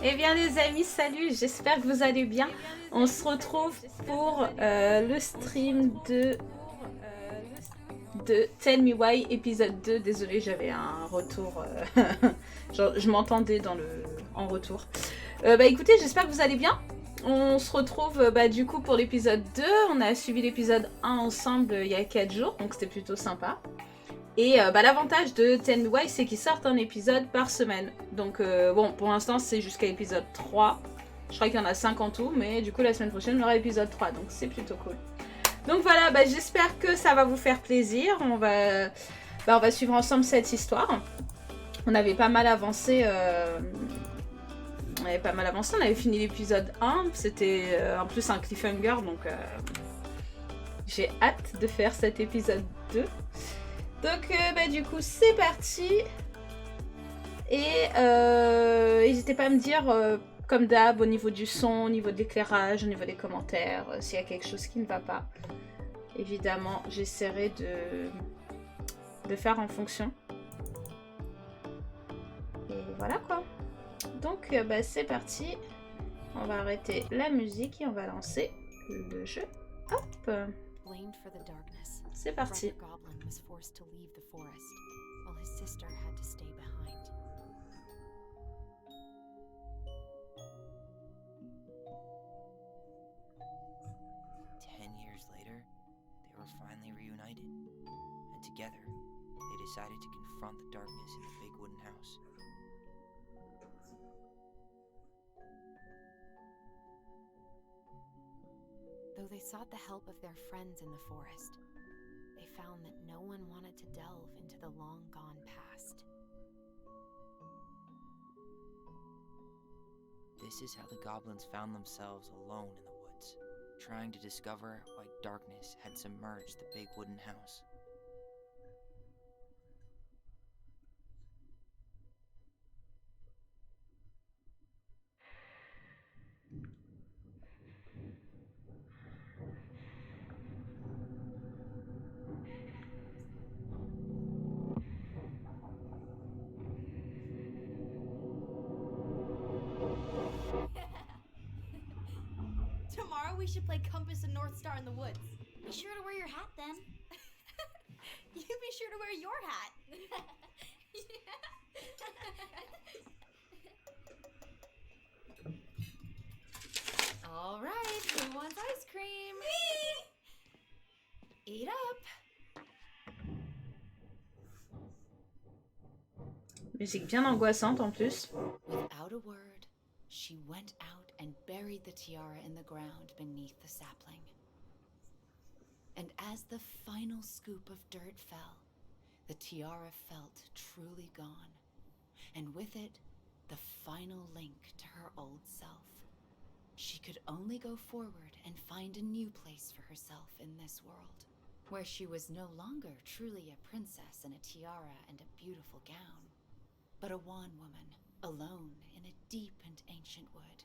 Eh bien les amis, salut, j'espère que vous allez bien. On se retrouve pour le stream de Tell Me Why épisode 2. Désolée, j'avais un retour, genre, je m'entendais en retour. Écoutez, j'espère que vous allez bien. On se retrouve du coup pour l'épisode 2. On a suivi l'épisode 1 ensemble il y a 4 jours, donc c'était plutôt sympa. Et l'avantage de Tell Me Why, c'est qu'ils sortent un épisode par semaine. Donc bon, pour l'instant c'est jusqu'à l'épisode 3. Je crois qu'il y en a 5 en tout, mais du coup la semaine prochaine on aura l'épisode 3, donc c'est plutôt cool. Donc voilà, j'espère que ça va vous faire plaisir. On va suivre ensemble cette histoire. On avait pas mal avancé. On avait fini l'épisode 1. C'était en plus un cliffhanger, donc j'ai hâte de faire cet épisode 2. Donc du coup c'est parti. Et n'hésitez pas à me dire comme d'hab au niveau du son, au niveau de l'éclairage, au niveau des commentaires, s'il y a quelque chose qui ne va pas. Évidemment j'essaierai de faire en fonction. Et voilà quoi. Donc c'est parti. On va arrêter la musique et on va lancer le jeu. Hop. C'est parti. Together, they decided to confront the darkness in the big wooden house. Though they sought the help of their friends in the forest, they found that no one wanted to delve into the long-gone past. This is how the goblins found themselves alone in the woods, trying to discover why darkness had submerged the big wooden house. Tomorrow we should play Compass and North Star in the woods. Be sure to wear your hat then. You be sure to wear your hat. All right, who wants ice cream? Eat up. Musique bien angoissante en plus. Without a word, she went out and buried the tiara in the ground beneath the sapling. And as the final scoop of dirt fell, the tiara felt truly gone, and with it, the final link to her old self. She could only go forward and find a new place for herself in this world, where she was no longer truly a princess in a tiara and a beautiful gown, but a wan woman, alone in a deep and ancient wood.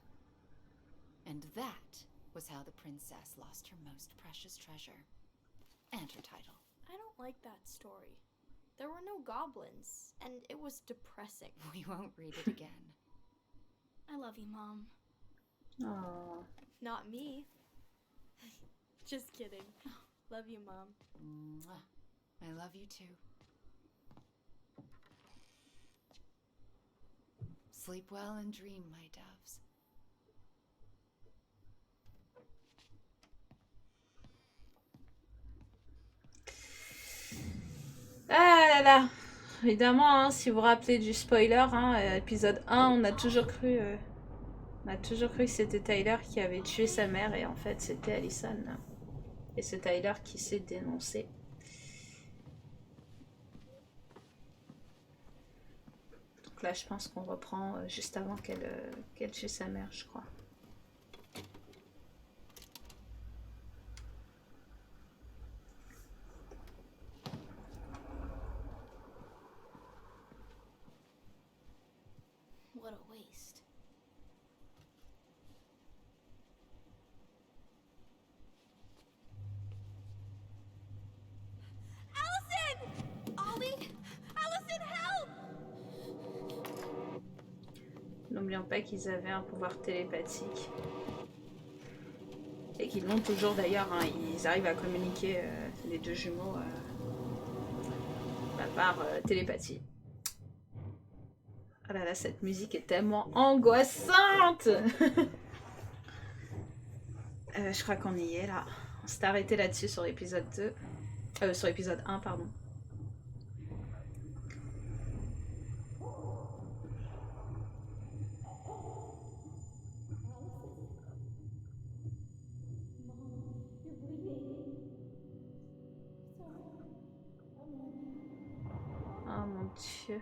And that was how the princess lost her most precious treasure, and her title. I don't like that story. There were no goblins, and it was depressing. We won't read it again. I love you, Mom. Oh. Not me. Just kidding. Love you, Mom. Mwah. I love you too. Sleep well and dream, my doves. Ah là là. Évidemment, hein, si vous vous rappelez du spoiler, hein, épisode 1, on a toujours cru que c'était Tyler qui avait tué sa mère et en fait c'était Allison. Et c'est Tyler qui s'est dénoncé. Donc là je pense qu'on reprend juste avant qu'elle tue sa mère, je crois. What a waste. Allison! Ollie! Allison, help! N'oublions pas qu'ils avaient un pouvoir télépathique. Et qu'ils l'ont toujours d'ailleurs, hein, ils arrivent à communiquer les deux jumeaux par télépathie. Oh là là, cette musique est tellement angoissante. Je crois qu'on y est là. On s'est arrêté là-dessus sur l'épisode 2. Sur l'épisode 1, pardon. Oh mon Dieu.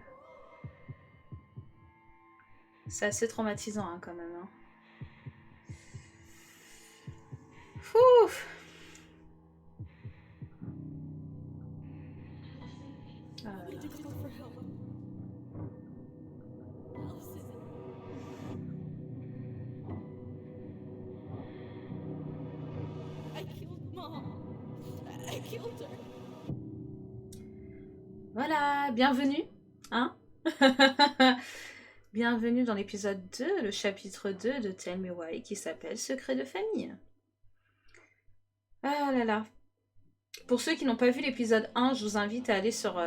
C'est assez traumatisant hein, quand même. Hein. Ouf. I need to call for help. Allison. I killed Mom. I killed her. Voilà, bienvenue. Hein. Bienvenue dans l'épisode 2, le chapitre 2 de Tell Me Why qui s'appelle Secret de famille. Ah là là. Pour ceux qui n'ont pas vu l'épisode 1, je vous invite à aller sur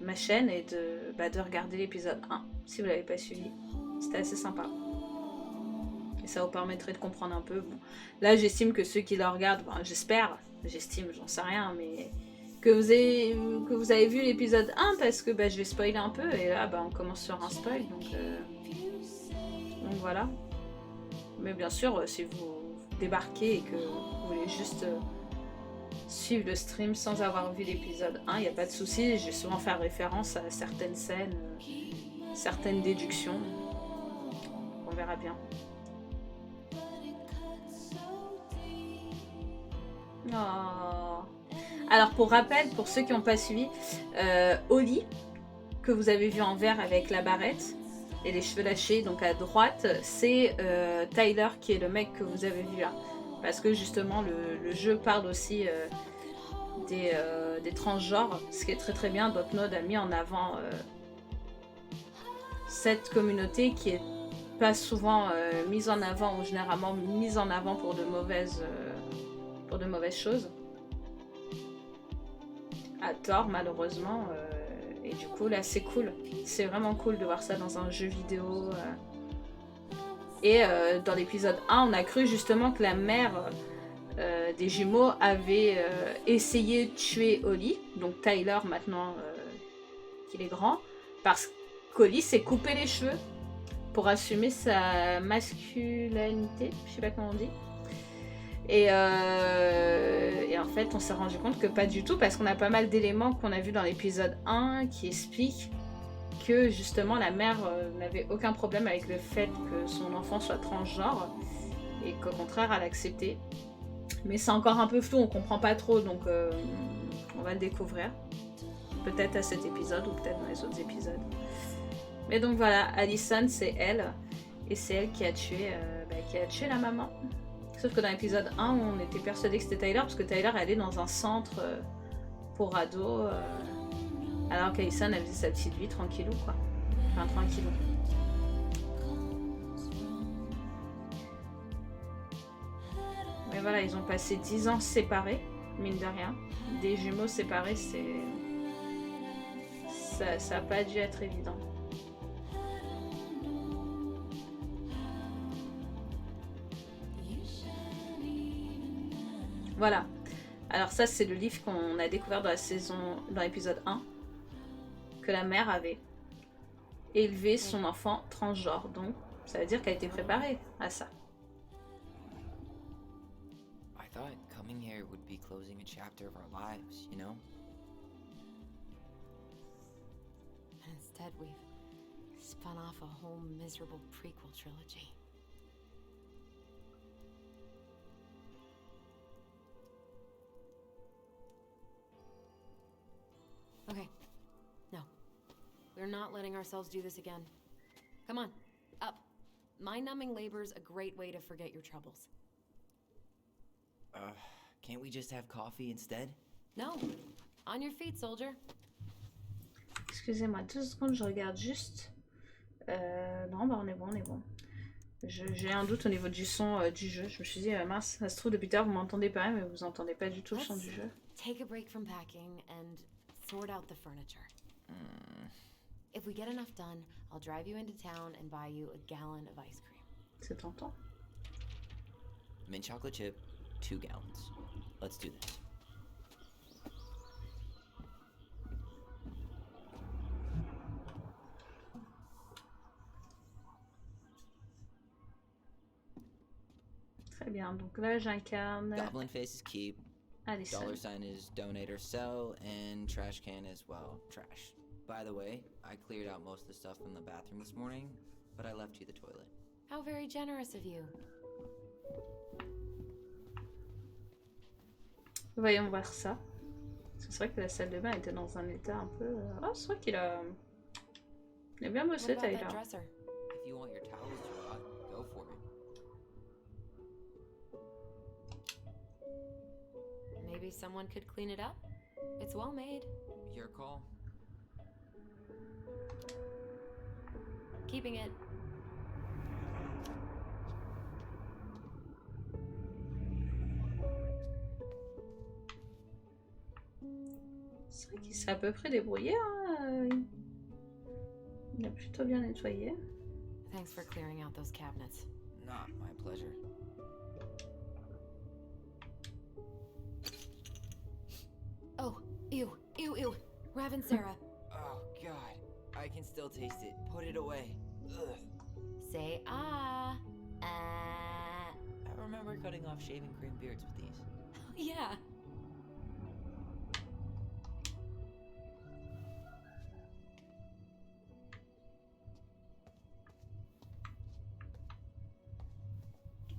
ma chaîne et de regarder l'épisode 1 si vous ne l'avez pas suivi. C'était assez sympa. Et ça vous permettrait de comprendre un peu. Bon, là, j'estime que ceux qui le regardent, j'estime, j'en sais rien, mais que vous avez vu l'épisode 1 parce que je vais spoiler un peu et là on commence sur un spoil donc voilà. Mais bien sûr si vous débarquez et que vous voulez juste suivre le stream sans avoir vu l'épisode 1, il n'y a pas de souci, je vais souvent faire référence à certaines scènes, certaines déductions, on verra bien. Oh. Alors pour rappel, pour ceux qui n'ont pas suivi, Holly, que vous avez vu en vert avec la barrette et les cheveux lâchés, donc à droite, c'est Tyler qui est le mec que vous avez vu là. Parce que justement le jeu parle aussi des transgenres, ce qui est très très bien. Dontnod a mis en avant cette communauté qui est pas souvent mise en avant ou généralement mise en avant pour de mauvaises choses. À tort malheureusement et du coup là c'est cool, c'est vraiment cool de voir ça dans un jeu vidéo Et dans l'épisode 1, on a cru justement que la mère des jumeaux avait essayé de tuer Holly, donc Tyler maintenant qu'il est grand, parce qu'Holly s'est coupé les cheveux pour assumer sa masculinité, je sais pas comment on dit. Et en fait, on s'est rendu compte que pas du tout, parce qu'on a pas mal d'éléments qu'on a vus dans l'épisode 1 qui expliquent que justement la mère n'avait aucun problème avec le fait que son enfant soit transgenre et qu'au contraire elle acceptait. Mais c'est encore un peu flou, on comprend pas trop, donc on va le découvrir. Peut-être à cet épisode ou peut-être dans les autres épisodes. Mais donc voilà, Allison c'est elle, et c'est elle qui a tué la maman. Sauf que dans l'épisode 1, on était persuadé que c'était Tyler, parce que Tyler elle est dans un centre pour ados, alors qu'Allison elle faisait sa petite vie tranquillou quoi. Enfin tranquillou. Mais voilà, ils ont passé 10 ans séparés, mine de rien. Des jumeaux séparés, ça a pas dû être évident. Voilà. Alors ça, c'est le livre qu'on a découvert dans l'épisode 1. Que la mère avait élevé son enfant transgenre. Donc, ça veut dire qu'elle a été préparée à ça. I thought coming here would be closing a chapter of our lives, you know? Instead, we've spun off a whole miserable prequel trilogy. Okay. No. We're not letting ourselves do this again. Come on, up. Mind-numbing labor's a great way to forget your troubles. Can't we just have coffee instead? No. On your feet, soldier. Excusez-moi 2 secondes, je regarde juste. Non, bah on est bon, on est bon. J'ai un doute au niveau du son du jeu. Je me suis dit, mince, ça se trouve depuis tard, vous m'entendez pas, mais vous entendez pas du tout le son du jeu. Take a break from packing and sort out the furniture. If we get enough done, I'll drive you into town and buy you a gallon of ice cream. C'est tentant. Mint chocolate chip, 2 gallons. Let's do this. Très bien, donc là j'incarne Goblin face is keep. Allison. Dollar sign is donate or sell, and trash can is, well, trash. By the way, I cleared out most of the stuff in the bathroom this morning, but I left you the toilet. How very generous of you. Voyons voir ça. C'est vrai que la salle de bain était dans un état un peu... Ah, c'est vrai qu'il a... Il a bien What bossé, about Tyler. that dresser? If you want your towels to rot, go for it. Maybe someone could clean it up? It's well made. Your call. Keeping it. C'est vrai qu'il s'est à peu près débrouillé. Hein. Il a plutôt bien nettoyé. Thanks for clearing out those cabinets. Not my pleasure. Oh, ew, ew, ew. Raven Sarah. Oh, God. I can still taste it. Put it away. Ugh. Say ah. I remember cutting off shaving cream beards with these. Yeah.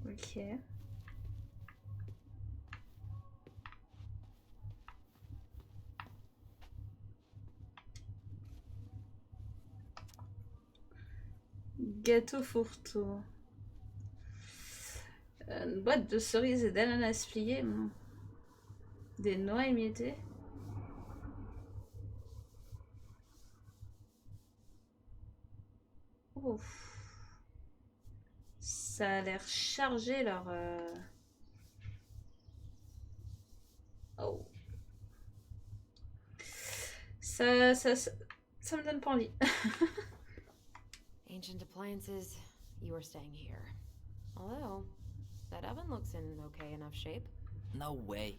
Ok. Gâteau fourre-tout. Une boîte de cerises et d'ananas pliées. Des noix émiettées. Ouf. Ça a l'air chargé leur... Oh. Ça me donne pas envie. Ancient appliances, you were staying here. Although, that oven looks in okay enough shape. No way.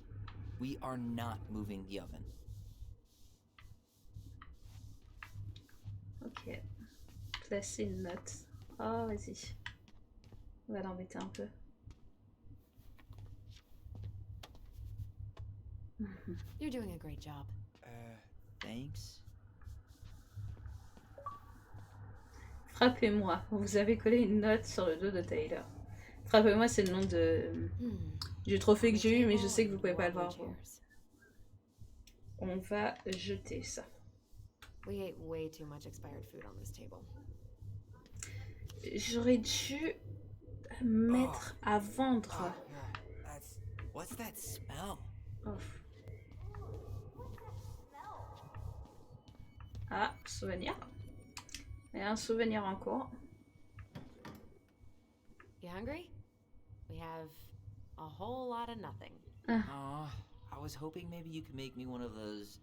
We are not moving the oven. Ok. Placer une note. Oh, vas-y. On va l'embêter un peu. You're doing a great job. Thanks. Frappez-moi. Vous avez collé une note sur le dos de Tyler. Frappez-moi, c'est le nom du trophée que j'ai eu, mais je sais que vous pouvez pas le voir. Vous. On va jeter ça. We ate way too much expired food on this table. J'aurais dû mettre à vendre. What's that smell? Oh. Ah, souvenir. Il y a un souvenir en cours. You hungry? We have a whole lot of nothing. Aw, I was hoping maybe you could make me one of those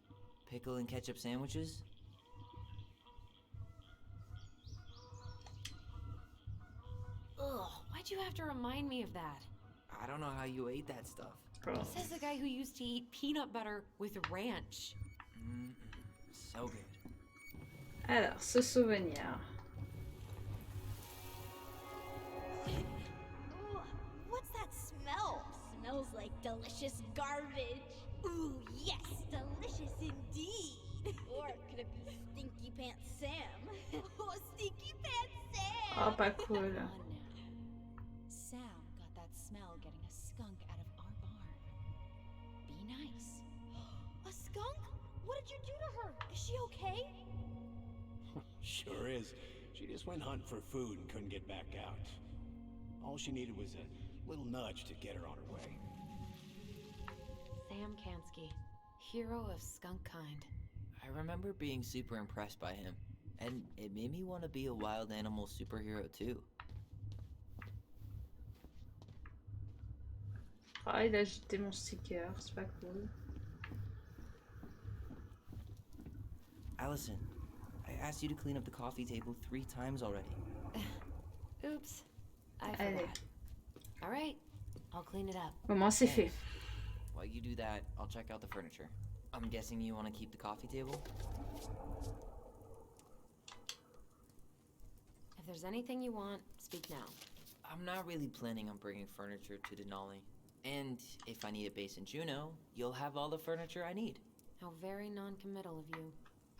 pickle and ketchup sandwiches. Ugh, why'd you have to remind me of that? I don't know how you ate that stuff. Oh. Says the guy who used to eat peanut butter with ranch. So good. Alors, ce souvenir. Ooh, what's that smell? Smells like delicious garbage. Ooh, yes, delicious indeed. Or could it be Stinky Pants Sam? Oh, Stinky Pants Sam! Oh, pas cool. Come on now. Sam got that smell getting a skunk out of our barn. Be nice. A skunk? What did you do to her? Is she okay? Sure is. She just went hunting for food and couldn't get back out. All she needed was a little nudge to get her on her way. Sam Kansky, hero of skunk kind. I remember being super impressed by him, and it made me want to be a wild animal superhero too. Ah, il a jeté mon sticker, c'est pas cool. Allison, I asked you to clean up the coffee table 3 times already. Oops, I Allez. forgot. All right, I'll clean it up. Au moins c'est fait. While you do that, I'll check out the furniture. I'm guessing you want to keep the coffee table? If there's anything you want, speak now. I'm not really planning on bringing furniture to Denali. And if I need a base in Juneau, you'll have all the furniture I need. How very non-committal of you.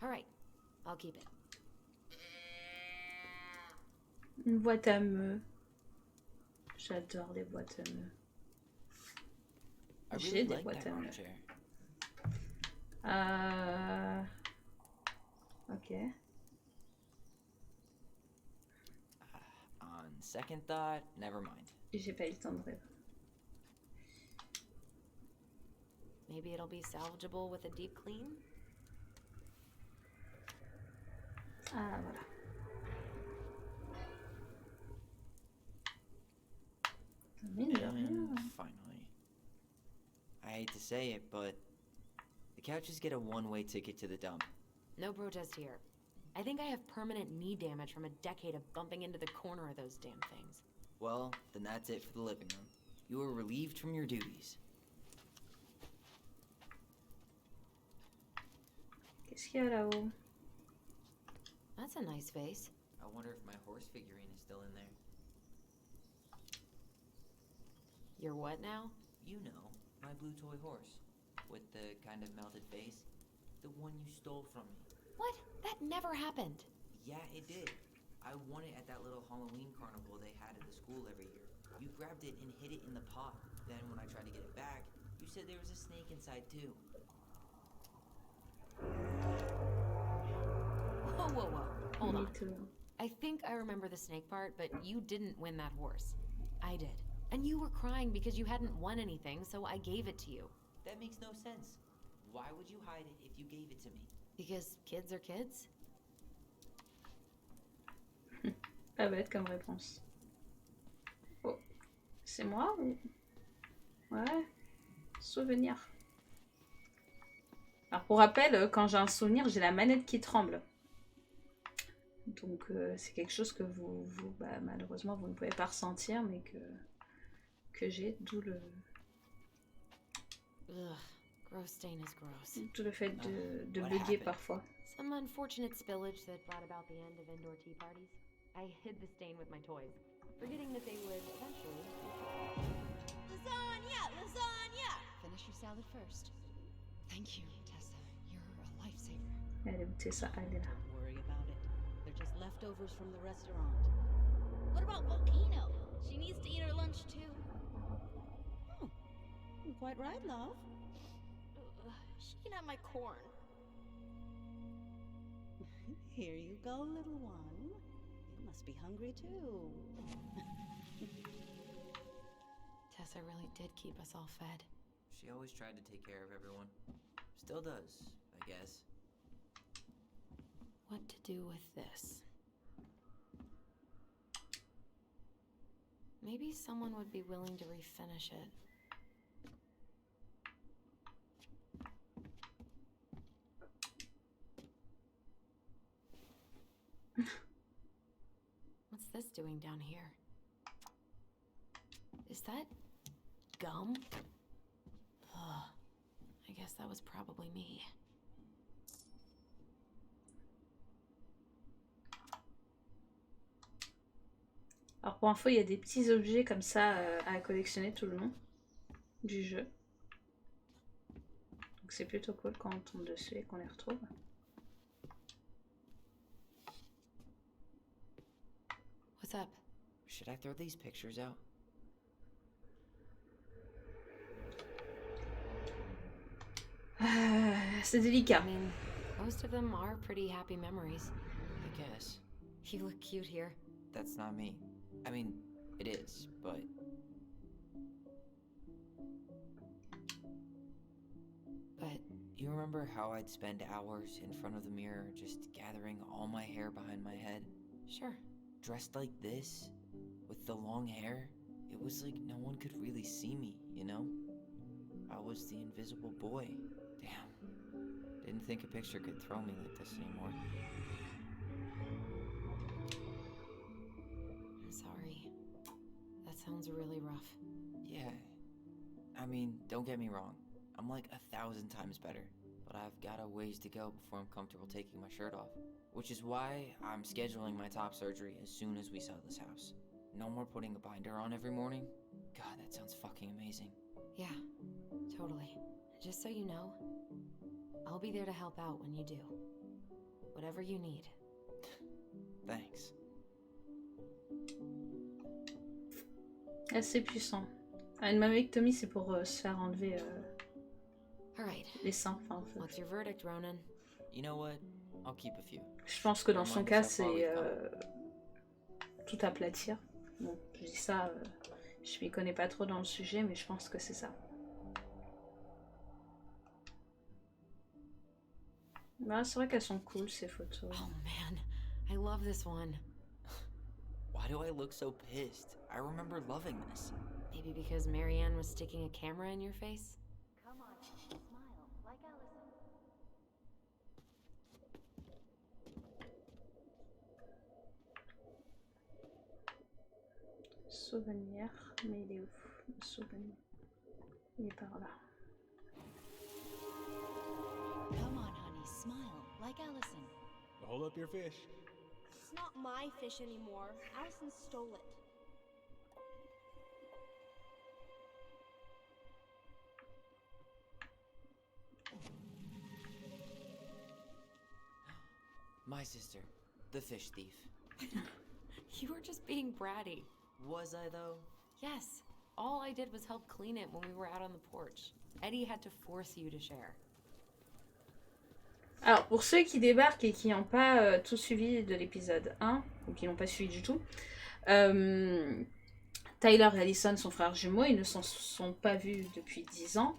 All right, I'll keep it. Une boîte à meux. J'adore les boîtes à meux. I J'ai really des like boîtes that à meux. armchair. Ok. On second thought, never mind. J'ai pas eu le temps de rêver. Maybe it'll be salvageable with a deep clean? Ah, voilà. Mine de rien. And finally. I hate to say it, but the couches get a one-way ticket to the dump. No protest here. I think I have permanent knee damage from a decade of bumping into the corner of those damn things. Well, then that's it for the living room. You are relieved from your duties. Qu'est-ce qu'il y a là-haut? That's a nice face. I wonder if my horse figurine is still in there. You're what now? You know, my blue toy horse. With the kind of melted face. The one you stole from me. What? That never happened. Yeah, it did. I won it at that little Halloween carnival they had at the school every year. You grabbed it and hid it in the pot. Then when I tried to get it back, you said there was a snake inside too. Whoa, whoa, whoa. Hold Me on. too. I think I remember the snake part, but you didn't win that horse. I did. And you were crying because you hadn't won anything, so I gave it to you. That makes no sense. Why would you hide it if you gave it to me? Because kids are kids? Pas bête comme réponse. Oh, c'est moi ou... Ouais. Souvenir. Alors pour rappel, quand j'ai un souvenir, j'ai la manette qui tremble. Donc c'est quelque chose que bah, malheureusement vous ne pouvez pas ressentir, mais que j'ai, d'où le fait de What bugger happened? parfois. Some unfortunate spillage that brought about the end of indoor tea parties. I hid the stain with my toys, forgetting that they would eventually. Lasagna! Lasagna! Finish your salad first. Thank you, Tessa. You're a lifesaver. Elle est où Tessa? Elle est là. Don't worry about it. They're just leftovers from the restaurant. What about Volcano? She needs to eat her lunch too. Oh, you're quite right, love. She can have my corn. Here you go, little one. You must be hungry too. Tessa really did keep us all fed. She always tried to take care of everyone. Still does, I guess. What to do with this? Maybe someone would be willing to refinish it. What's this doing down here? Is that gum? Ugh, I guess that was probably me. Alors pour info, il y a des petits objets comme ça à collectionner tout le long du jeu. Donc c'est plutôt cool quand on tombe dessus et qu'on les retrouve. What's up? Should I throw these pictures out? C'est délicat. I mean, most of them are pretty happy memories. I guess. You look cute here. That's not me. I mean, it is, but... But You remember how I'd spend hours in front of the mirror just gathering all my hair behind my head? sure. Dressed like this? With the long hair? It was like no one could really see me, you know? I was the invisible boy. Damn. Didn't think a picture could throw me like this anymore. I'm sorry. That sounds really rough. Yeah. I mean, don't get me wrong. I'm like 1,000 times better. But I've got a ways to go before I'm comfortable taking my shirt off. Which is why I'm scheduling my top surgery as soon as we sell this house. No more putting a binder on every morning. God, that sounds fucking amazing. Yeah, totally. Just so you know, I'll be there to help out when you do. Whatever you need. Thanks. Assez puissant. Une mammectomie, c'est pour se faire enlever All right. les seins. Enfin, What's your verdict, Ronan? You know what? I'll keep a few. je pense que dans son cas, c'est tout aplatir. Bon, je dis ça, je m'y connais pas trop dans le sujet, mais je pense que c'est ça. Bah, c'est vrai qu'elles sont cool ces photos. Oh man, I love this one. Why do I look so pissed? I remember loving this. Maybe because Marianne was sticking a camera in your face? Come on, smile like Allison. Souvenir, mais il est où le souvenir? Il est par là. Come on, honey, smile like Allison. Hold up your fish. It's not my fish anymore. Allison stole it. My sister, the fish thief. You were just being bratty. Was I though? Yes, all I did was help clean it when we were out on the porch. Eddie had to force you to share. Alors, pour ceux qui débarquent et qui n'ont pas tout suivi de l'épisode 1, ou qui n'ont pas suivi du tout, Tyler et Allison, son frère jumeau, ils ne se sont pas vus depuis 10 ans.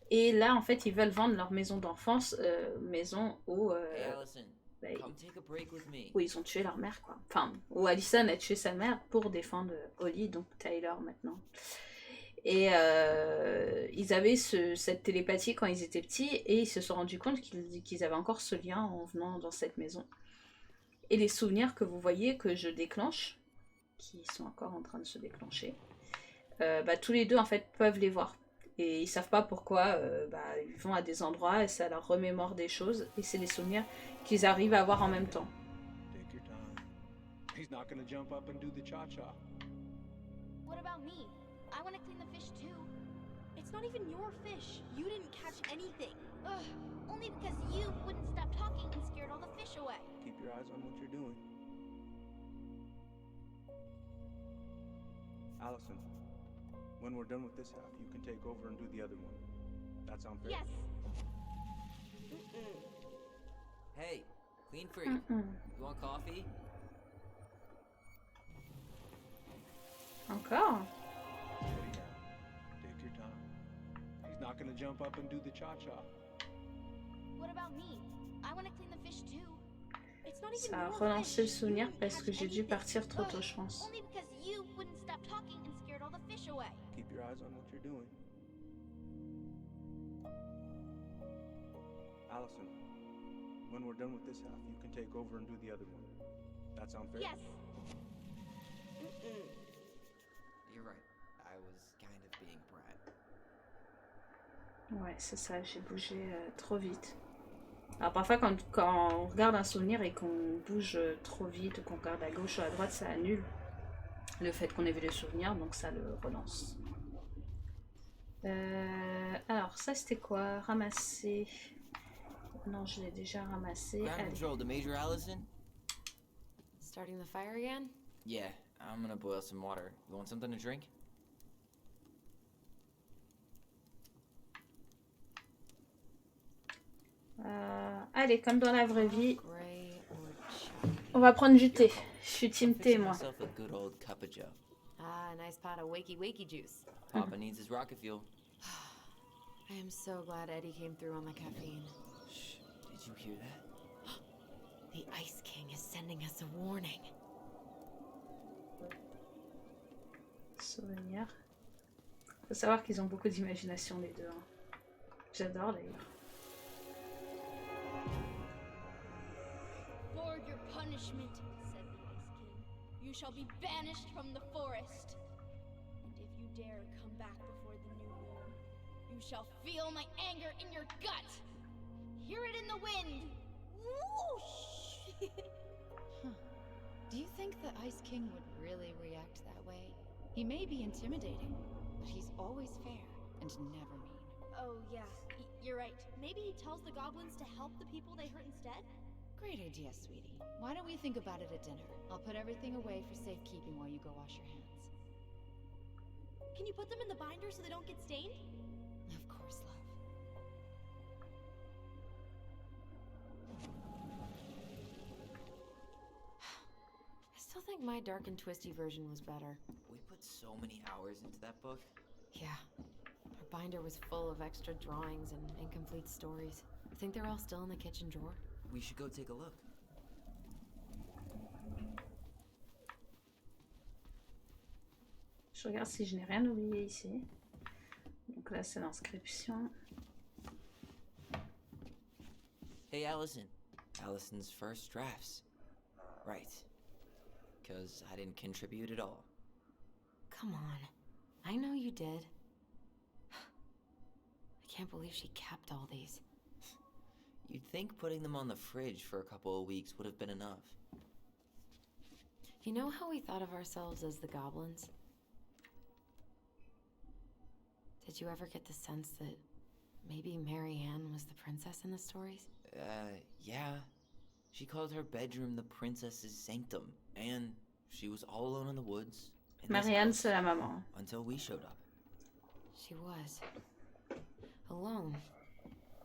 Et là, en fait, ils veulent vendre leur maison d'enfance, maison où, Hey Allison, bah, come take a break with me. où ils ont tué leur mère, quoi. Enfin, où Allison a tué sa mère pour défendre Holly, donc Tyler maintenant. Et ils avaient cette télépathie quand ils étaient petits et ils se sont rendus compte qu'ils avaient encore ce lien en venant dans cette maison. Et les souvenirs que vous voyez que je déclenche, qui sont encore en train de se déclencher, tous les deux en fait peuvent les voir. Et ils savent pas pourquoi ils vont à des endroits et ça leur remémore des choses. Et c'est les souvenirs qu'ils arrivent à avoir en même temps. Take your time. He's not gonna jump up and do the cha-cha. What about me? I want to clean the fish too. It's not even your fish. You didn't catch anything. Ugh, only because you wouldn't stop talking and scared all the fish away. Keep your eyes on what you're doing. Allison, when we're done with this half, you can take over and do the other one. That sound fair? Yes. Hey, clean freak. You want coffee? Encore. Steady now. Take your time. He's not gonna jump up and do the cha-cha. What about me? I want to clean the fish too. It's not even Ça a your relancé le fish. souvenir You didn't parce que catch j'ai dû anything. partir trop tôt, Ugh, je pense. Only because you wouldn't stop talking and scared all the fish away. Keep your eyes on what you're doing. Allison, when we're done with this half, you can take over and do the other one. That sound fair? Yes. You're right. I was kind of being a brat. Ouais, c'est ça, j'ai bougé trop vite. Alors parfois quand on regarde un souvenir et qu'on bouge trop vite, ou qu'on regarde à gauche ou à droite, ça annule le fait qu'on ait vu le souvenir, donc ça le relance. Alors ça c'était quoi? Ramasser. Non, je l'ai déjà ramassé. Ground Allez. control to Major Allison? Starting the fire again? Yeah, I'm gonna boil some water. You want something to drink? Allez, comme dans la vraie vie, Gray or chunky? on va prendre du thé. Je suis team thé, Fixing moi. myself a good old cup of joe. Ah, a nice pot of wakey juice. Papa needs his rocket fuel. I am so glad Eddie came through on the caffeine. Shh, did you hear that? The Ice King is sending us a warning. Souvenir. Faut savoir qu'ils ont beaucoup d'imagination, les deux. Hein. J'adore d'ailleurs. For your punishment, said the Ice King, you shall be banished from the forest. And if you dare come back before the new moon, you shall feel my anger in your gut. Hear it in the wind. Whoosh! Do you think the Ice King would really react that way? He may be intimidating, but he's always fair and never mean. Oh, yeah, you're right. Maybe he tells the goblins to help the people they hurt instead? Great idea, sweetie. Why don't we think about it at dinner? I'll put everything away for safekeeping while you go wash your hands. Can you put them in the binder so they don't get stained? Of course, love. I still think my dark and twisty version was better. We put so many hours into that book. Yeah. Our binder was full of extra drawings and incomplete stories. I think they're all still in the kitchen drawer. We should go take a look. Je regarde si je n'ai rien oublié ici. Donc là, c'est l'inscription. Hey, Allison. Allison's first drafts. Right. Because I didn't contribute at all. Come on. I know you did. I can't believe she kept all these. You'd think putting them on the fridge for a couple of weeks would have been enough. You know how we thought of ourselves as the goblins? Did you ever get the sense that maybe Marianne was the princess in the stories? Yeah. She called her bedroom the princess's sanctum, and she was all alone in the woods. in this Marianne, house, c'est la maman. until we showed up. She was. Alone.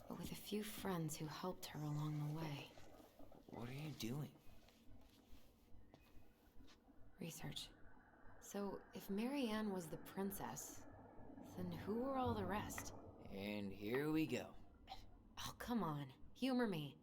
But with a few friends who helped her along the way. What are you doing? Research. So, if Marianne was the princess, then who were all the rest? And here we go. Oh, come on. Humor me.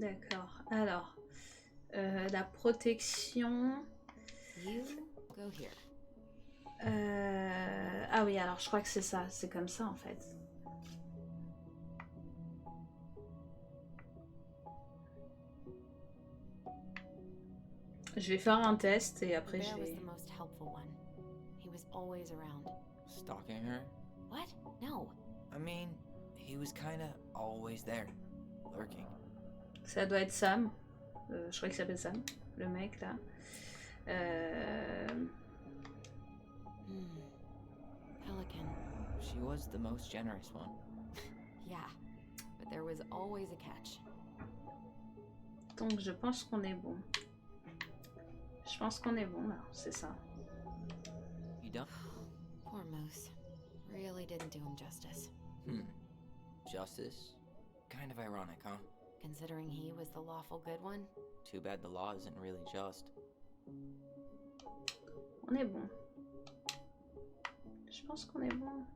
D'accord. Alors, la protection. You go here. Ah oui, alors je crois que c'est ça. C'est comme ça en fait. Je vais faire un test et après je Bear was vais... the most helpful one. He was always around. Stalking her? What? No. I mean, he was kinda always there, lurking. Ça doit être Sam. Je crois qu'il s'appelle Sam, le mec là. Pelican. She was the most generous one. Yeah, but there was always a catch. Donc je pense qu'on est bon. Je pense qu'on est bon là, c'est ça. You don't? Poor Moose. Really didn't do him justice. Justice? Kind of ironic, huh? Considering he was the lawful good one. Too bad the law isn't really just. On est bon. Je pense qu'on est bon.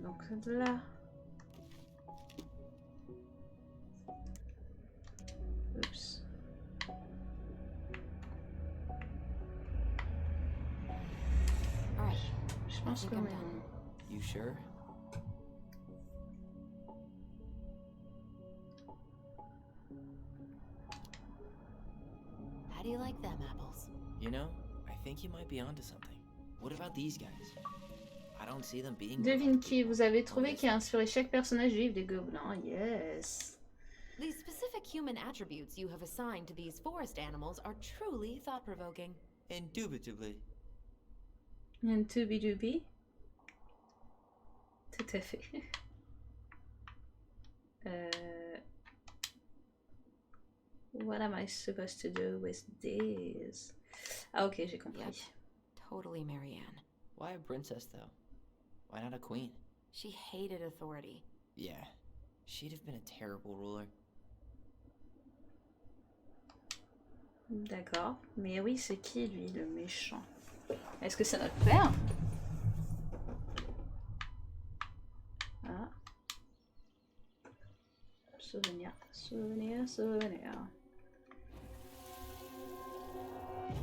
Donc là. Oups. Alright. Je pense qu'on est bon. You sure? How do you like them apples? You know, I think you might be onto something. What about these guys? I don't see them being... Devine qui vous avez trouvé qui a inspiré chaque personnage du livre des Gobelins. Yes. The specific human attributes you have assigned to these forest animals are truly thought-provoking. Indubitably. And to be doobie. Tout à fait. What am I supposed to do with this? Ah ok, j'ai compris. Yep. Totally Marianne. Why a princess, though? Why not a queen? She hated authority. Yeah, she'd have been a terrible ruler. D'accord. Mais oui, c'est qui lui, le méchant? Est-ce que c'est notre père? Ah. Souvenir, souvenir, souvenir.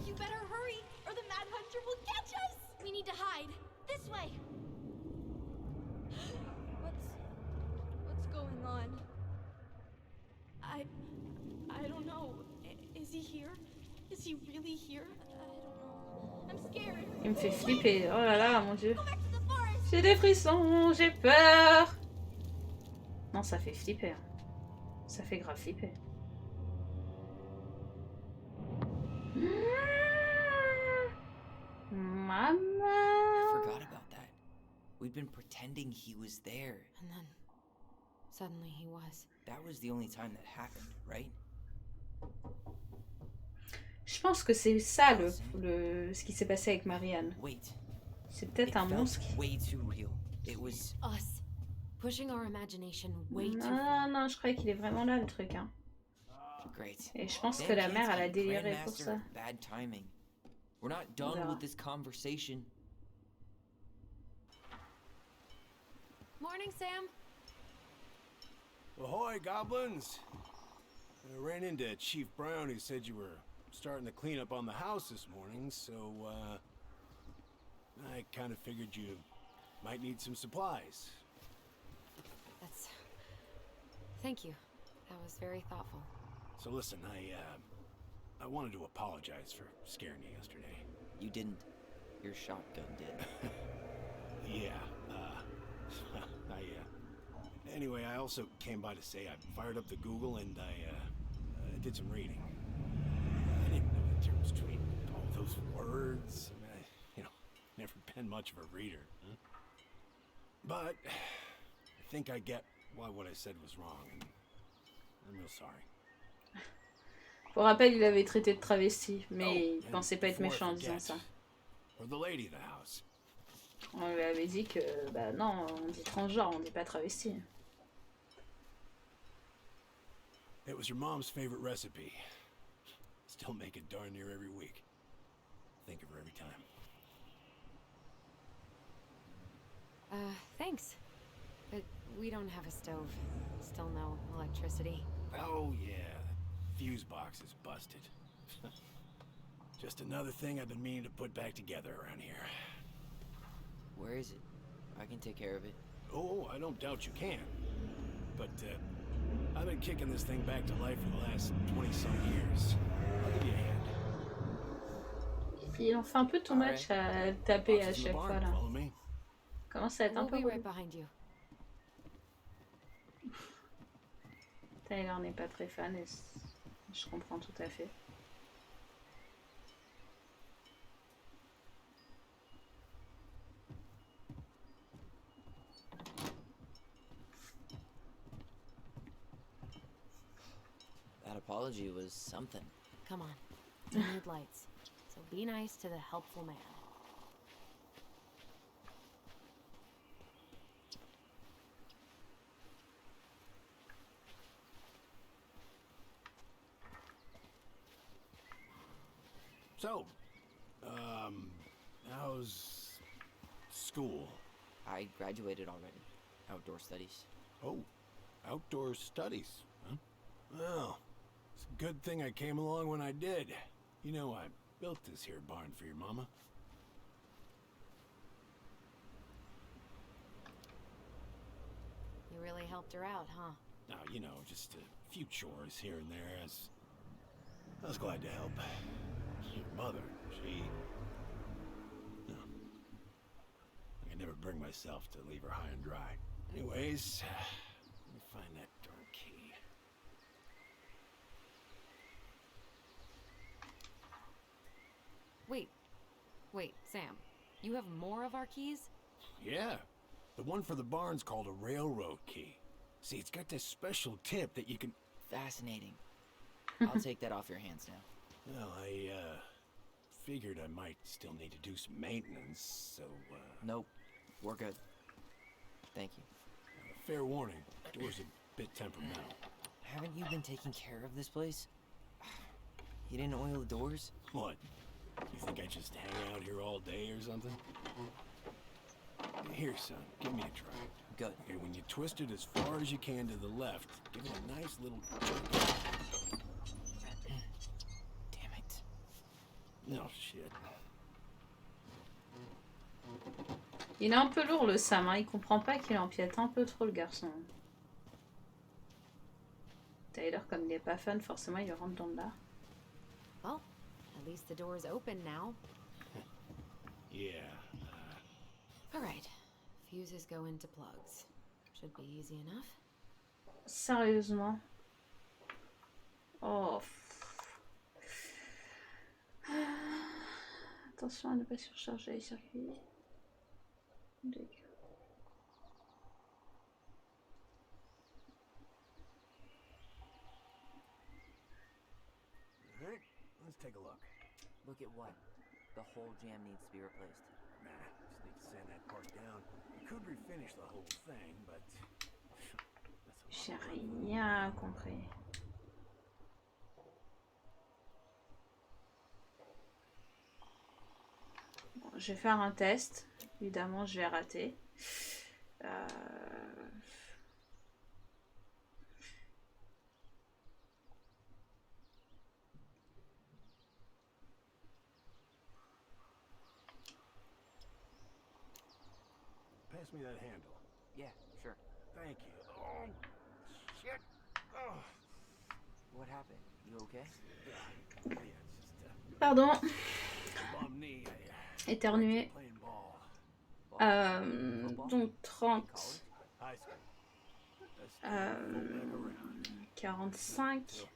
You better hurry, or the Mad Hunter will catch us! We need to hide. This way! What's going on? I don't know. Is he here? Is he really here? I don't know. I'm scared. Il me fait flipper. Oh là là, mon dieu. Go back to the forest! J'ai des frissons, j'ai peur. Non, ça fait flipper. Ça fait grave flipper. I Maman. forgot about that. We'd been pretending he was there. And then, suddenly he was. That was the only time that happened, right? Je pense que c'est ça ce qui s'est passé avec Marianne. Wait. C'est peut-être It un felt monstre qui... way too real. It was... Us. Pushing our imagination way too Non, far. non, je croyais qu'il est vraiment là le truc. Hein. Great. Et je pense Damn que la kids mère, elle a keep déliré pour Grandmaster ça. Bad timing. We're not done Yeah. with this conversation. Morning, Sam. Ahoy, goblins! I ran into Chief Brown, who said you were starting to clean up on the house this morning, so, I kind of figured you might need some supplies. That's... Thank you. That was very thoughtful. So listen, I wanted to apologize for scaring you yesterday. You didn't. Your shotgun did. Yeah, Anyway, I also came by to say I fired up the Google and I did some reading. I didn't know the difference between all those words. I mean, never been much of a reader. Huh? But I think I get why what I said was wrong, and I'm real sorry. Pour rappel, il avait traité de travesti, mais il and pensait pas être before I méchant en disant forget, ça. For the lady of the house. On lui avait dit que, bah non, on dit transgenre, on dit pas travesti. It was your mom's favorite recipe. Still make it darn near every week. think of her every time. Thanks. But we don't have a stove. Still no electricity. Oh yeah, the fuse box is busted. Just another thing I've been meaning to put back together around here. Where is it? I can take care of it. Oh, I don't doubt you can. But, I've been kicking this thing back to life for the last 20-some years. I'll give you a hand. Il en fait un peu too much à taper à chaque fois là. Follow me. Commence à être un We'll peu be relou. right behind you. Tyler n'est pas très fan et je comprends tout à fait. That apology was something. Come on. We need lights. So be nice to the helpful man. So, how's school? I graduated already. Outdoor studies. Oh, outdoor studies, huh? Well, it's a good thing I came along when I did. You know, I built this here barn for your mama. You really helped her out, huh? Now, you know, just a few chores here and there. I was glad to help. Your mother, she... No. I could never bring myself to leave her high and dry. Anyways, let me find that darn key. Wait, Sam. You have more of our keys? Yeah, the one for the barn's called a railroad key. See, it's got this special tip that you can... Fascinating. I'll take that off your hands now. Well, I, figured I might still need to do some maintenance, so, Nope. We're good. Thank you. fair warning, door's a bit temperamental. Haven't you been taking care of this place? You didn't oil the doors? What? You think I just hang out here all day or something? Here, son, give me a try. Good. Okay, when you twist it as far as you can to the left, give it a nice little jerk. Damn it. No shit. Il est un peu lourd le Sam, hein. Il comprend pas qu'il empiète un peu trop le garçon. Tyler, comme il n'est pas fan, forcément il rentre dans le bar. Well, at least the door's open now. Yeah. Alright. Fuses go into plugs. Should be easy enough. Sérieusement. Oh. Attention à ne pas surcharger les circuits. Alright, let's take a look. Look at what? The whole jam needs to be replaced. Nah, just need to sand that part down. You could refinish the whole thing, but... J'ai rien compris. Bon, je vais faire un test. Évidemment, je vais rater. Pass me that handle. Yeah, sure. Thank you. Oh, shit. Oh. What happened? You okay? Yeah, it's just Pardon, bum knee. éternué. Playing ball. Donc 30, High school. Let's go back around. 45.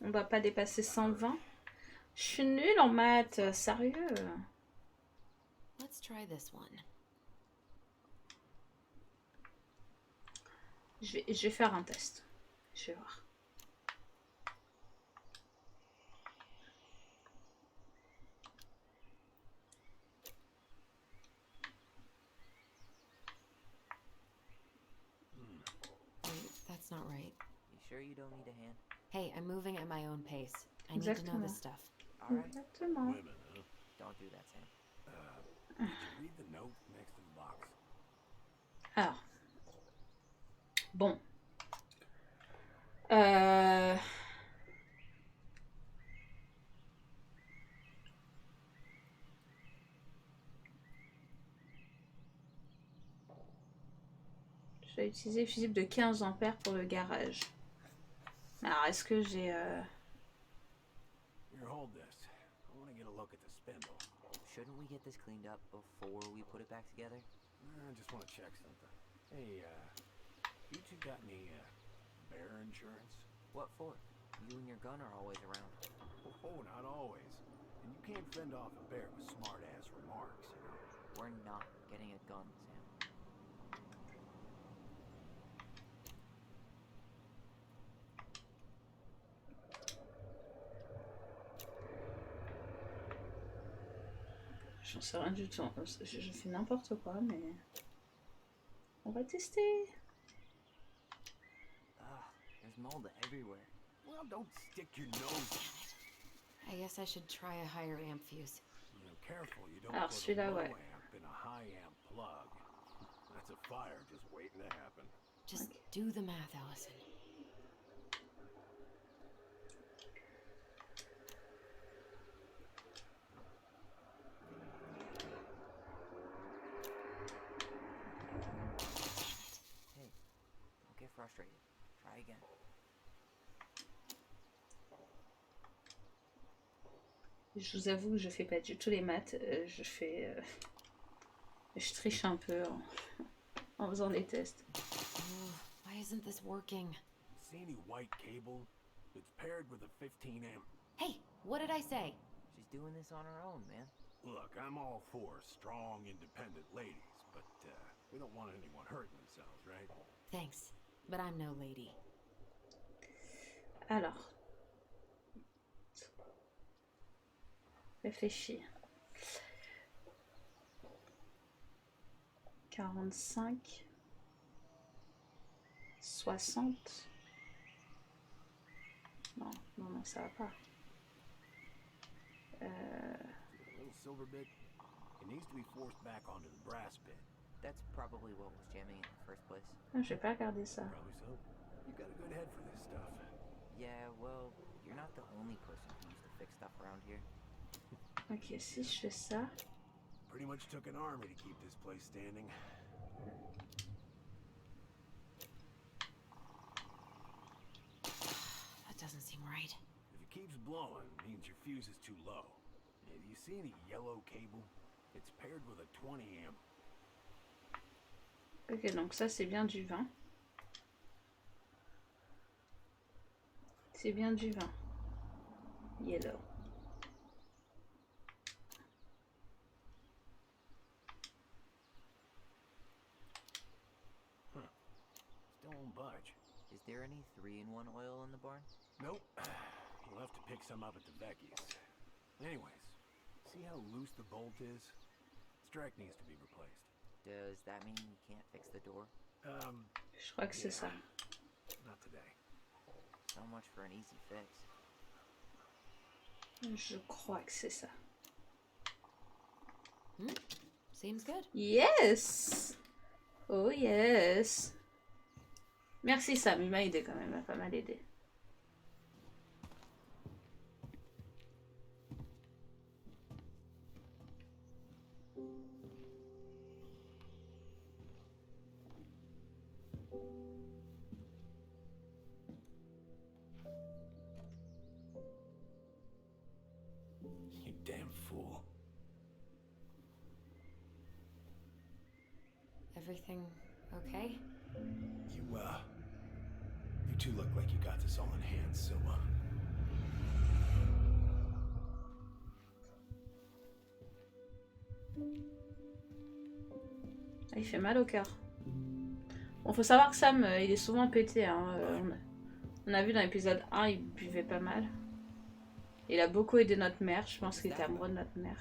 On va pas dépasser 120. Je suis nulle en maths, sérieux. Let's try this one. Je vais faire un test. Je vais voir. Wait, that's not right. You sure you don't need a hand? Hey, I'm moving at my own pace. I need to know Exactement. this stuff. Alright. Exactement. Women, huh? Don't do that, Sam. Did you read the note next to the box? Alors. Bon. Euh... Je vais utiliser le fusible de 15 ampères pour le garage. Alors, est-ce que j'ai... Here, hold this. I want to get a look at the spindle. Shouldn't we get this cleaned up before we put it back together? I just want to check something. Hey, you two got any, bear insurance? What for? You and your gun are always around. Oh, not always. And you can't fend off a bear with smart-ass remarks, you know? We're not getting a gun, Sam. J'en sais rien du tout. Je fais n'importe quoi, mais... On va tester. There's mold everywhere. Well, don't stick your nose. I guess I should try a higher amp fuse. You know, careful you don't Alors, put a celui-là, low ouais. amp in a high amp plug. That's a fire just waiting to happen. Just do the math, Allison. Hey, don't get frustrated. Try again. Je vous avoue que je fais pas du tout les maths. Je fais... Je triche un peu en faisant les tests. Oh, why isn't this working? See any white cable? It's paired with a 15 amp. Hey, what did I say? She's doing this on her own, man. Look, I'm all for strong, independent ladies, but we don't want anyone hurting themselves, right? Thanks, but I'm no lady. Alors. Réfléchis. 45. 60. Non, non, non, ça va pas. A little silver bit. It needs to be forced back onto the brass bit. That's probably what was jamming it in the first place. Ah, je vais pas regarder ça. Probably so. You got a good head for this stuff. Yeah, well, you're not the only person who used to fix stuff around here. Ok, si je fais ça. Pretty much took an army to keep this place standing. That doesn't seem right. If it keeps blowing, it means your fuse is too low. Do you see any yellow cable? It's paired with a 20 amp. Ok, donc ça c'est bien du vin. C'est bien du vin. Yellow. Still won't budge. Is there any 3-in-1 oil in the barn? Nope. You'll have to pick some up at the Vecchi's. Anyways, see how loose the bolt is? Strike needs to be replaced. Does that mean you can't fix the door? Je crois que c'est ça. Not today. So much for an easy fix. Je crois que c'est ça. Seems good. Yes! Oh yes! Merci Sam, il m'a aidé quand même, il m'a pas mal aidé. You damn fool. Everything okay? You two look like you got this all in hand, Silva. Ah, il fait mal au cœur. Bon, faut savoir que Sam, il est souvent pété. Hein. On a vu dans l'épisode 1, il buvait pas mal. Il a beaucoup aidé notre mère. Je pense qu'il était amoureux de notre mère.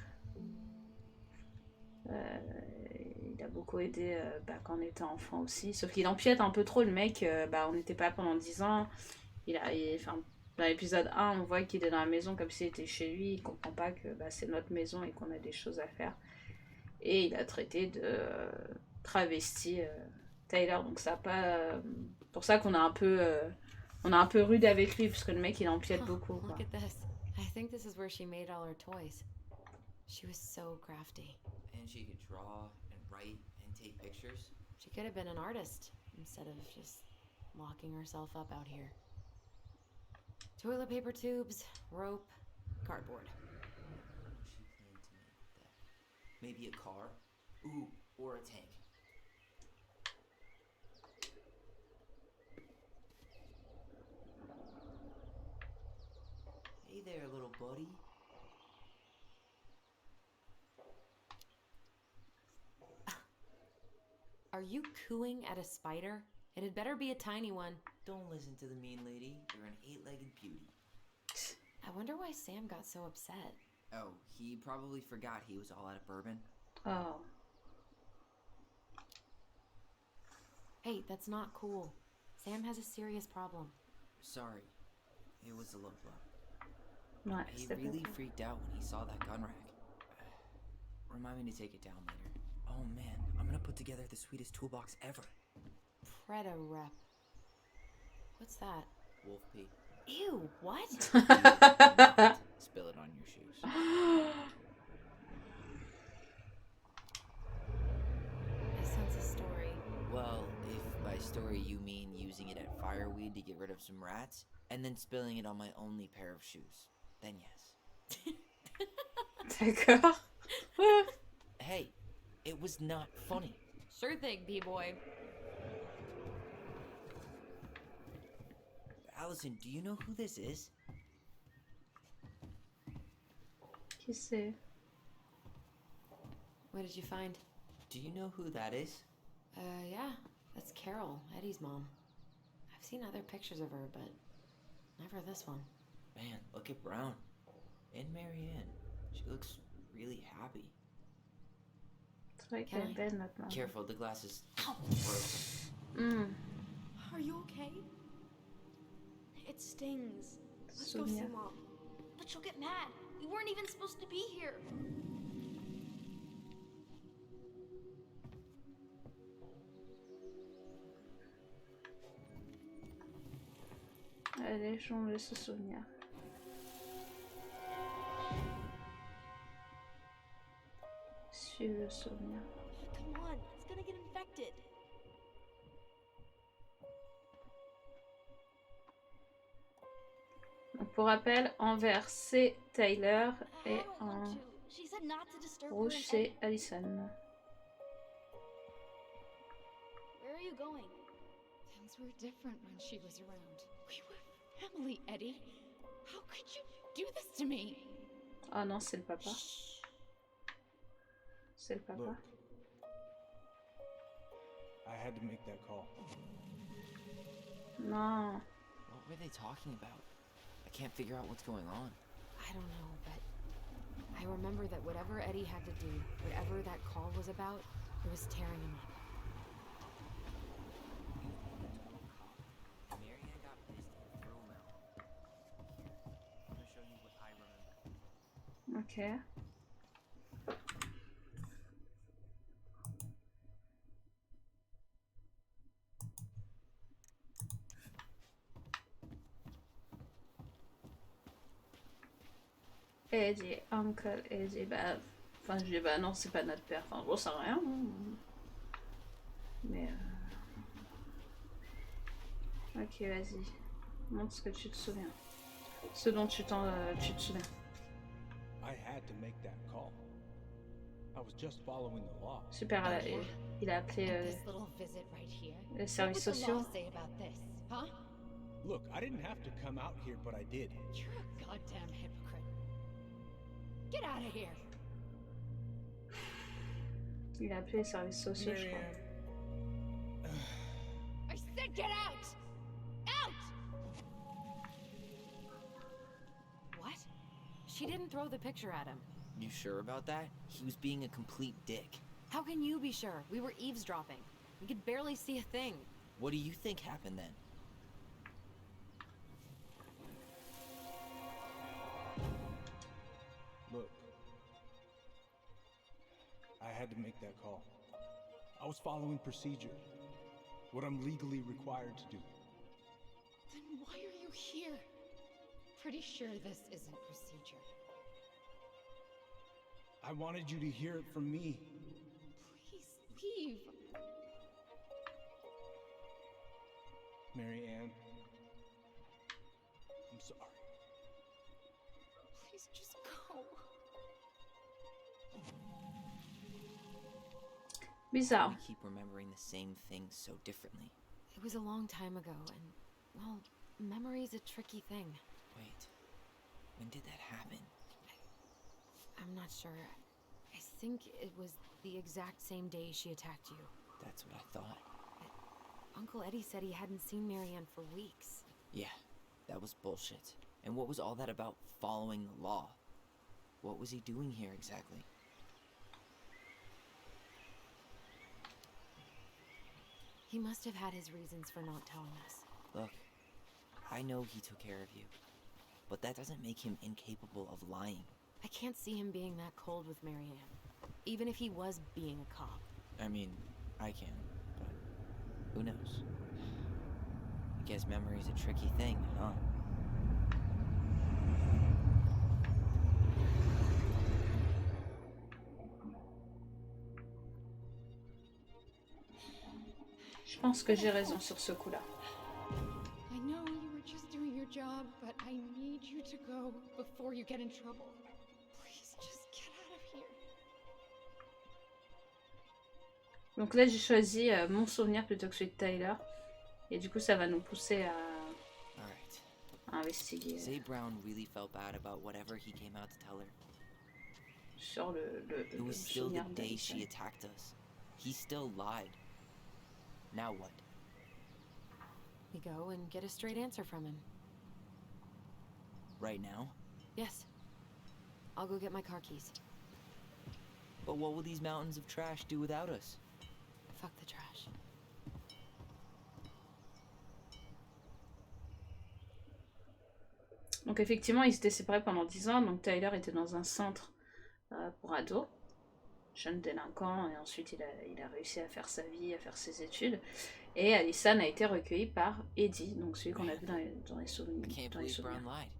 Il a beaucoup aidé quand on était enfant aussi. Sauf qu'il empiète un peu trop, le mec. On n'était pas là pendant 10 ans. Dans l'épisode 1, on voit qu'il est dans la maison comme s'il était chez lui. Il comprend pas que bah, c'est notre maison et qu'on a des choses à faire. Et il a traité de travesti Tyler. Donc ça a pas... pour ça qu'on a un peu... on a un peu rude avec lui, parce que le mec, il empiète beaucoup. Quoi. Look at this. I think this is where she made all her toys. She was so crafty. And she could draw and write and take pictures. She could have been an artist instead of just locking herself up out here. Toilet paper tubes, rope, cardboard. She planned to make that. Maybe a car? Ooh, or a tank. Hey there, little buddy. Are you cooing at a spider? It had better be a tiny one. Don't listen to the mean lady. You're an 8-legged beauty. I wonder why Sam got so upset. Oh, he probably forgot he was all out of bourbon. Oh. Hey, that's not cool. Sam has a serious problem. Sorry. It was a low blow. Ouais, He c'était really pas cool. freaked out when he saw that gun rack. Remind me to take it down later. Oh man, I'm gonna put together the sweetest toolbox ever. Preda rep. What's that? Wolf pee. Ew, what? Spill it on your shoes. I sense a story. Well, if by story you mean using it at fireweed to get rid of some rats, and then spilling it on my only pair of shoes, then yes. D'accord. Hey, it was not funny. Sure thing, B-boy. Allison, do you know who this is? Qui c'est? What did you find? Do you know who that is? Yeah, that's Carol, Eddie's mom. I've seen other pictures of her, but never this one. Man, look at Brown. And Marianne. She looks really happy. C'est vrai qu'elle est belle notre maman. Careful, the glass is broken. Are you okay? It stings. Let's go Souvenir. see Mom. But she'll get mad. We weren't even supposed to be here. Allez, changer ce souvenir. Suivre le souvenir. Come on, it's gonna get infected. Donc pour rappel, en vert c'est Tyler et I don't en want to. She said not to disturb her rouge and c'est Eddie. Allison. Where are you going? Things were different when she was around. We were family, Eddie. How could you do this to me? Ah non, c'est le papa. C'est le papa. Look, I had to make that call. Non. What were they talking about? I can't figure out what's going on. I don't know, but I remember that whatever Eddie had to do, whatever that call was about, it was tearing him up. Marianne got pissed and threw him out. I'm gonna show you what I remember. Ok. Eddie, Uncle Eddie, bah... Enfin, je dis, bah non, c'est pas notre père. Enfin, j'en sais rien. Mais... Ok, vas-y. Montre ce que tu te souviens. Ce dont tu te souviens. I had to make that call. I was just following the law. Super, il a appelé And this little visit right here. les What services would the law sociaux. say about this, huh? Look, I didn't have to come out here, but I did. You're a goddamn hypocrite. Get out of here. Il a appelé les services sociaux, je crois. Marianne. I said get out! Out! What? She didn't throw the picture at him. You sure about that? He was being a complete dick. How can you be sure? We were eavesdropping. We could barely see a thing. What do you think happened then? Look, I had to make that call. I was following procedure, what I'm legally required to do. Then why are you here? Pretty sure this isn't procedure. I wanted you to hear it from me. Please leave. Mary Ann, I'm sorry. Please just go. Bizarre. We keep remembering the same things so differently. It was a long time ago, and, well, memory's a tricky thing. Wait, when did that happen? I'm not sure. I think it was the exact same day she attacked you. That's what I thought. Uncle Eddie said he hadn't seen Marianne for weeks. Yeah, that was bullshit. And what was all that about following the law? What was he doing here exactly? He must have had his reasons for not telling us. Look, I know he took care of you, but that doesn't make him incapable of lying. I can't see him being that cold with Marianne, even if he was being a cop. I mean, I can, but who knows? I guess memory's a tricky thing, huh? Je pense que j'ai raison sur ce coup-là. I know you were just doing your job, but I need you to go before you get in trouble. Please just get out of here. Donc là, j'ai choisi mon souvenir plutôt que celui de Tyler. Et du coup, ça va nous pousser à Alright. investiguer Say Brown really felt bad about whatever he came out to tell her. sur le It was still the souvenir day d'Alison. she attacked us. He still lied. Now what? We go and get a straight answer from him. Right now? Yes. I'll go get my car keys. But what will these mountains of trash do without us? Fuck the trash. Donc effectivement, ils s'étaient séparés pendant 10 ans. Donc Tyler était dans un centre pour ados, jeunes délinquants, et ensuite il a réussi à faire sa vie, à faire ses études. Et Alison a été recueillie par Eddie, donc celui qu'on a vu dans les souvenirs. I can't believe Brown lied.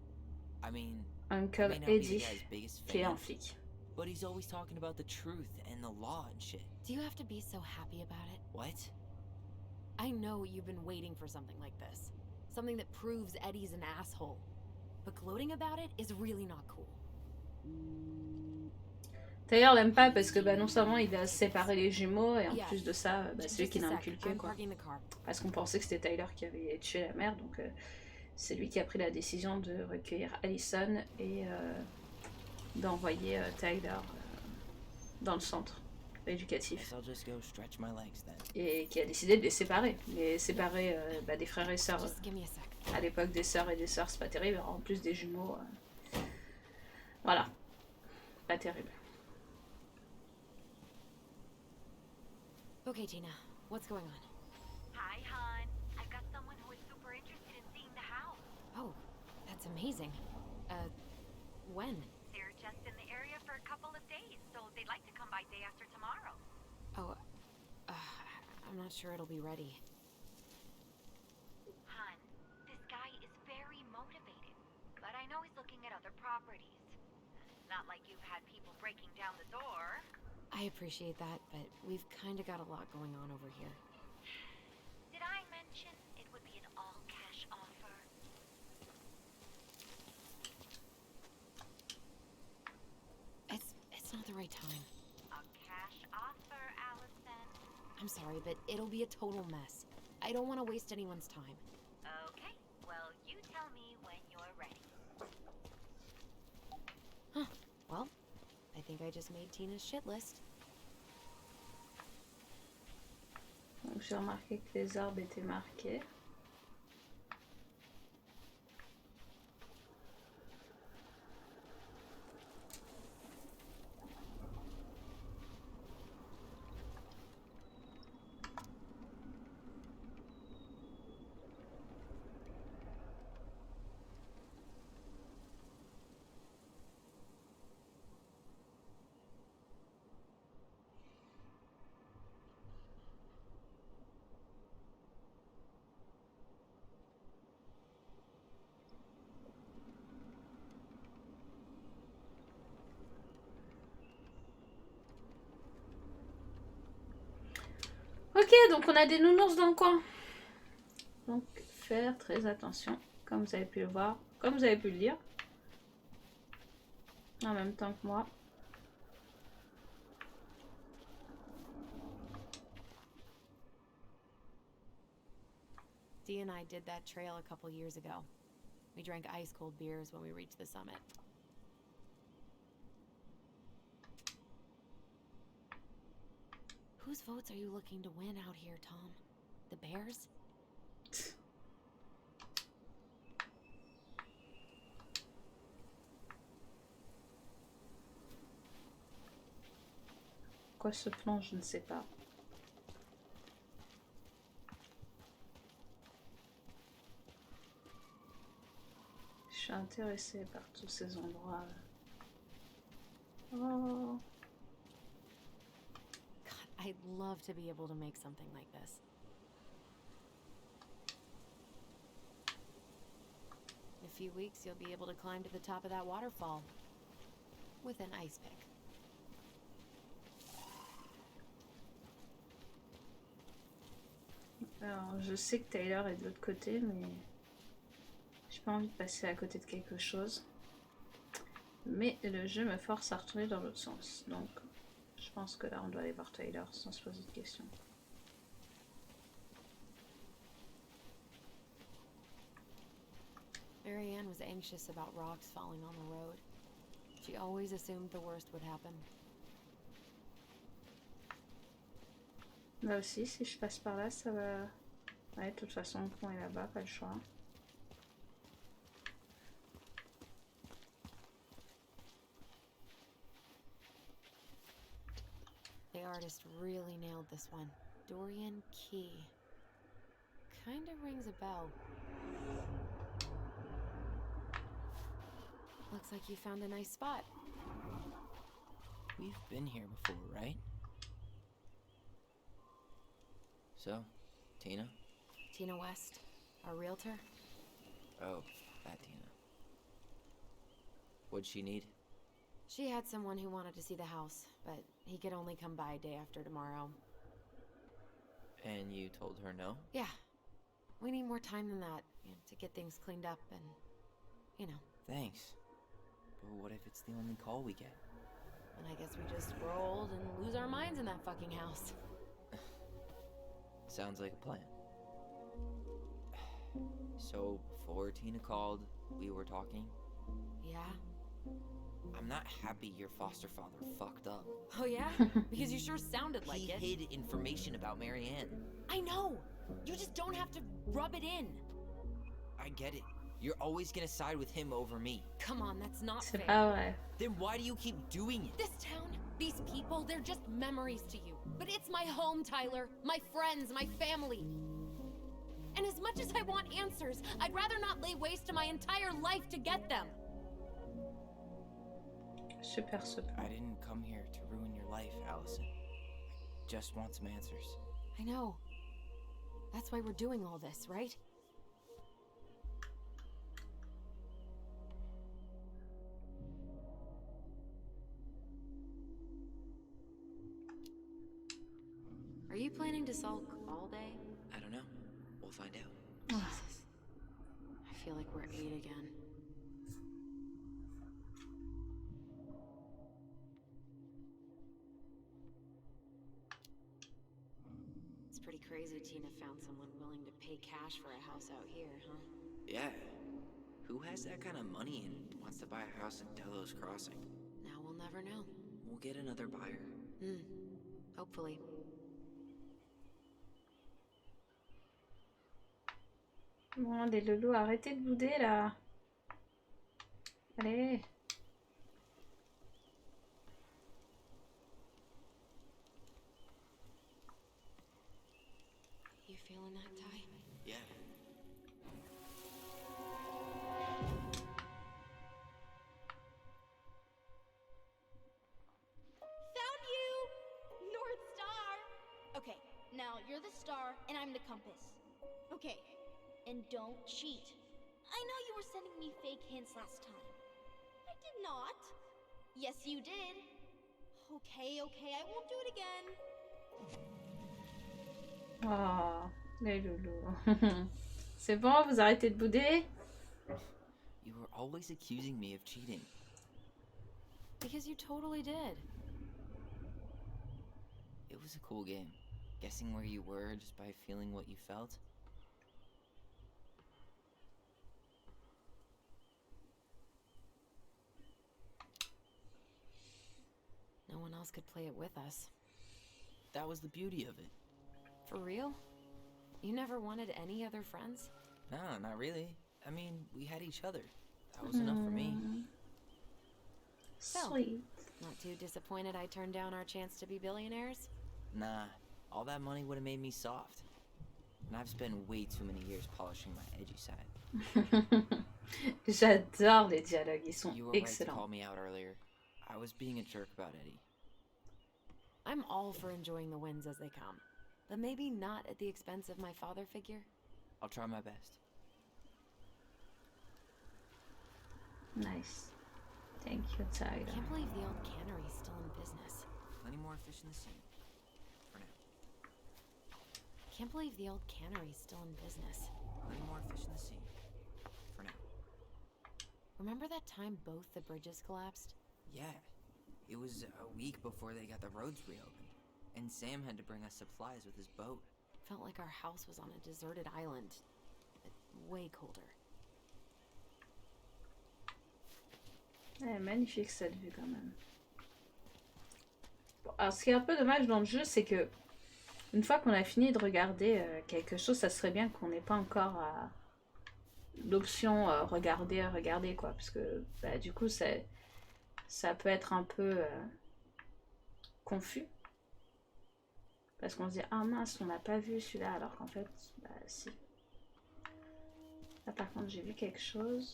I mean, Uncle may not be the Eddie, guy's biggest qui est un fan, flic. but he's always talking about the truth and the law and shit. Do you have to be so happy about it? What? I know you've been waiting for something like this. Something that proves Eddie's an asshole. But gloating about it is really not cool. Tyler l'aime pas parce que non seulement il a séparé les jumeaux, et en Yeah. plus de ça, c'est lui Just qui a l'a sec. inculqué, I'm quoi. parking the car. Parce qu'on pensait que c'était Tyler qui avait tué la mère, donc c'est lui qui a pris la décision de recueillir Alison et d'envoyer Tyler dans le centre éducatif. Guess I'll just go stretch my legs then. Et qui a décidé de les séparer des frères et sœurs. Just give me a sec. À l'époque, des sœurs et des sœurs, c'est pas terrible. En plus des jumeaux, voilà, pas terrible. Okay, Tina. What's going on? Hi, hon. I've got someone who is super interested in seeing the house. Oh, that's amazing. When? They're just in the area for a couple of days, so they'd like to come by day after tomorrow. Oh, I'm not sure it'll be ready. Hon, this guy is very motivated, but I know he's looking at other properties. Not like you've had people breaking down the door. I appreciate that, but we've kind of got a lot going on over here. Did I mention it would be an all-cash offer? It's not the right time. A cash offer, Allison. I'm sorry, but it'll be a total mess. I don't want to waste anyone's time. Okay, well, you tell me when you're ready. Huh. Well, I think I just made Tina's shit list. Donc j'ai remarqué que les arbres étaient marqués. Ok, donc on a des nounours dans le coin. Donc faire très attention, comme vous avez pu le voir, comme vous avez pu le lire. En même temps que moi. Dee and I did that trail a couple years ago. We drank ice-cold beers when we reached the summit. Whose votes are you looking to win out here, Tom? The Bears? Quoi ce plan, je ne sais pas. Je suis intéressée par tous ces endroits. Oh. God, I'd love to be able to make something like this. In a few weeks, you'll be able to climb to the top of that waterfall with an ice pick. Alors, je sais que Tyler est de l'autre côté, mais j'ai pas envie de passer à côté de quelque chose. Mais le jeu me force à retourner dans l'autre sens. Donc, je pense que là, on doit aller voir Tyler sans se poser de questions. Marianne was anxious about rocks falling on the road. She always assumed the worst would happen. Là aussi, si je passe par là, ça va... Ouais, de toute façon, le pont est là-bas, pas le choix. The artist really nailed this one. Dorian Key. Kinda rings a bell. Looks like you found a nice spot. We've been here before, right? So, Tina? Tina West, our realtor. Oh, that Tina. What'd she need? She had someone who wanted to see the house, but he could only come by day after tomorrow. And you told her no? Yeah. We need more time than that, to get things cleaned up and, you know. Thanks. But what if it's the only call we get? And I guess we just grow old and lose our minds in that fucking house. Sounds like a plan. So, before Tina called, we were talking? Yeah? I'm not happy your foster father fucked up. Oh yeah? Because you sure sounded like it. He hid information about Marianne. I know! You just don't have to rub it in. I get it. You're always gonna side with him over me. Come on, that's not C'est fair. pas vrai. Then why do you keep doing it? This town, these people, they're just memories to you. But it's my home, Tyler. My friends, my family. And as much as I want answers, I'd rather not lay waste to my entire life to get them. Super, super. I didn't come here to ruin your life, Allison. I just want some answers. I know. That's why we're doing all this, right? Are you planning to sulk all day? I don't know. We'll find out. Jesus. I feel like we're 8 again. It's pretty crazy Tina found someone willing to pay cash for a house out here, huh? Yeah. Who has that kind of money and wants to buy a house in Delos Crossing? Now we'll never know. We'll get another buyer. Hopefully. Bon, les loulous, arrêtez de bouder là. Allez. You feeling that, Ty? Yeah. Found you! North Star! Okay, now you're the star and I'm the compass. Okay, and don't cheat. I know you were sending me fake hints last time. I did not. Yes, you did. Okay, I won't do it again. Oh, les loulous. C'est bon, vous arrêtez de bouder? You were always accusing me of cheating. Because you totally did. It was a cool game. Guessing where you were just by feeling what you felt. No one else could play it with us. That was the beauty of it. For real? You never wanted any other friends? No, not really. I mean, we had each other. That was enough for me. Sweet. Not too disappointed I turned down our chance to be billionaires? Nah, all that money would have made me soft. And I've spent way too many years polishing my edgy side. J'adore les dialogues, ils sont You were right to excellents. call me out earlier. I was being a jerk about Eddie. I'm all for enjoying the wins as they come, but maybe not at the expense of my father figure. I'll try my best. Nice. Thank you, I Tyler. can't believe the old cannery's still in business. Plenty more fish in the sea. For now. Can't believe the old cannery's still in business. Plenty more fish in the sea. For now. Remember that time both the bridges collapsed? Yeah. It was a week before they got the roads reopened. And Sam had to bring us supplies with his boat. Felt like our house was on a deserted island, but way colder. Magnifique cette vue quand même. Bon, alors ce qui est un peu dommage dans le jeu, c'est que une fois qu'on a fini de regarder quelque chose, ça serait bien qu'on n'ait pas encore l'option regarder quoi, parce que bah, du coup ça peut être un peu confus. Parce qu'on se dit ah mince, on n'a pas vu celui-là, alors qu'en fait bah si. Là par contre j'ai vu quelque chose.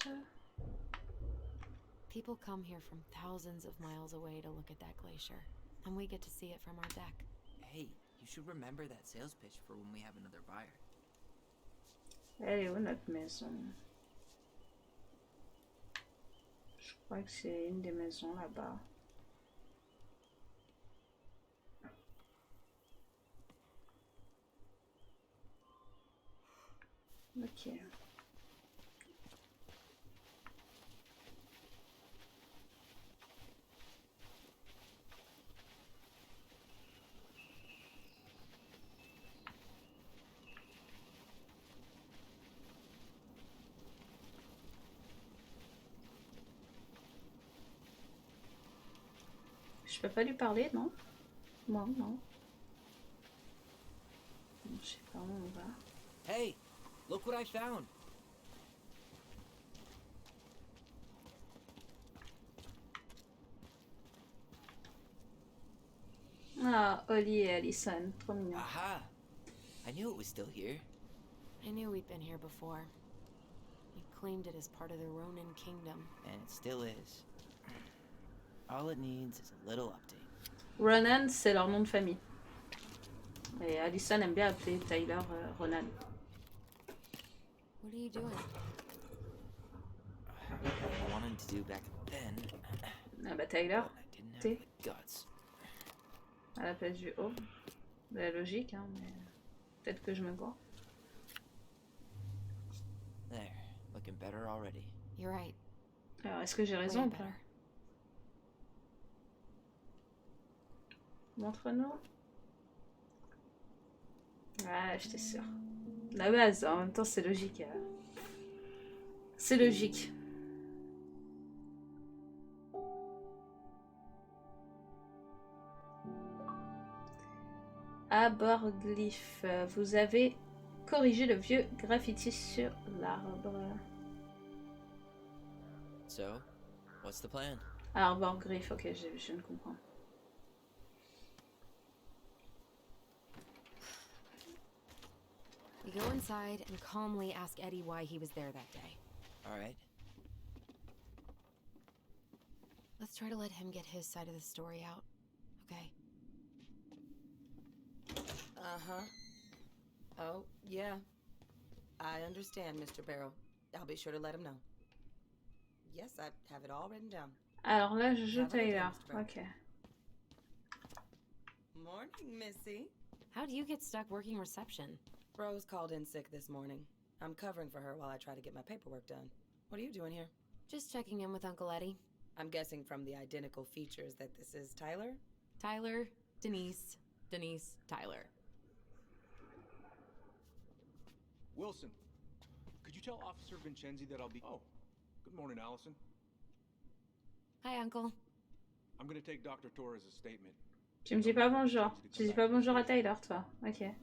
People come here from thousands of miles away to look at that glacier, and we get to see it from our deck. Hey, you should remember that sales pitch for when we have another buyer. Elle est où notre maison? Je crois que c'est une des maisons là-bas. Ok. Je peux pas lui parler, non? Non, non. Je sais pas où on va. Hey, look what I found. Ah, Ollie et Allison, trop mignon. Aha! I knew it was still here. I knew we'd been here before. We claimed it as part of the Ronin kingdom. And it still is. All it needs is a little update. Ronan, c'est leur nom de famille. Et Allison aime bien appeler Tyler Ronan. What are you doing? I wanted to do back then. Ah bah Tyler, But I didn't have T. the guts. à la place du O. La logique, hein, mais peut-être que je me gourre. There, looking better already. You're right. Alors, est-ce que j'ai Way raison ou pas? better. Montre-nous. Ouais, j'étais sûre. La base, en même temps, c'est logique. C'est logique. Aborglyphe. Vous avez corrigé le vieux graffiti sur l'arbre. So, what's the plan? Aborglyphe, ok, je ne comprends. We go inside and calmly ask Eddie why he was there that day. Alright. Let's try to let him get his side of the story out, okay? Uh-huh. Oh, yeah. I understand, Mr. Barrow. I'll be sure to let him know. Yes, I have it all written down. Alors là, je joue Have a good day, Tyler. Mr. Brown. Ok. Morning, Missy. How'd you get stuck working reception? Rose called in sick this morning. I'm covering for her while I try to get my paperwork done. What are you doing here? Just checking in with Uncle Eddie. I'm guessing from the identical features that this is Tyler? Tyler, Denise, Denise, Tyler. Wilson, could you tell Officer Vincenzi that I'll be... Oh, good morning, Allison. Hi, Uncle. I'm gonna take Dr. Torres' statement. Tu me dis pas bonjour. Tu dis pas bonjour à Tyler, toi. Ok.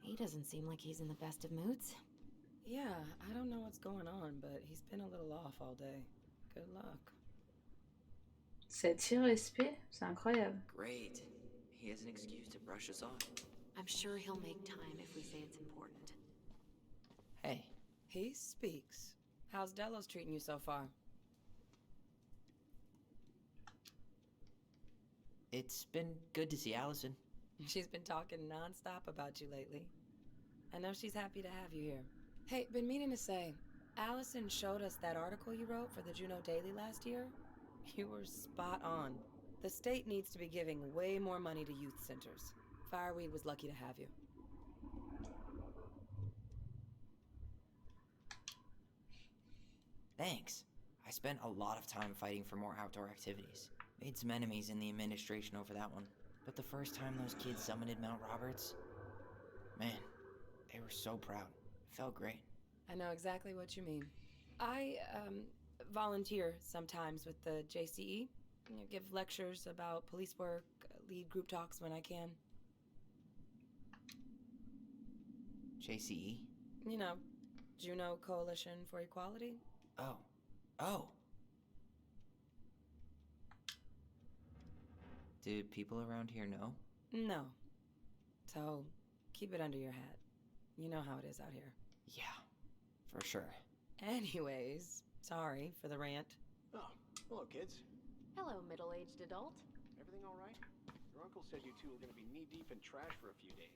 He doesn't seem like he's in the best of moods. Yeah, I don't know what's going on, but he's been a little off all day. Good luck. Cet irrespect, c'est incroyable. Great. He has an excuse to brush us off. I'm sure he'll make time if we say it's important. Hey. He speaks. How's Delos treating you so far? It's been good to see Allison. She's been talking nonstop about you lately. I know she's happy to have you here. Hey, been meaning to say, Allison showed us that article you wrote for the Juno Daily last year. You were spot on. The state needs to be giving way more money to youth centers. Fireweed was lucky to have you. Thanks. I spent a lot of time fighting for more outdoor activities. Made some enemies in the administration over that one. But the first time those kids summited Mount Roberts, man, they were so proud. It felt great. I know exactly what you mean. I, volunteer sometimes with the JCE. You know, give lectures about police work, lead group talks when I can. JCE? You know, Juno Coalition for Equality. Oh. Oh. Do people around here know? No. So, keep it under your hat. You know how it is out here. Yeah, for sure. Anyways, sorry for the rant. Oh, hello, kids. Hello, middle-aged adult. Everything all right? Your uncle said you two were gonna be knee-deep in trash for a few days.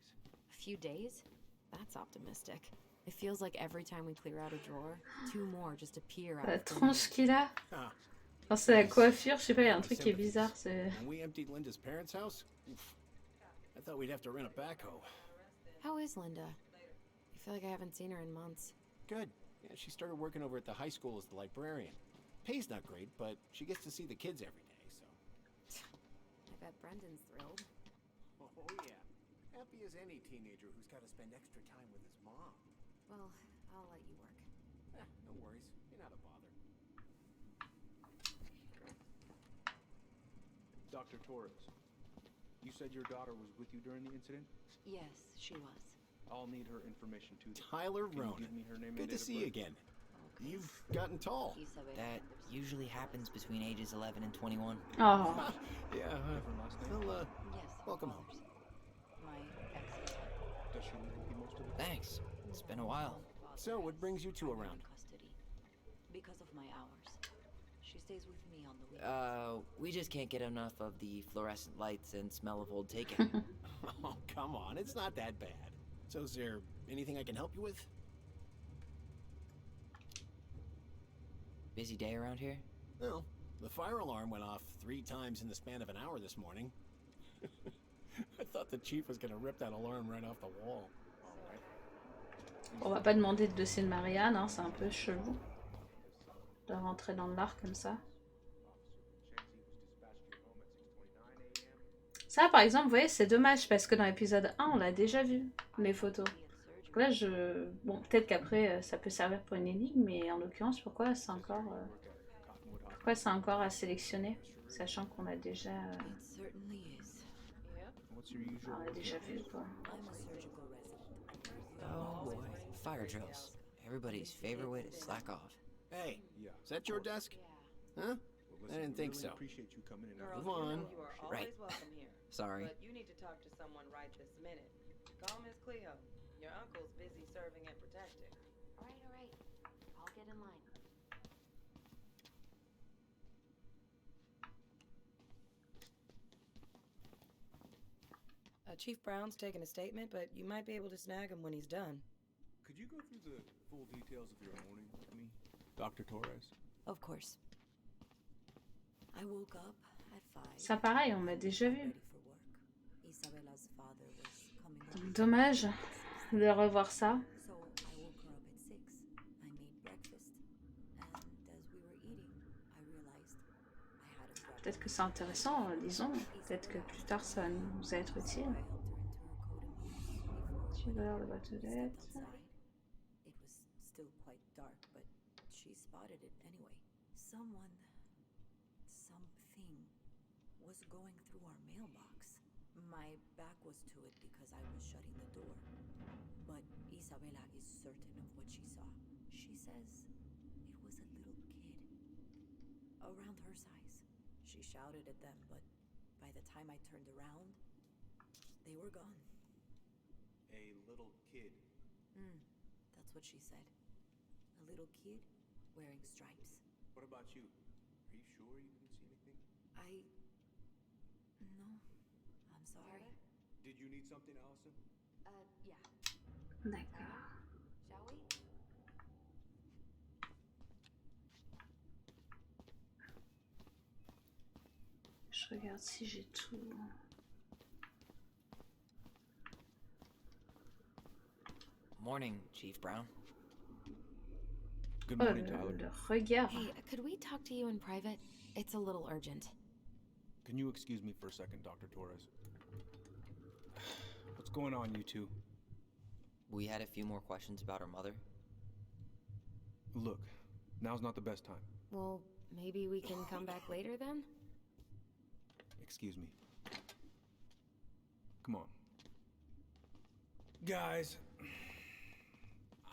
A few days? That's optimistic. It feels like every time we clear out a drawer, two more just appear out La of thin tranche air. qu'il a. Ah. Enfin, c'est la coiffure, je sais pas, il y a un truc qui est bizarre. C'est... When we emptied Linda's parents' house, oof, I thought we'd have to rent a backhoe. How is Linda? I feel like I haven't seen her in months. Good. Yeah, she started working over at the high school as the librarian. Pay's not great, but she gets to see the kids every day, so... I bet Brendan's thrilled. Oh, yeah. Happy as any teenager who's got to spend extra time with his mom. Well, I'll let you work. No worries. You're not a bother. Dr. Torres, you said your daughter was with you during the incident? Yes, she was. I'll need her information too. Tyler Can you Ronan. give me her name and Good to date of see you birth? again. You've gotten tall. That usually happens between ages 11 and 21. Oh. Yeah, Different last name? well, Yes. welcome home. My ex. Does she live with you most of the time? Thanks. It's been a while. So, what brings you two around? Custody. Because of my hours. She stays with me on the weekends. We just can't get enough of the fluorescent lights and smell of old takeout. Oh, come on. It's not that bad. So, is there anything I can help you with? Busy day around here? No. The fire alarm went off 3 times in the span of an hour this morning. I thought the chief was gonna rip that alarm right off the wall. On va pas demander le dossier de Marianne, hein, c'est un peu chelou de rentrer dans l'art comme ça. Ça, par exemple, vous voyez, c'est dommage parce que dans l'épisode 1, on l'a déjà vu, les photos. Donc là, je... Bon, peut-être qu'après, ça peut servir pour une énigme, mais en l'occurrence, pourquoi c'est encore à sélectionner, sachant qu'on a déjà... It certainly is. What's your usual on l'a déjà vu, quoi. I'm a surgical resident. Oh boy. Fire drills. Everybody's favorite way to slack off. Hey, Yeah. is that your desk? Huh? Well, listen, I didn't we think really so. appreciate you coming in. Girl, Move you on. know you are always Right. welcome here. Sorry. But you need to talk to someone right this minute. Call Miss Cleo. Your uncle's busy serving and protecting. All right. I'll get in line. Chief Brown's taking a statement, but you might be able to snag him when he's done. Could you go through the full details of your morning with me, Dr. Torres? Of course. I woke up at 5. Ça, pareil, on l'a déjà vu. Ready for work. He Isabella's father was coming home. Dommage de revoir ça. So I woke her up at 6. I made breakfast, and as we were eating, I realized I hadn't brought Peut-être que c'est intéressant, disons. Peut-être que plus tard ça va nous être utile. I helped her into her coat and boots before Tu vas l'air de battre we stepped outside. It was still quite dark, but she spotted it anyway. Something was going through our mailbox. My back was to it because I was shutting the door. But Isabella is certain of what she saw. She says it was a little kid. Around her size. She shouted at them, but by the time I turned around, they were gone. A little kid. That's what she said. A little kid wearing stripes. What about you? Are you sure you didn't see anything? No. I'm sorry. Did you need something, Allison? Yeah. D'accord. Shall we? Je regarde si j'ai tout. Morning, Chief Brown. Good Oh, morning, Tyler. le regard. Hey, could we talk to you in private? It's a little urgent. Can you excuse me for a second, Dr. Torres? What's going on, you two? We had a few more questions about our mother. Look, now's not the best time. Well, maybe we can come back later then? Excuse me. Come on. Guys,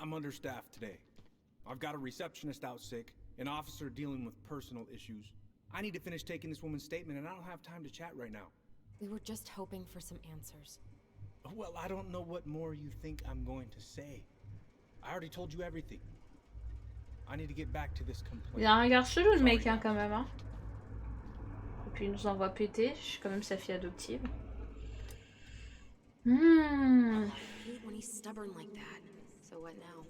I'm understaffed today. I've got a receptionist out sick, an officer dealing with personal issues. I need to finish taking this woman's statement, and I don't have time to chat right now. We were just hoping for some answers. Well, I don't know what more you think I'm going to say. I already told you everything. I need to get back to this complaint. Il a un regard chelou le mec hein, quand même. Hein. Et puis il nous envoie péter. Je suis quand même sa fille adoptive. I hate when he's stubborn like that. So what now?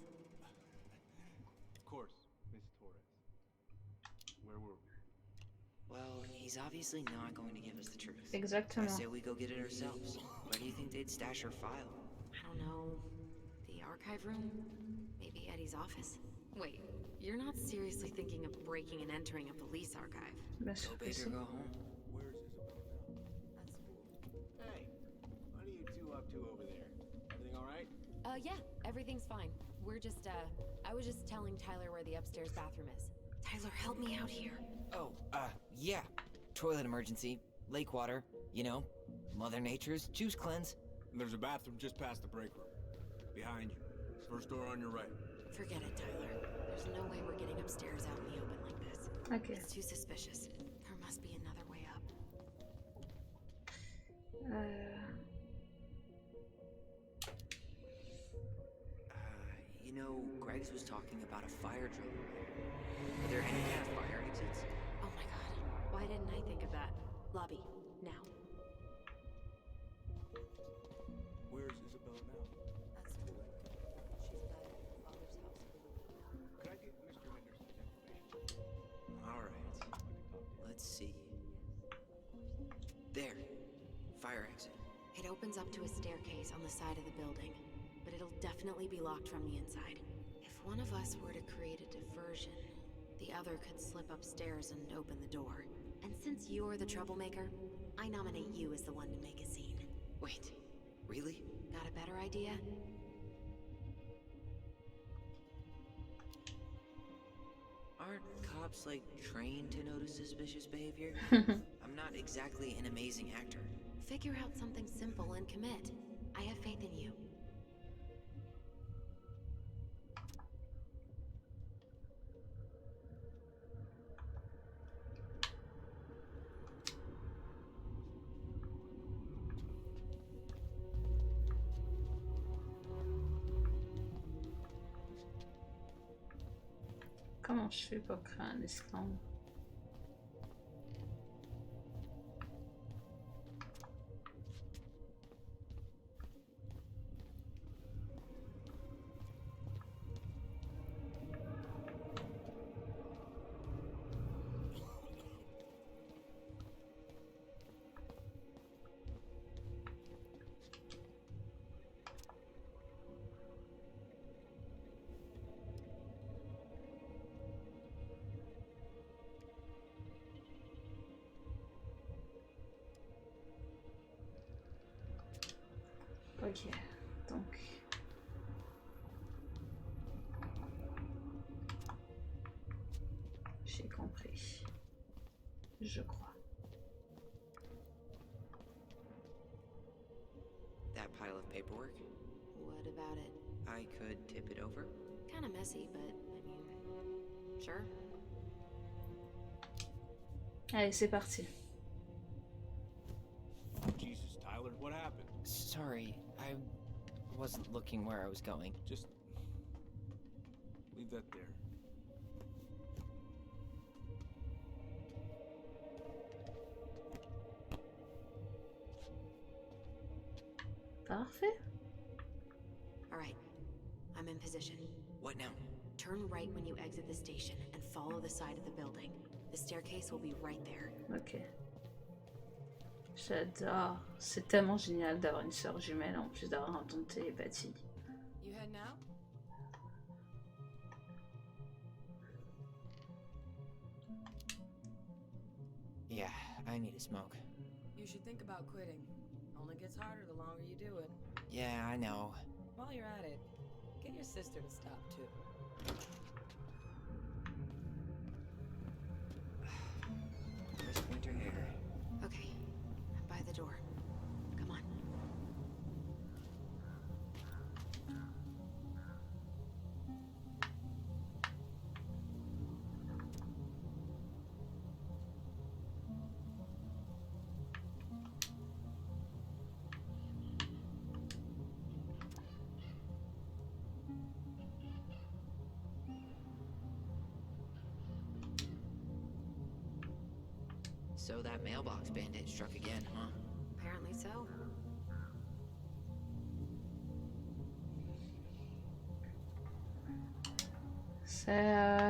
Of course, Miss Torres. Where were we? Well, he's obviously not going to give us the truth. Exactement. I say we go get it ourselves. Where do you think they'd stash her file? I don't know. The archive room? Maybe Eddie's office? Wait, you're not seriously thinking of breaking and entering a police archive? Bien Go sûr que big si. or go home. Where's Isabella now? At school. Hey, what are you two up to over there? Everything all right? Yeah, everything's fine. We're just, I was just telling Tyler where the upstairs bathroom is. Tyler, help me out here. Oh, yeah. Toilet emergency, lake water, you know, Mother Nature's juice cleanse. And there's a bathroom just past the break room. Behind you. First door on your right. Forget it, Tyler. There's no way we're getting upstairs out in the open like this. Ok. It's too suspicious. There must be another way up. You know, Greg's was talking about a fire drill. Are there any kind of fire exits? Oh my god. Why didn't I think of that? Lobby, now. Where's Isabella now? At school. She's back at her father's house. Could I get Mr. Henderson's information? All right. Let's see. There. Fire exit. It opens up to a staircase on the side of the building, but it'll definitely be locked from the inside. If one of us were to create a diversion, the other could slip upstairs and open the door. And since you're the troublemaker, I nominate you as the one to make a scene. Wait. Really? Got a better idea? Aren't cops, like, trained to notice suspicious behavior? I'm not exactly an amazing actor. Figure out something simple and commit. I have faith in you. Comment je fais pour créer un esclandre? Ok, donc... J'ai compris. Je crois. That pile of paperwork? What about it? I could tip it over. Kinda messy, but I mean, sure. Allez, c'est parti. Jesus, Tyler, what happened? Sorry, I wasn't looking where I was going. Just leave that there. Parfait. Alright, I'm in position. What now? Turn right when you exit the station and follow the side of the building. The staircase will be right there. Ok. J'adore. C'est tellement génial d'avoir une sœur jumelle en plus d'avoir un ton télépathie. You head now? Yeah, I need a smoke. You should think about quitting. Only gets harder the longer you do it. Yeah, I know. While you're at it, get your sister to stop too. Crisp winter air. Okay, I'm by the door. Come on. So that mailbox bandit struck again, huh? Apparently so.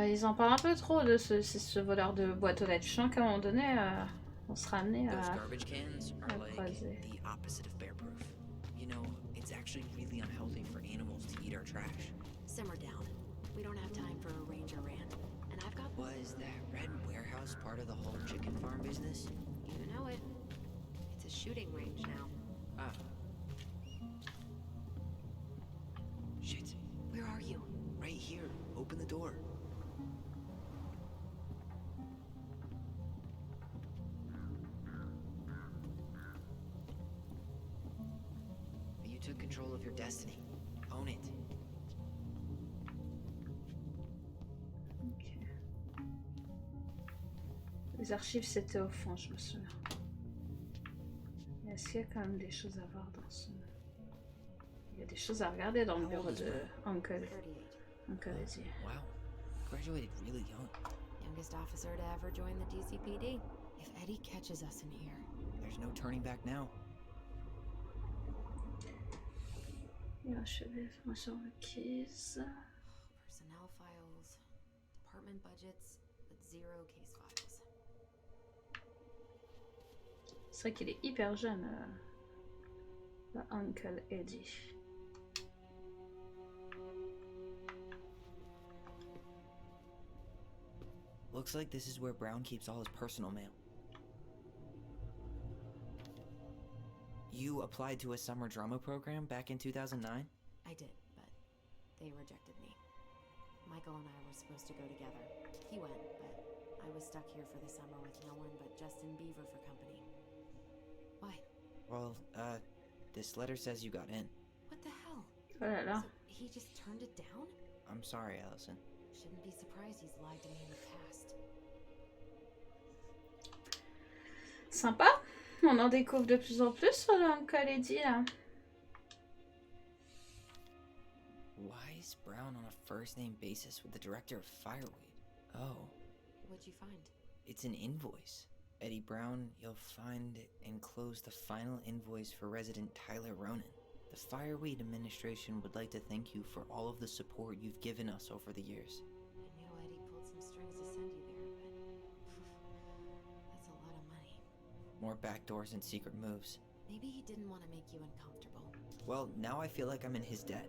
Ils en parlent un peu trop de ce voleur de boîte aux lettres. Je sens qu'à un moment donné, on sera amené Those à garbage cans are like croiser. the opposite of bear proof. You know, it's actually really unhealthy for animals to eat our trash. Simmer down. We don't have time for a ranger rant. And I've got... Was that red warehouse part of the whole chicken farm business? You know it. It's a shooting range now. Ah. Shit. Where are you? Right here. Open the door. You took control of your destiny. Own it. Ok. Les archives, c'était au fond, je me souviens. Est-ce qu'il y a quand même des choses à voir dans ce... Il y a des choses à regarder dans le bureau de Uncle. 38. Uncle Eddie. Wow. Graduated really young. Youngest officer to ever join the DCPD. If Eddie catches us in here... There's no turning back now. Il a achevé information requise. Personnel files, department budgets, but zero case files. C'est vrai qu'il est hyper jeune, le Uncle Eddie. Looks like this is where Brown keeps all his personal mail. You applied to a summer drama program back in 2009? I did, but they rejected me. Michael and I were supposed to go together. He went, but I was stuck here for the summer with no one but Justin Beaver for company. Why? Well, this letter says you got in. What the hell? Oh là là. So he just turned it down? I'm sorry, Allison. Shouldn't be surprised he's lied to me in the past. Sympa. On en découvre de plus en plus sur le Uncle Eddie là. Why is Brown on a first-name basis with the director of Fireweed? Oh, What'd you find? it's an invoice. Eddie Brown, you'll find enclosed the final invoice for resident Tyler Ronan. The Fireweed administration would like to thank you for all of the support you've given us over the years. I knew Eddie pulled some strings to send you there, but that's a lot of money. More backdoors and secret moves. Maybe he didn't want to make you uncomfortable. Well, now I feel like I'm in his debt.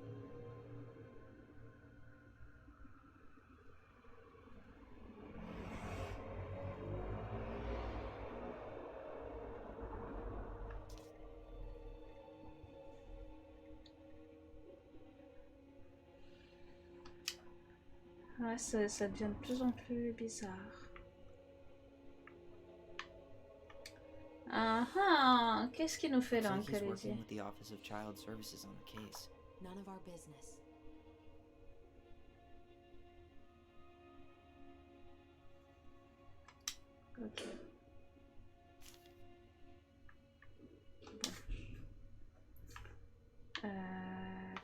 Ouais, ça devient de plus en plus bizarre. Ah ah, qu'est-ce qu'il nous fait là, Looks like he's working Khaledi? with the Office of Child Services on the case. None of our business. Ok.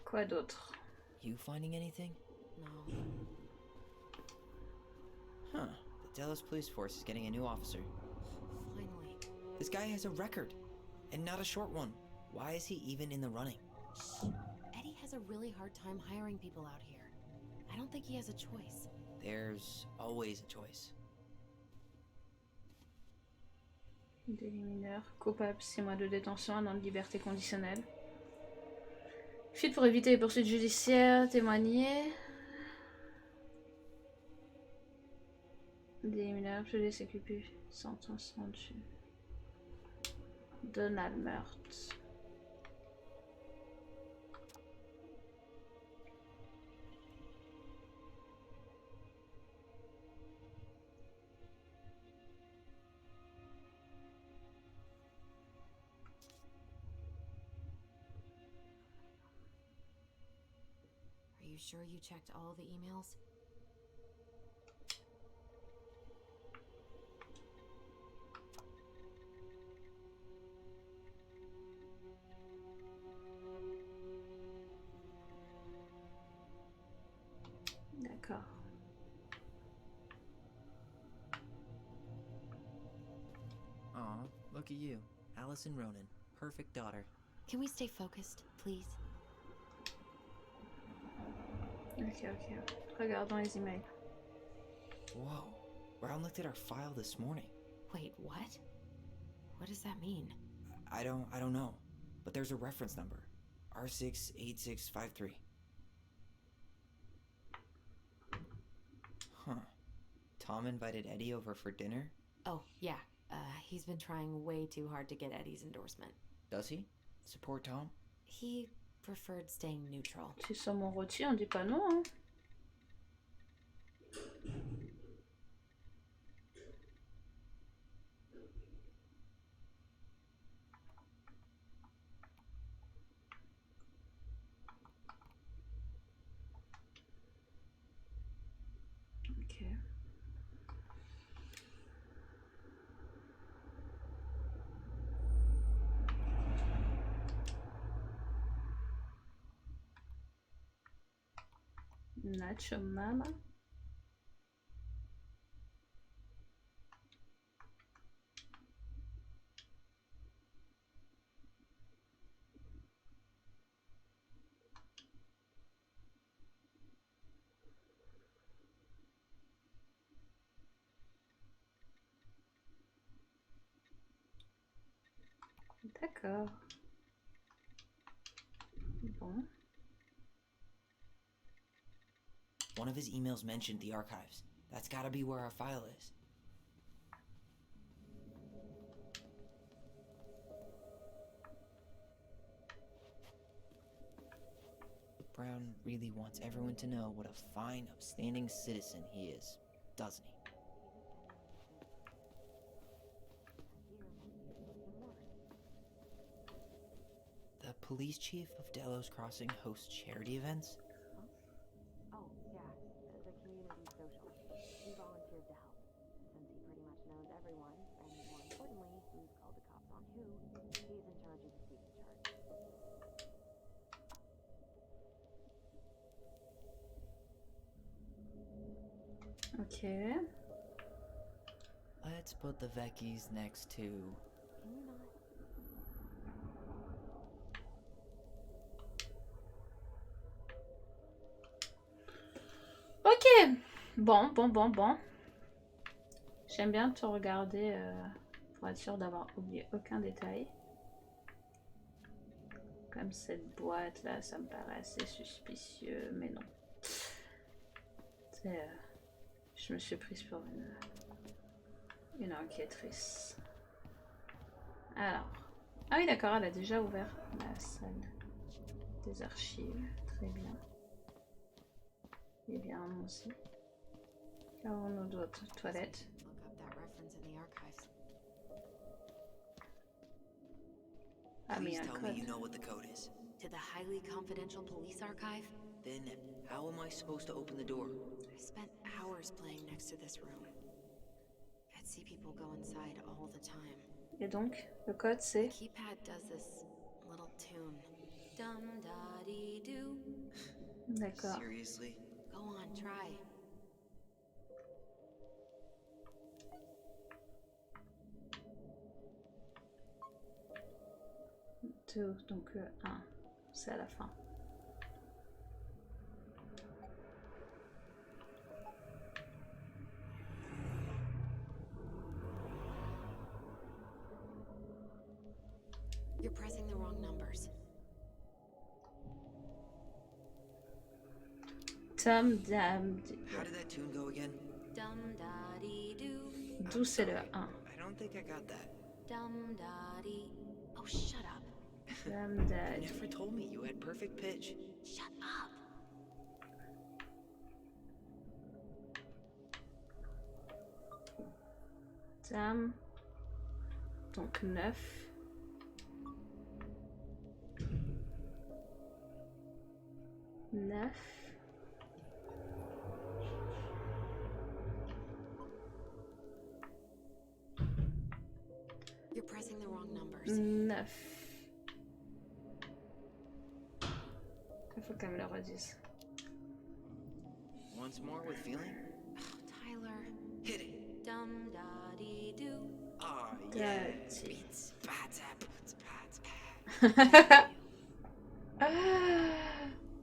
Quoi d'autre? You finding anything? No. Huh. The Delos Police Force is getting a new officer. Finally. This guy has a record, and not a short one. Why is he even in the running? Eddie has a really hard time hiring people out here. I don't think he has a choice. There's always a choice. Délit mineur, coupable, 6 mois de détention, 1 an de liberté conditionnelle. Fuite pour éviter les poursuites judiciaires, témoigner. Délit mineur, gelé CQP, sentence rendue. Donald meurtre. Are you sure you checked all the emails? D'accord. Aw, look at you. Allison Ronan. Perfect daughter. Can we stay focused, please? Ok. Regardons les emails. Whoa. Brown looked at our file this morning. Wait, what? What does that mean? I don't know. But there's a reference number. R68653. Huh. Tom invited Eddie over for dinner? Oh, yeah. He's been trying way too hard to get Eddie's endorsement. Does he? Support Tom? He preferred staying neutral. Si c'est mon rôti, on dit pas non, hein. Ok. Nacho Mama. D'accord. Bon. One of his emails mentioned the archives. That's gotta be where our file is. Brown really wants everyone to know what a fine, upstanding citizen he is, doesn't he? The police chief of Delos Crossing hosts charity events? Oh, yeah, the community social. He volunteered to help, since he pretty much knows everyone, and more importantly, who's called the cops on who, he's in charge of the secret charge. Ok. Let's put the Vecchies next to... Can you not? Ok. Bon. J'aime bien te regarder pour être sûr d'avoir oublié aucun détail. Comme cette boîte là, ça me paraît assez suspicieux, mais non. Je me suis prise pour une enquêtrice. Alors. Ah oui, d'accord, elle a déjà ouvert la salle des archives. Très bien. Et bien, moi aussi. Qu'avons-nous d'autre? Toilette. Look up that reference in the archives. Ah, mais il y Please a un tell me code. you know what the code is. To the highly confidential police archive? Then how am I supposed to open the door? I spent hours playing next to this room. I'd see people go inside all the time. Et donc, le code The c'est... keypad does this little tune. Dum da dee doo. D'accord. Seriously? Go on, try. Deux, donc le 1. C'est à la fin. You're pressing the wrong numbers. Tom, dam, How did that tune go again? Dum da dee doo. 12 c'est le 1. I don't think I got that. Dum da dee. Oh, shut up. Dam, You dam. never told me you had perfect pitch. Shut up. Dam. Donc 9. 9. You're pressing the wrong numbers. 9. Il faut qu'elle me le redise. Once more with feeling? Tyler. Hit it. Dum da dee doo. Ah, yeah. Dirty. Beats, bats, bats. Ah,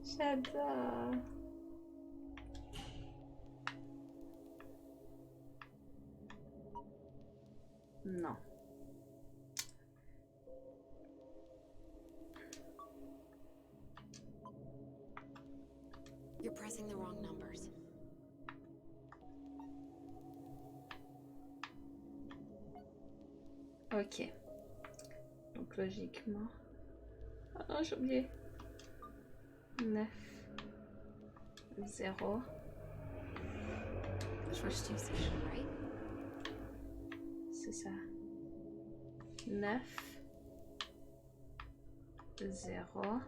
j'adore. Non. You're pressing the wrong numbers. Ok. Donc logiquement... Ah non, j'ai oublié. 9. 0. First station, right? C'est ça. 9. 0.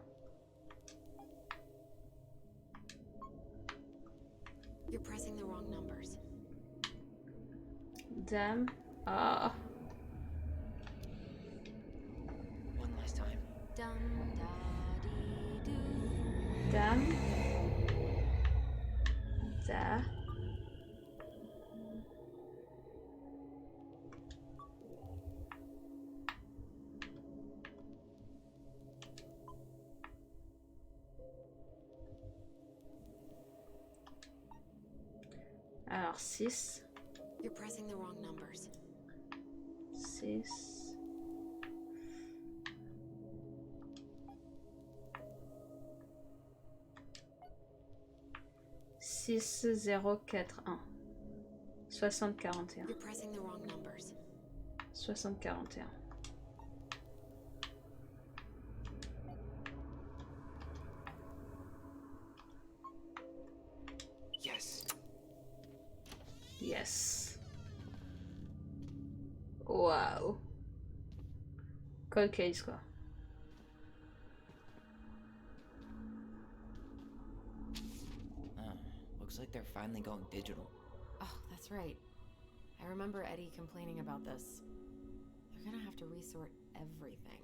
You're pressing the wrong numbers. Dame. Ah. One last time. Dum da dee doo. Dame. Da. Alors 6. You're pressing the wrong numbers. 6. 6, 0, 4, 1. 60, 41. You're pressing the wrong numbers. 60, 41. Yes. Yes. Wow. Cold case, quoi. Looks like they're finally going digital. Oh, that's right. I remember Eddie complaining about this. They're gonna have to resort everything.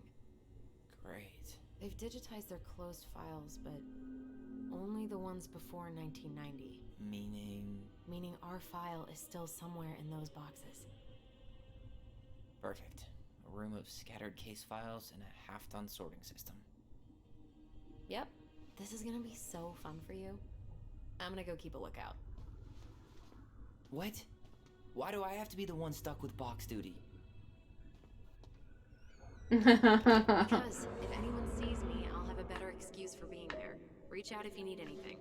Great. They've digitized their closed files, but only the ones before 1990. Meaning? Meaning our file is still somewhere in those boxes. Perfect. A room of scattered case files and a half-done sorting system. Yep. This is gonna be so fun for you. I'm gonna go keep a lookout. What? Why do I have to be the one stuck with box duty? Because if anyone sees me, I'll have a better excuse for being there. Reach out if you need anything.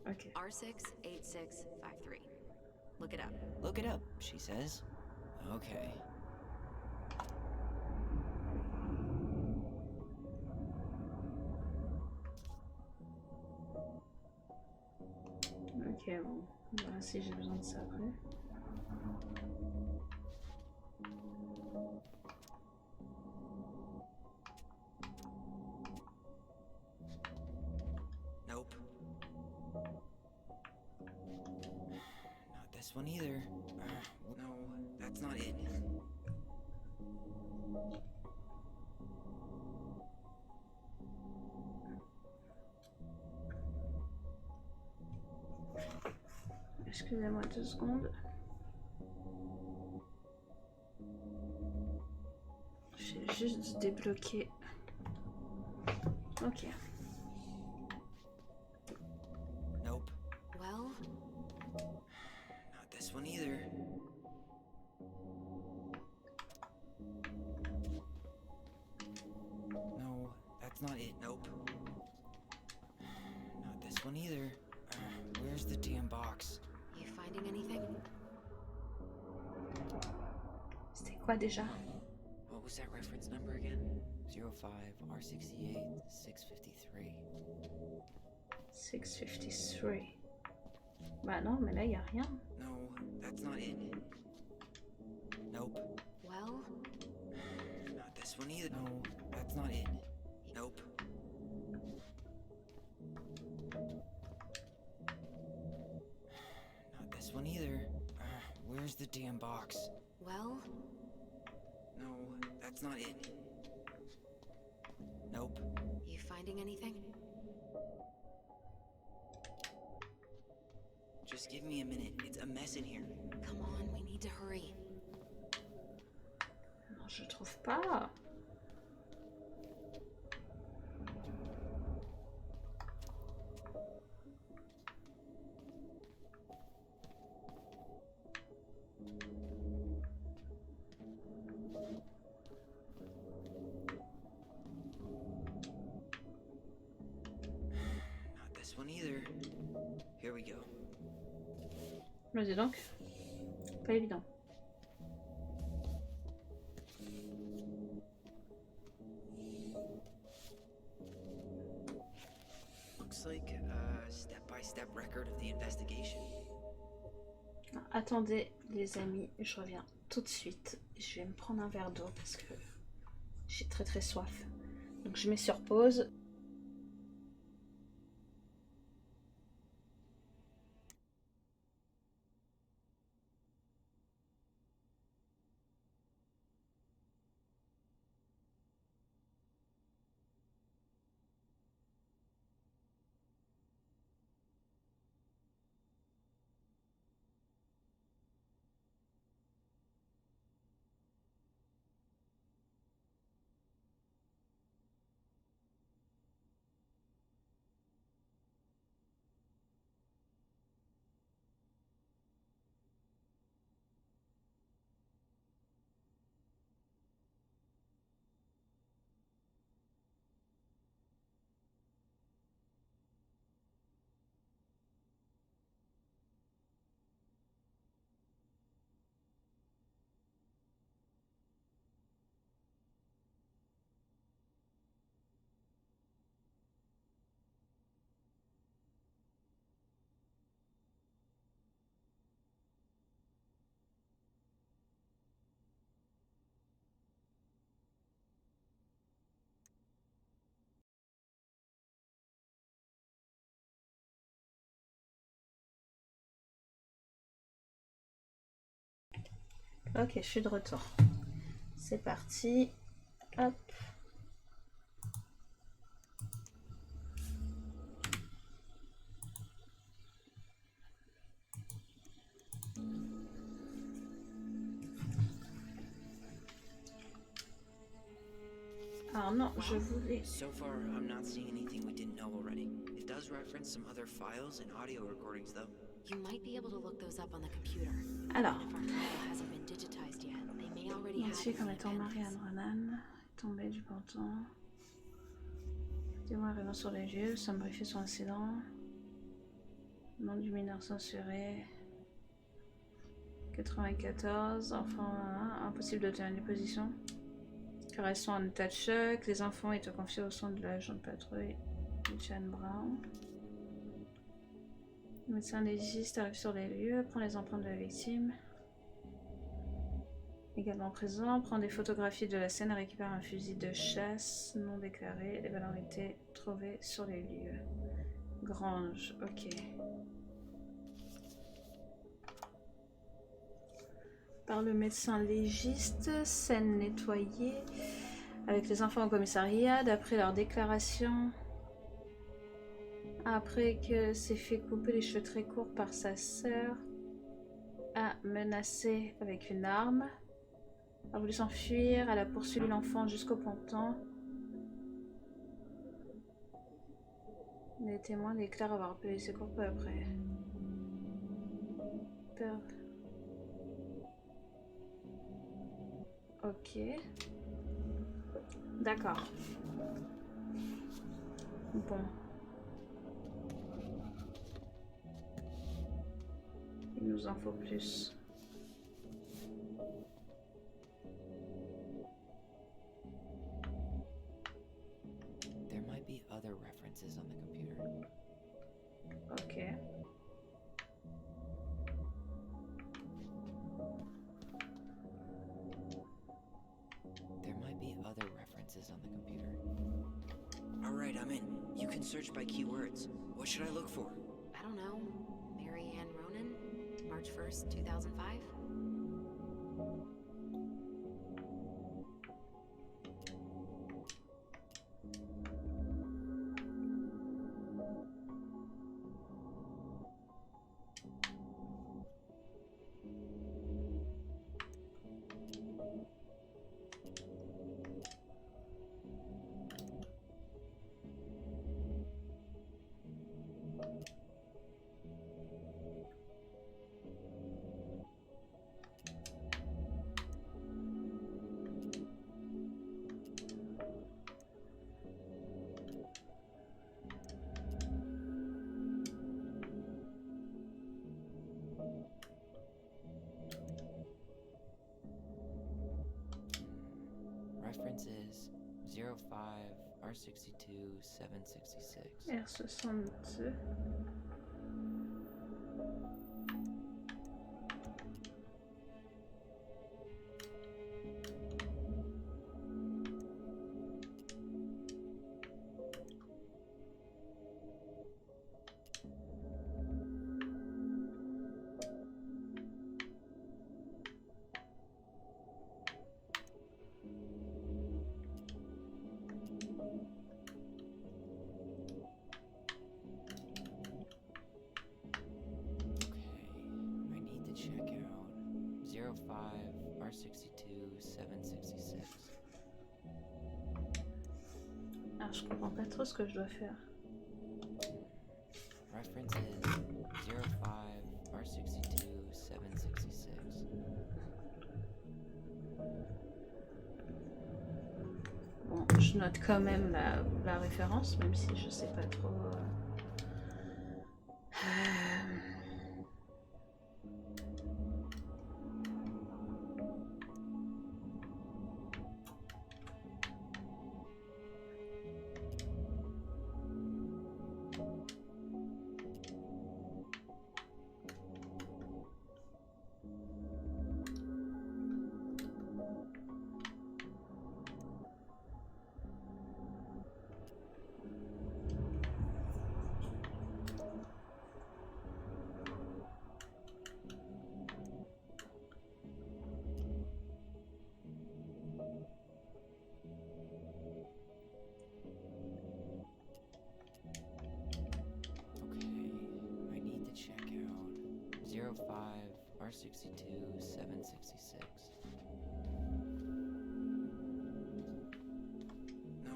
Okay. R68653. Look it up. Look it up, she says. Okay. Ok, bon. Voilà, si j'ai besoin de ça après. Nope. Not this one either. No, that's not it. Excusez-moi 2 secondes. J'ai juste débloqué. Ok. Nope. Well, Not this one either. No, that's not it. Nope. Not this one either. Where's the damn box? you finding anything? C'était quoi déjà? What was that reference number again? 05 R68 653. 653. Bah non, mais là, il n'y a rien. No, that's not it. Nope. Well, Not this one either. No, that's not it. Nope. Not this one either. Where's the damn box? well, No, that's not it. Nope. you finding anything? Just give me a minute. It's a mess in here. Come on, we need to hurry. Non, je trouve pas. Not this one either. Here we go. Mais dis donc, pas évident. Looks like a step-by-step record of the investigation. Attendez les amis, je reviens tout de suite. Je vais me prendre un verre d'eau parce que j'ai très soif. Donc je mets sur pause. Ok, je suis de retour. C'est parti. Hop. Alors non, je voulais... So far, I'm not seeing anything we didn't know already. It does reference some other files and audio recordings, though. You might be able to look those up on the computer. Alors, If our file hasn't been digitized yet, they may already have identifié it comme in the étant appendix. Marianne Ronan, tombée du ponton. Témoin revenant sur les lieux, sommes briefés sur l'incident. Nom du mineur censuré. 94, enfant 1, impossible d'obtenir une déposition. Car elles sont en état de choc. Les enfants étaient confiés au centre de l'agent de patrouille, Chan Brown. Le médecin légiste arrive sur les lieux, prend les empreintes de la victime. Également présent, prend des photographies de la scène et récupère un fusil de chasse non déclaré. Les valeurs étaient trouvées sur les lieux. Grange, ok. Par le médecin légiste, scène nettoyée. Avec les enfants au commissariat, d'après leur déclaration. Après que s'est fait couper les cheveux très courts par sa sœur, a menacé avec une arme, a voulu s'enfuir, elle a poursuivi l'enfant jusqu'au ponton. Les témoins déclarent avoir appelé les secours peu après. Ok. D'accord. Bon. Il nous en faut plus. There might be other references on the computer. Ok. There might be other references on the computer. Alright, I'm in. You can search by keywords. What should I look for? I don't know. Mary Ann Ronan? March 1st, 2005? References 05 R62 766. R62. R62 766. Alors je comprends pas trop ce que je dois faire. References 05 R62 766. Bon, je note quand même la référence, même si je sais pas trop. R62 766. No,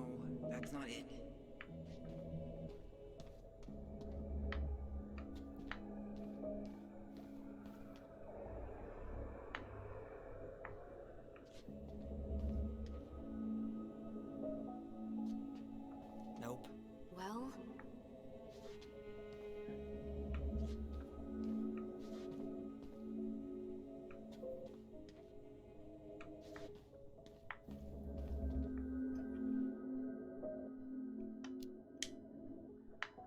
that's not it. Nope. Well...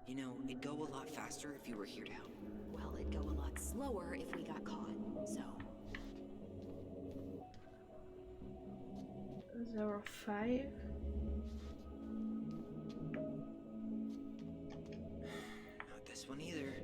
You know, it'd go a lot faster if you were here to help. lower if we got caught, so... 05. Not this one either.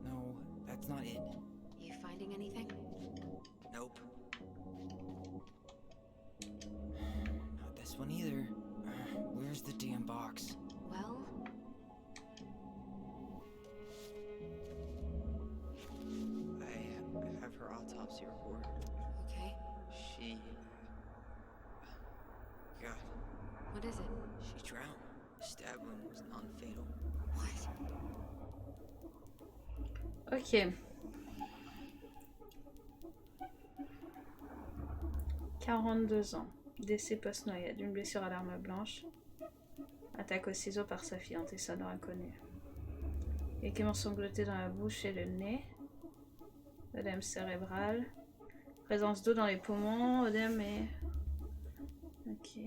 No, that's not it. You finding anything? Nope. Not this one either. Where's the damn box? Well, I have her autopsy report. okay. She... God, What is it? she drowned. Stab wound was non-fatal. What? Ok. 42 ans. Décès post-noyade. Une blessure à l'arme blanche. Attaque au ciseau par sa fille, antécédent inconnu. Équipement sangloté dans la bouche et le nez. Œdème cérébral. Présence d'eau dans les poumons. Œdème et... Ok.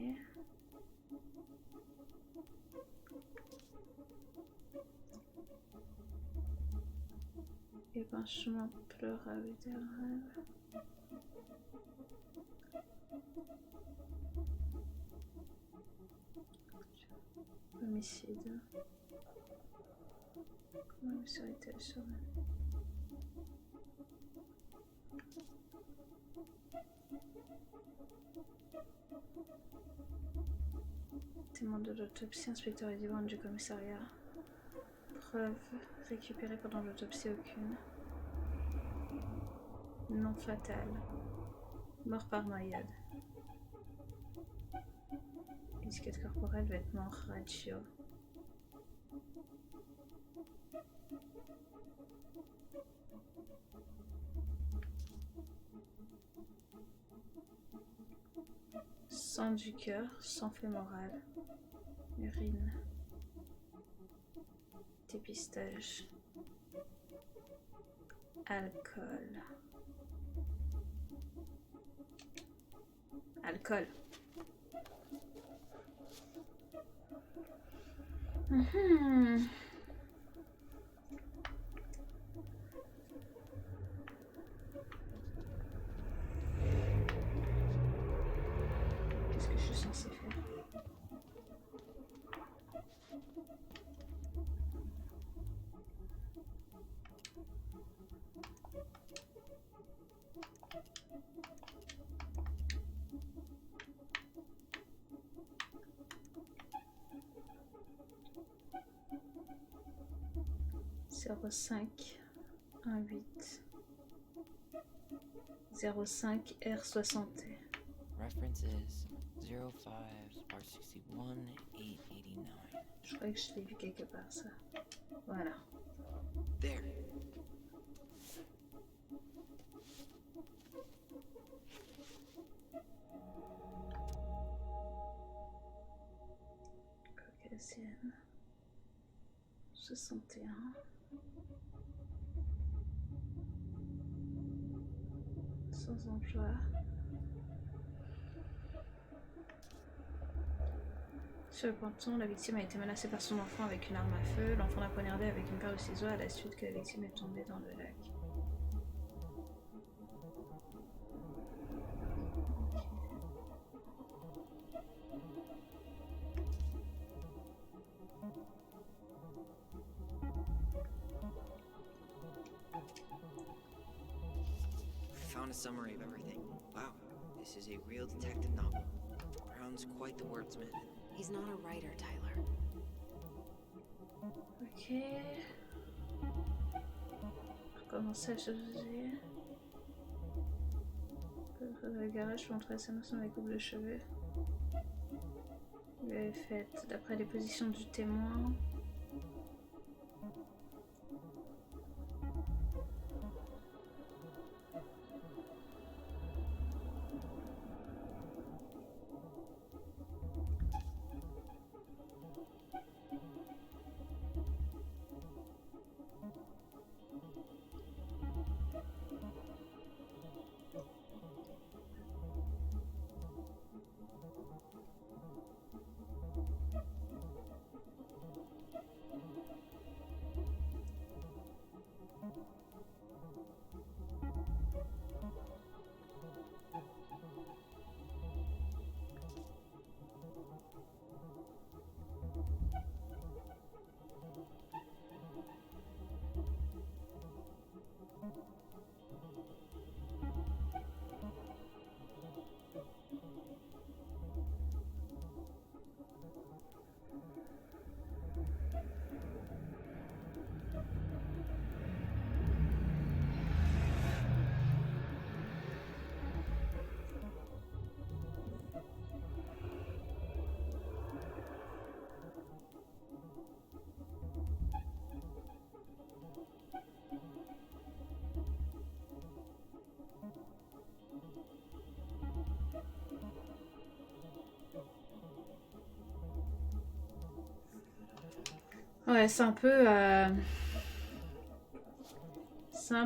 Épanchement pleuravitéral. Homicide. Comment le serait-elle sur elle? Témoin de l'autopsie, inspecteur et divan du commissariat. Preuve récupérée pendant l'autopsie, aucune. Non fatale. Mort par noyade. Étiquette corporelle, vêtements, ratio. Sang du cœur, sang fémoral. Urine. Dépistage. Alcool. Alcool. Qu'est-ce que je suis censée faire? Zéro cinq 18 05 R60. Reference is 05/61 889. Je crois que je l'ai vu quelque part ça. Voilà. There. Caucasienne. 61. Sans emploi. Sur le ponton, la victime a été menacée par son enfant avec une arme à feu. L'enfant l'a poignardé avec une paire de ciseaux à la suite que la victime est tombée dans le lac. Found a summary of everything. Wow, this is a real detective novel. Brown's quite the wordsmith. He's not a writer, Tyler. Ok. Recommencer à chercher. Le garage pour montrer sa notion avec coupe de cheveux. Lui avait fait, d'après les positions du témoin. Ouais, c'est un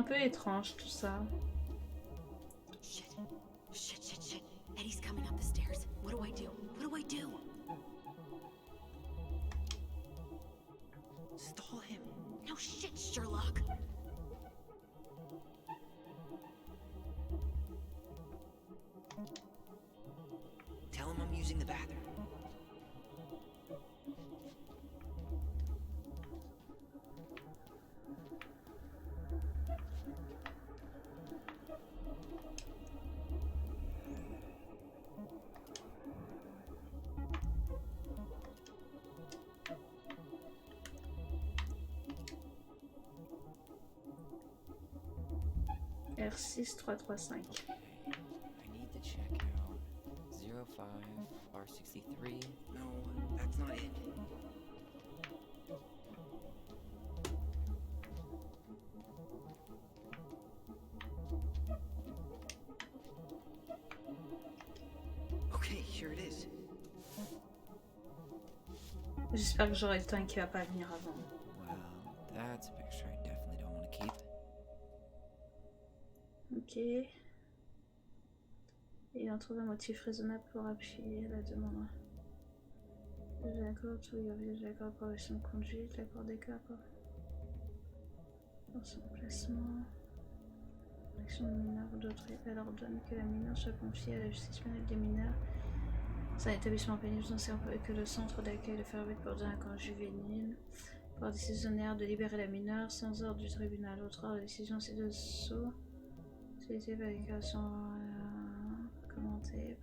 peu étrange tout ça. Shit. Shit. Eddie's coming up the stairs. What do I do? Stall him. No shit, Sherlock. Tell him I'm using the bathroom. R6335. I need to check out 05 R63. No, that's not it. Okay, here it is. J'espère que j'aurai le temps et qu'il va pas venir avant. Well, that's a picture I definitely don't want to keep. Ok. Il en trouve un motif raisonnable pour appuyer la demande. L'accord, tout y avait l'accord approbation de conduite, l'accord d'écart pour son placement. L'action de mineur ou d'autres. Elle ordonne que la mineure soit confiée à la justice pénale des mineurs. C'est un établissement pénible que le centre d'accueil de Fairwick pour délinquants juvéniles. Pour décisionnaire de libérer la mineure sans ordre du tribunal. Autre ordre de décision ci-dessous. C'est par déclaration commentée.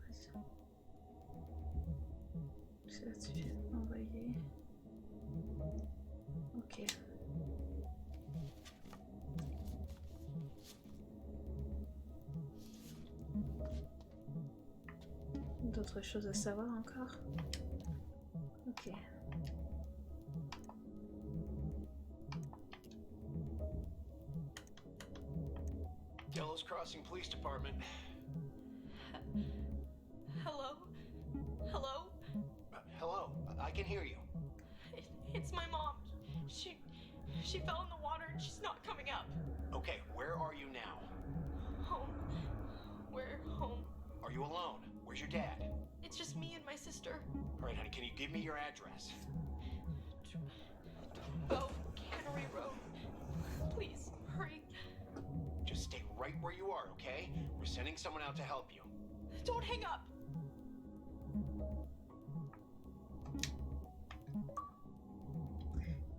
Certificat envoyé. Ok. D'autres choses à savoir encore? Ok. Delos Crossing Police Department. Hello? Hello? Hello, I can hear you. It's my mom. She fell in the water and she's not coming up. Okay, where are you now? Home. We're home. Are you alone? Where's your dad? It's just me and my sister. All right, honey, can you give me your address? 12 Cannery Road. Please, hurry. Just stay right where you are, okay? We're sending someone out to help you. Don't hang up.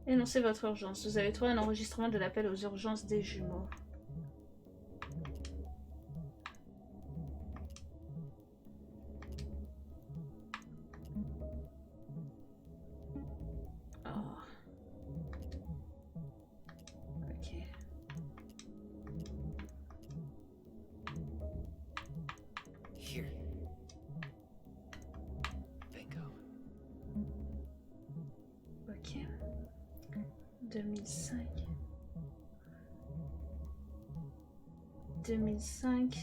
Énoncez votre urgence. Vous avez trouvé un enregistrement de l'appel aux urgences des jumeaux. Oh. Ok. Here. Bingo. Ok. 2005. 2005.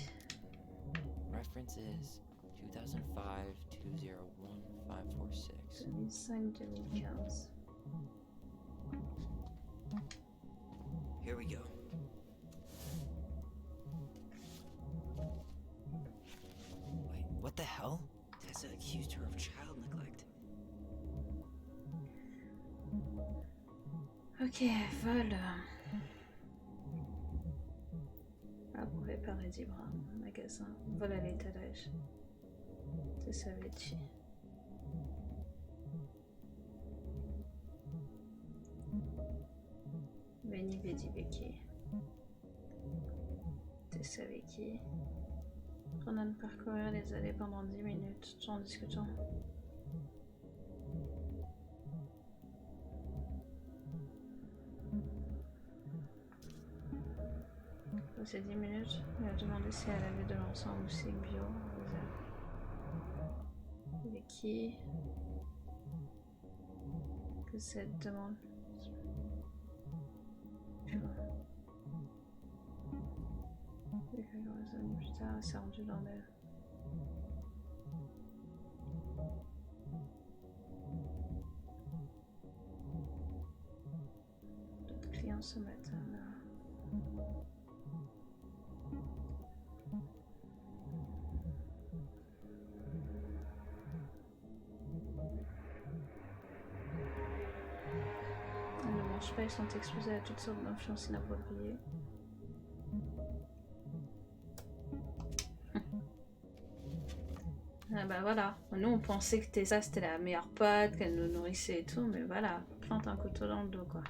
Reference is 2005 201546. 2005-2015. Here we go. Wait, what the hell? Tessa accused her of child neglect. Ok, vol. Approuvé par Edibra. Magasin. Vol à l'étalage. Tessavecchi. Veni Vedi Vicky. Tessavecchi. Prenant parcourir les allées pendant 10 minutes, tout en discutant. Ces 10 minutes, il a demandé si elle avait de l'ensemble aussi bio. Avec qui que cette demande. Et quelques années plus tard, elle s'est rendue dans le... ce matin-là. Ils ne mangent pas, ils sont exposés à toutes sortes d'influences inappropriées. Ah bah voilà, nous on pensait que Tessa c'était la meilleure pote, qu'elle nous nourrissait et tout, mais voilà, plante un couteau dans le dos quoi.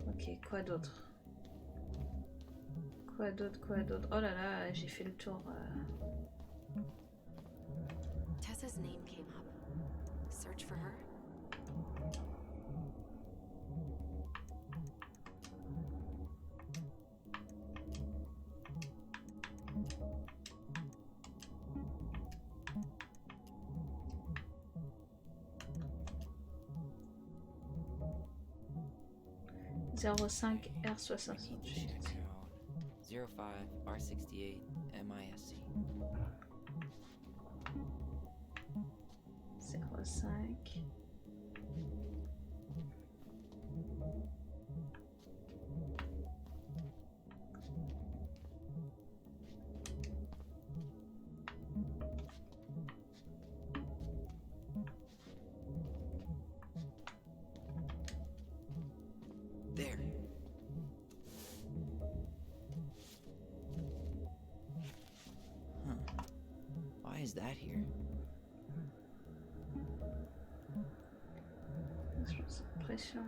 Ok, quoi d'autre? Quoi d'autre, quoi d'autre? Oh là là, j'ai fait le tour. Tessa's name came up. Search for her? R5 R68. 05 R68 MISC. 05. There. Huh. Why is that here? Pression.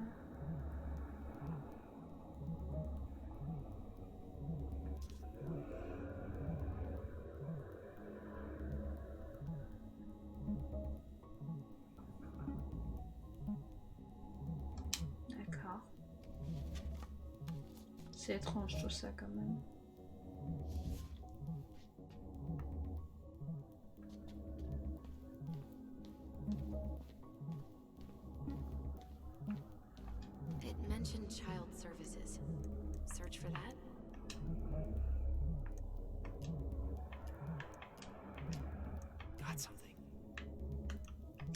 D'accord. C'est étrange tout ça quand même. It mentioned child services. Search for that? Got something.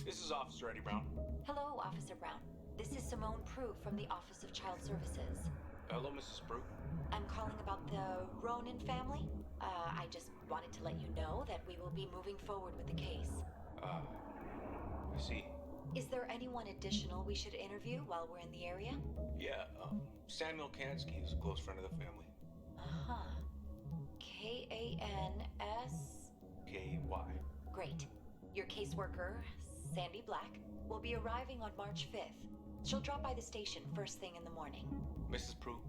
This is Officer Eddie Brown. Hello, Officer Brown. This is Simone Prue from the Office of Child Services. Hello, Mrs. Prue. I'm calling about the Ronan family. I just wanted to let you know that we will be moving forward with the case. I see. Is there anyone additional we should interview while we're in the area? Yeah, Samuel Kansky is a close friend of the family. Uh-huh. K-A-N-S... K-Y. Great. Your caseworker, Sandy Black, will be arriving on March 5th. She'll drop by the station first thing in the morning. Mrs. Prue,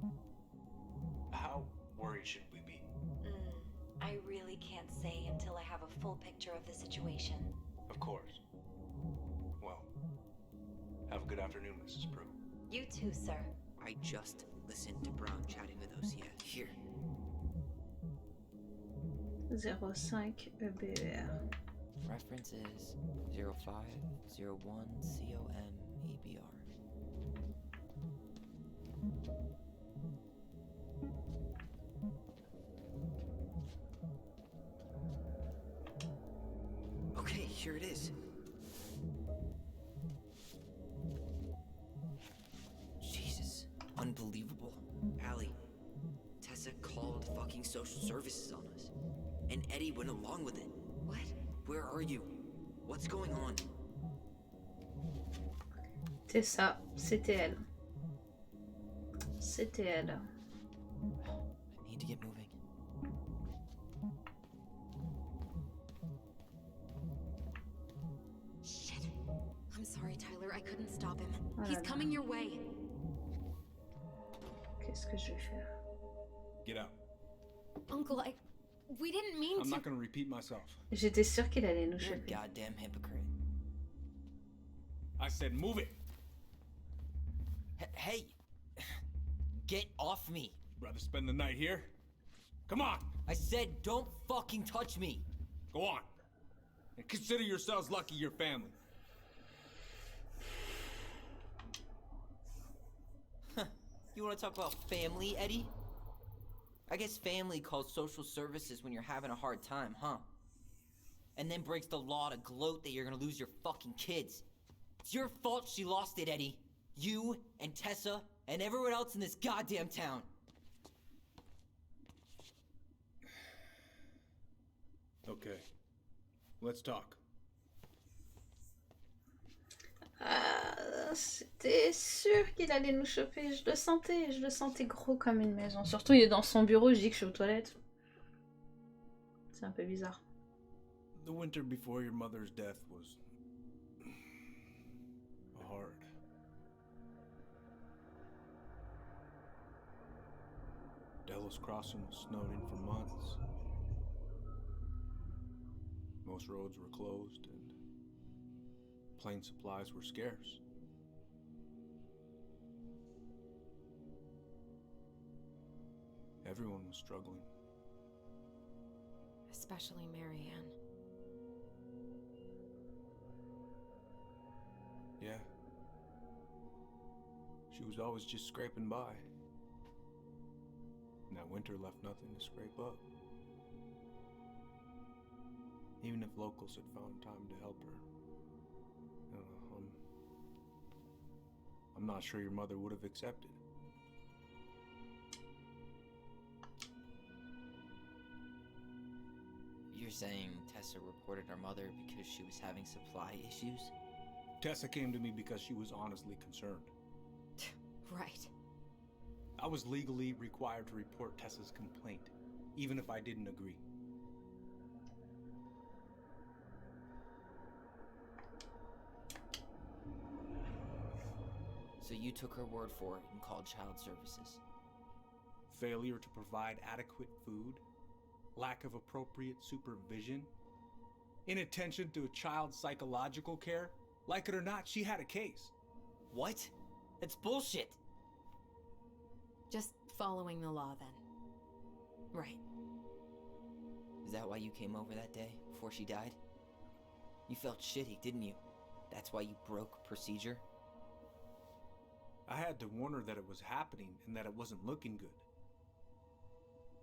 how worried should we be? I really can't say until I have a full picture of the situation. Of course. Well, have a good afternoon, Mrs. Prue. You too, sir. I just listened to Brown chatting with OCS. Here. 05 EBR. Reference is 0501 COM EBR. Okay, here it is. Jesus, unbelievable. Allie, Tessa called fucking social services on us. And Eddie went along with it. What? Where are you? What's going on? C'est ça, c'était elle. C'était elle. I need to get moving. Shit. I'm sorry, Tyler. I couldn't stop him. Oh He's là là. coming your way. Qu'est-ce que je vais faire? Get out. Uncle, we didn't mean I'm to. not gonna repeat myself. J'étais sûre qu'il allait nous You're a choper. goddamn hypocrite. I said move it. Hey! Get off me! Rather spend the night here? Come on, I said don't fucking touch me! go on. And consider yourselves lucky you're family. You wanna talk about family, Eddie? I guess family calls social services when you're having a hard time, huh? And then breaks the law to gloat that you're gonna lose your fucking kids. It's your fault she lost it, Eddie. You and Tessa And everyone else in this goddamn town. Okay. Let's talk. C'était sûr qu'il allait nous choper, je le sentais gros comme une maison. Surtout il est dans son bureau, je dis que je suis aux toilettes. C'est un peu bizarre. The winter before your mother's death was hard. Delos Crossing was snowed in for months. Most roads were closed and plane supplies were scarce. Everyone was struggling. Especially Marianne. Yeah. She was always just scraping by. And that winter left nothing to scrape up. Even if locals had found time to help her. I'm not sure your mother would have accepted. You're saying Tessa reported our mother because she was having supply issues? Tessa came to me because she was honestly concerned. Right. I was legally required to report Tessa's complaint, even if I didn't agree. So you took her word for it and called child services? Failure to provide adequate food, lack of appropriate supervision, inattention to a child's psychological care. Like it or not, she had a case. What? That's bullshit! Just following the law then. Right. Is that why you came over that day, before she died? You felt shitty, didn't you? That's why you broke procedure? I had to warn her that it was happening and that it wasn't looking good.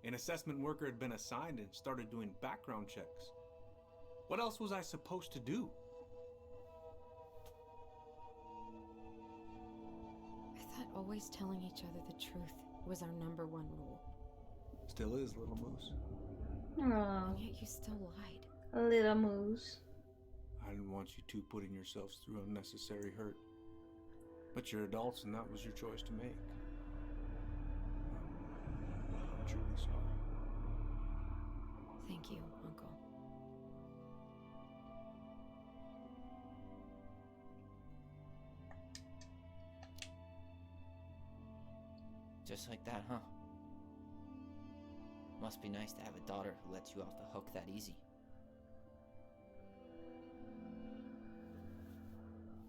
An assessment worker had been assigned and started doing background checks. What else was I supposed to do? I thought always telling each other the truth was our #1 rule. Still is, little moose. Oh, And yet you still lied. a little moose. I didn't want you two putting yourselves through unnecessary hurt. But you're adults and that was your choice to make. I'm truly sorry. Thank you, Uncle. Just like that, huh? Must be nice to have a daughter who lets you off the hook that easy.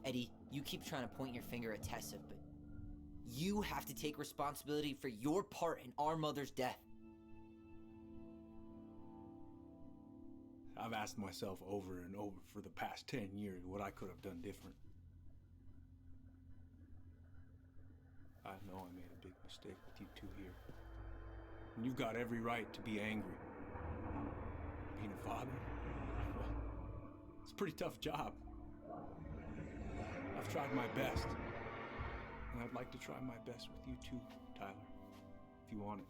Eddie, you keep trying to point your finger at Tessa, but you have to take responsibility for your part in our mother's death. I've asked myself over and over for the past 10 years what I could have done different. I know I made a big mistake with you two here. And you've got every right to be angry. Being a father? Well, it's a pretty tough job. I've tried my best. And I'd like to try my best with you too, Tyler. If you want it.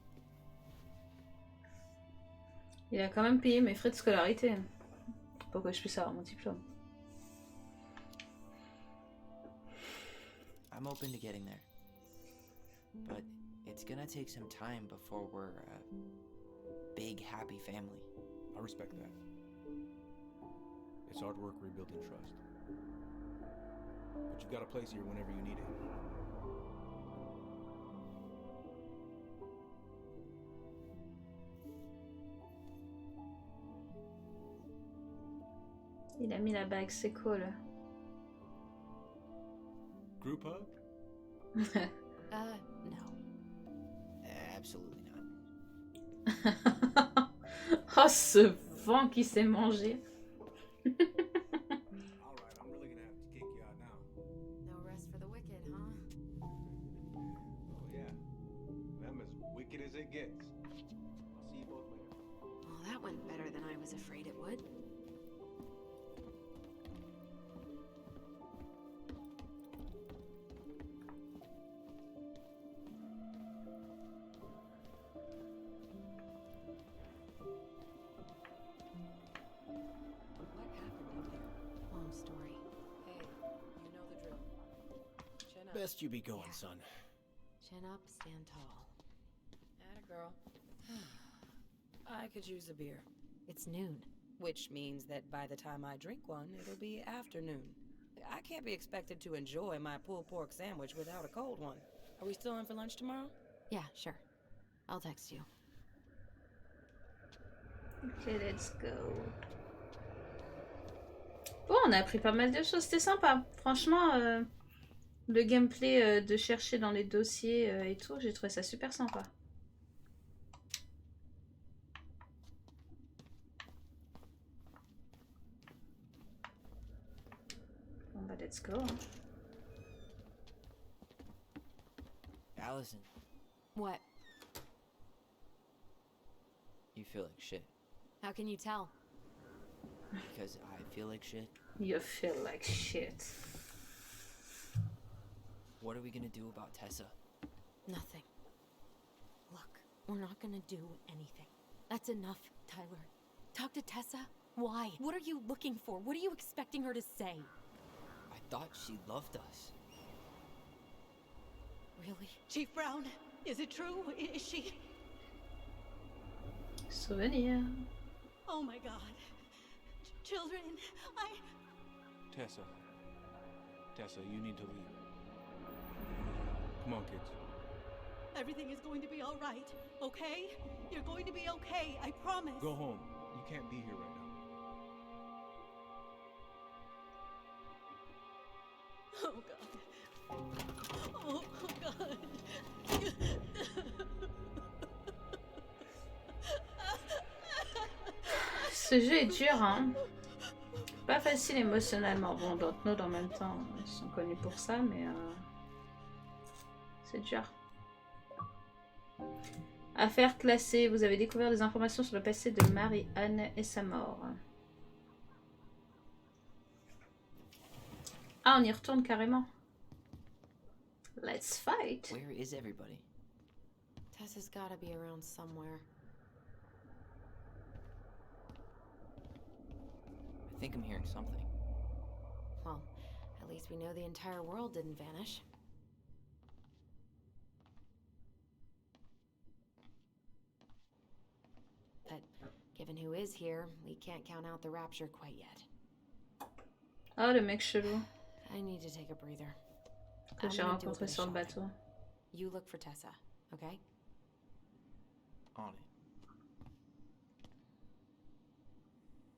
Il a quand même payé mes frais de scolarité pour que je puisse avoir mon diplôme. I'm open to getting there. But it's gonna take some time before we're a big, happy family. I respect that. It's hard work rebuilding trust. But you've got a place here whenever you need it. Il a mis la bague, c'est cool. Group hug? No. Absolutely not. Oh, ce vent qui s'est mangé. Alright, I'm really gonna have to kick you out now. No rest for the wicked, huh? Oh yeah. Them as wicked as it gets. I'll see you both later. Well, that went better than I was afraid it would. Best you be going, son. Chin up, stand tall. Atta girl. I could use a beer. It's noon. Which means that by the time I drink one, it'll be afternoon. I can't be expected to enjoy my pulled pork sandwich without a cold one. Are we still in for lunch tomorrow? Yeah, sure. I'll text you. Ok, let's go. Bon, on a appris pas mal de choses, c'était sympa. Franchement, le gameplay de chercher dans les dossiers et tout, j'ai trouvé ça super sympa. Bon bah let's go. Hein. Allison, What? you feel like shit. How can you tell? Because I feel like shit. You feel like shit. What are we gonna do about Tessa? Nothing. Look, we're not gonna do anything. That's enough, Tyler. Talk to Tessa? Why? What are you looking for? What are you expecting her to say? I thought she loved us. Really? Chief Brown, is it true? Is she? Souvenir. Oh my God. Children, Tessa. Tessa, you need to leave. Come on, kids. Everything is going to be all right, okay? You're going to be okay, I promise. Go home. You can't be here right now. Oh God. Oh God. Ce jeu est dur, hein. Pas facile émotionnellement. Bon, Dontnod en même temps, ils sont connus pour ça, mais c'est dur. Affaire classée. Vous avez découvert des informations sur le passé de Marie-Anne et sa mort. Ah, on y retourne carrément. Let's fight. Where is everybody? Tessa's gotta be around somewhere. I think I'm hearing something. Well, at least we know the entire world didn't vanish. But given who is here, we can't count out the rapture quite yet. Oh, le mec chelou I need to take a breather. que I'm j'ai gonna do a rencontré bit of sur le shopping. bateau. You look for Tessa, okay? On it.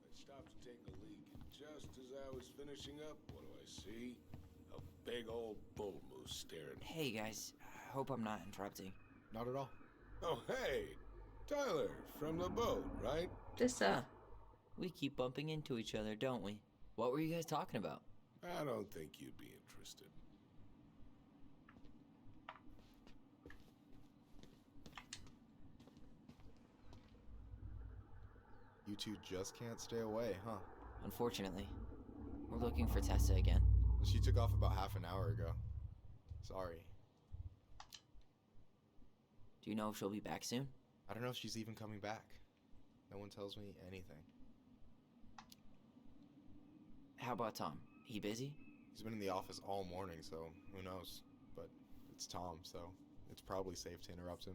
I stopped to take a leak, and just as I was finishing up, what do I see? A big old bull moose staring. Hey guys, I hope I'm not interrupting. Not at all. Oh, hey! Tyler, from the boat, right? C'est ça. We keep bumping into each other, don't we? What were you guys talking about? I don't think you'd be interested. You two just can't stay away, huh? Unfortunately, we're looking for Tessa again. She took off about half an hour ago. Sorry. Do you know if she'll be back soon? I don't know if she's even coming back. No one tells me anything. How about Tom? He busy? He's been in the office all morning, so who knows? But it's Tom, so it's probably safe to interrupt him.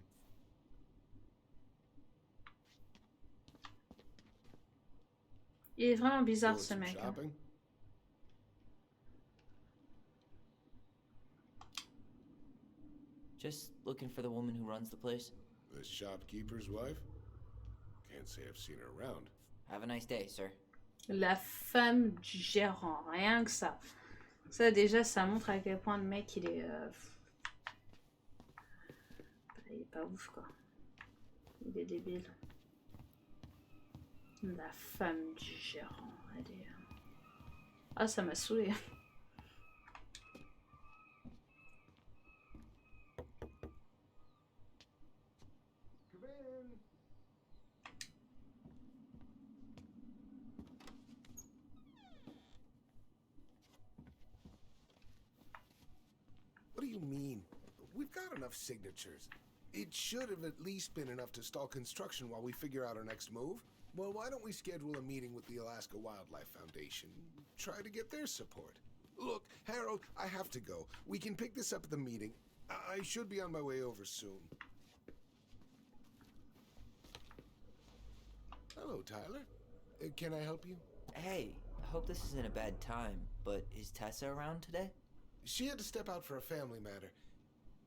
Il est vraiment bizarre ce Doing some mec. Hein. shopping? Just looking for the woman who runs the place. The shopkeeper's wife? Can't say I've seen her around. Have a nice day, sir. La femme du gérant, rien que ça. Ça déjà, ça montre à quel point le mec il est... il est pas ouf quoi. Il est débile. La femme du gérant, elle est... Ah, ça m'a saoulé. What do you mean? We've got enough signatures. It should have at least been enough to stall construction while we figure out our next move. Well, why don't we schedule a meeting with the Alaska Wildlife Foundation? Try to get their support. Look, Harold, I have to go. We can pick this up at the meeting. I should be on my way over soon. Hello, Tyler. Can I help you? Hey, I hope this isn't a bad time, but is Tessa around today? She had to step out for a family matter.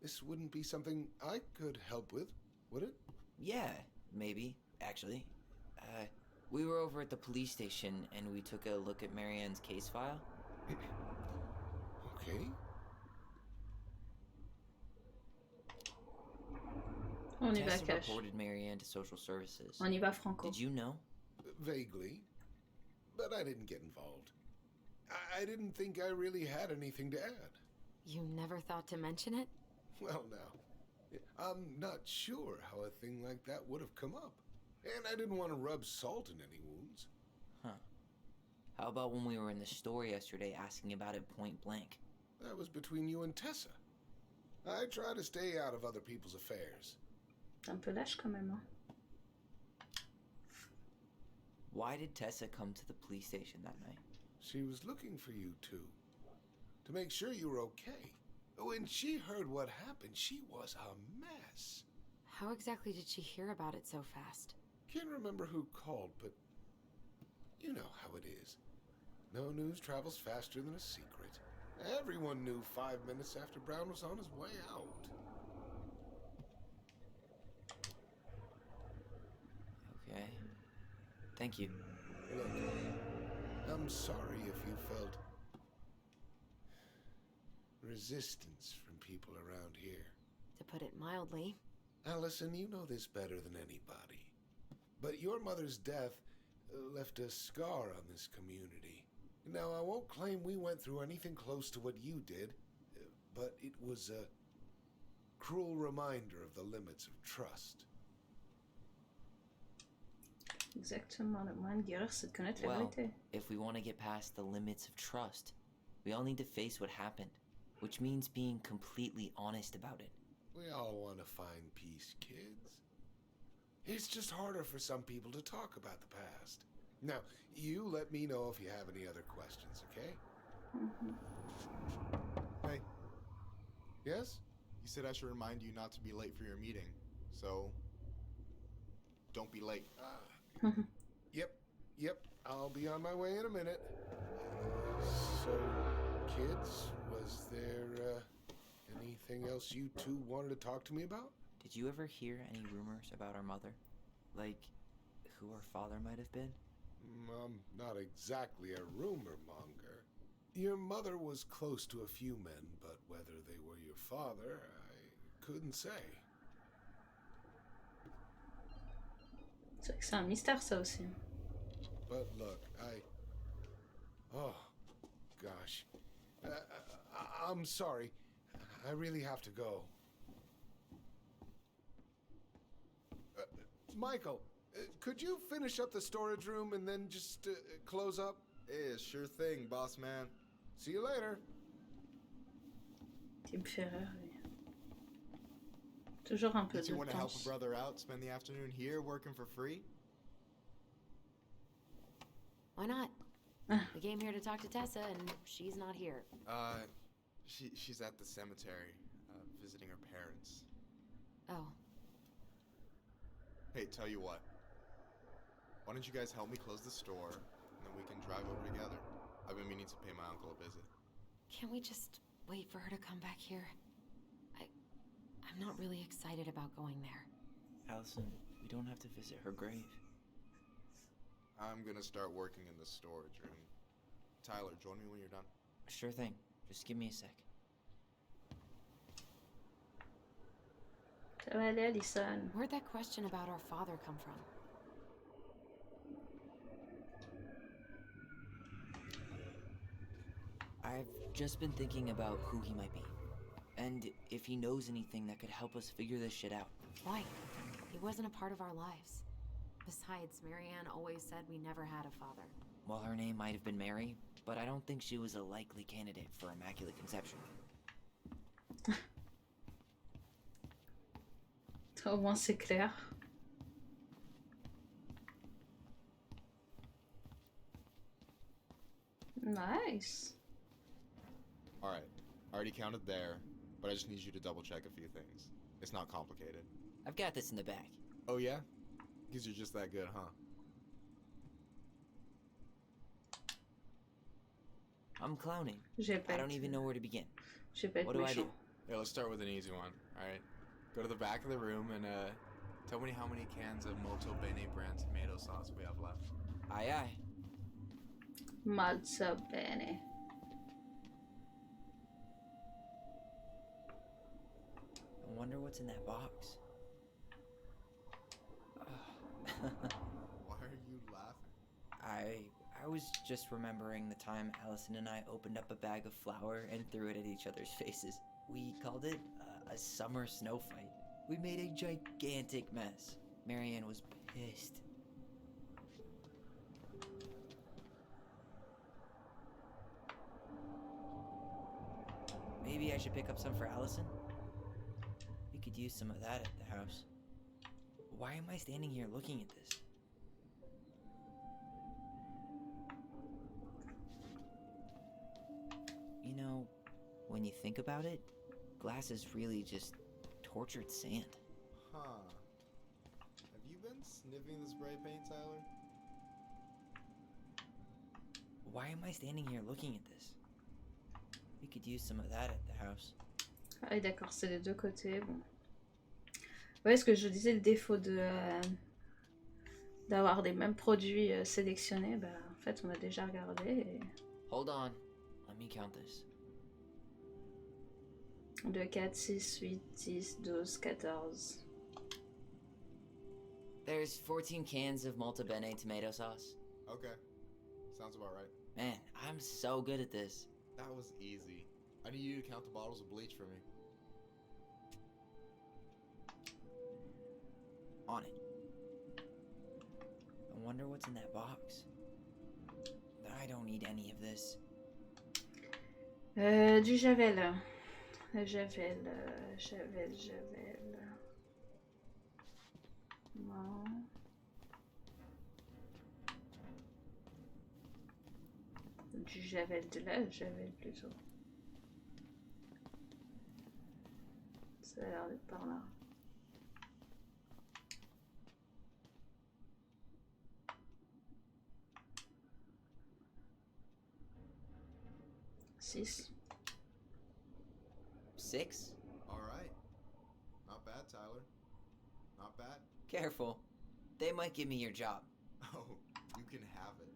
This wouldn't be something I could help with, would it? Yeah, maybe, actually. We were over at the police station and we took a look at Marianne's case file. Okay. On y va Tessa cash. reported Marianne to social services. On y va franco. Did you know? Vaguely. But I didn't get involved. I didn't think I really had anything to add. You never thought to mention it? Well, now, I'm not sure how a thing like that would have come up. And I didn't want to rub salt in any wounds. Huh. How about when we were in the store yesterday asking about it point blank? That was between you and Tessa. I try to stay out of other people's affairs. T'es un peu lâche quand même, hein? Why did Tessa come to the police station that night? She was looking for you two. To make sure you were okay. When she heard what happened, she was a mess. How exactly did she hear about it so fast? Can't remember who called, but you know how it is. No news travels faster than a secret. Everyone knew 5 minutes after Brown was on his way out. Okay. Thank you. Look, I'm sorry if you felt resistance from people around here. To put it mildly. Allison, you know this better than anybody. But your mother's death left a scar on this community. Now, I won't claim we went through anything close to what you did, but it was a cruel reminder of the limits of trust. Exactement, le moyen de guérir, c'est de connaître la Well, vérité. if we want to get past the limits of trust, we all need to face what happened, which means being completely honest about it. We all want to find peace, kids. It's just harder for some people to talk about the past. Now, you let me know if you have any other questions, okay? Hey, Yes? you said I should remind you not to be late for your meeting, so don't be late. Yep, I'll be on my way in a minute. So, kids, was there anything else you two wanted to talk to me about? Did you ever hear any rumors about our mother? Like, who our father might have been? I'm not exactly a rumor monger. Your mother was close to a few men, but whether they were your father, I couldn't say. C'est vrai que c'est un mystère, ça aussi. But look, oh, gosh. I'm sorry. I really have to go. Michael, could you finish up the storage room and then just close up? Yeah, sure thing, boss man. See you later. Il me fait rire, lui. Toujours un peu Did you de want to help a temps. brother out, spend the afternoon here working for free? Why not? We came here to talk to Tessa, and she's not here. She's at the cemetery, visiting her parents. Oh. Hey, tell you what. Why don't you guys help me close the store, and then we can drive over together? I've been meaning to pay my uncle a visit. Can't we just wait for her to come back here? I'm not really excited about going there. Allison, we don't have to visit her grave. I'm gonna start working in the storage room. Tyler, join me when you're done. Sure thing. Just give me a sec. Ça va aller, Allison. Where'd that question about our father come from? I've just been thinking about who he might be. And if he knows anything that could help us figure this shit out. Why? He wasn't a part of our lives. Besides, Marianne always said we never had a father. Well, her name might have been Mary, but I don't think she was a likely candidate for Immaculate Conception. Au moins, c'est clair. Nice. Alright, I already counted there, but I just need you to double check a few things. It's not complicated. I've got this in the bag. Oh yeah? Because you're just that good, huh? I'm clowning. J'ai pas I don't été- even know where to begin. J'ai pas été What do I do? méchant. Yeah, let's start with an easy one, alright? Go to the back of the room and tell me how many cans of Molto Bene brand tomato sauce we have left. Aye aye. Molto bene. I wonder what's in that box. Why are you laughing? I was just remembering the time Allison and I opened up a bag of flour and threw it at each other's faces. We called it a summer snow fight. We made a gigantic mess. Marianne was pissed. Maybe I should pick up some for Allison? We could use some of that at the house. Why am I standing here looking at this? You know, when you think about it, glass is really just tortured sand. Huh. Have you been sniffing the spray paint, Tyler? Why am I standing here looking at this? We could use some of that at the house. Ah oui, d'accord, c'est les deux côtés. Bon. Ouais, ce que je disais, le défaut de d'avoir des mêmes produits sélectionnés, bah en fait on a déjà regardé. Et... Hold on. Let me count this. 2, 4, 6, 8, 10, 12, 14. There's 14 cans of Molto Bene tomato sauce. Okay. Sounds about right. Man, I'm so good at this. That was easy. I need you to count the bottles of bleach for me. On it. I wonder what's in that box. I don't need any of this. Du javel. Javel. Non. Du javel de là, javel plutôt. Ça a l'air d'être par là. Six. 6? Alright. Not bad, Tyler. Not bad. Careful. They might give me your job. Oh, you can have it.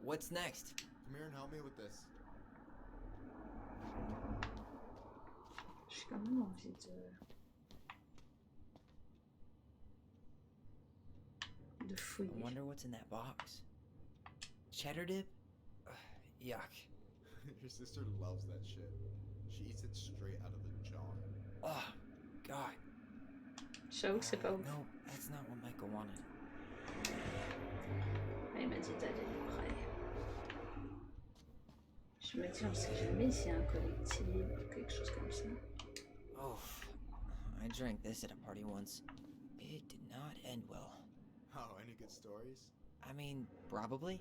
What's next? Come here and help me with this. J'ai quand même envie de fouiller. I wonder what's in that box. Cheddar dip? Yuck. Your sister loves that shit. She eats it straight out of the jar. Oh, God. J'avoue que c'est pas ouf. No, that's not what Michael wanted. Il m'a dit d'aller près. Je me dis, on sait jamais s'il y a un collectif ou quelque chose comme ça. Oh, I drank this at a party once. It did not end well. Oh, any good stories? I mean, probably.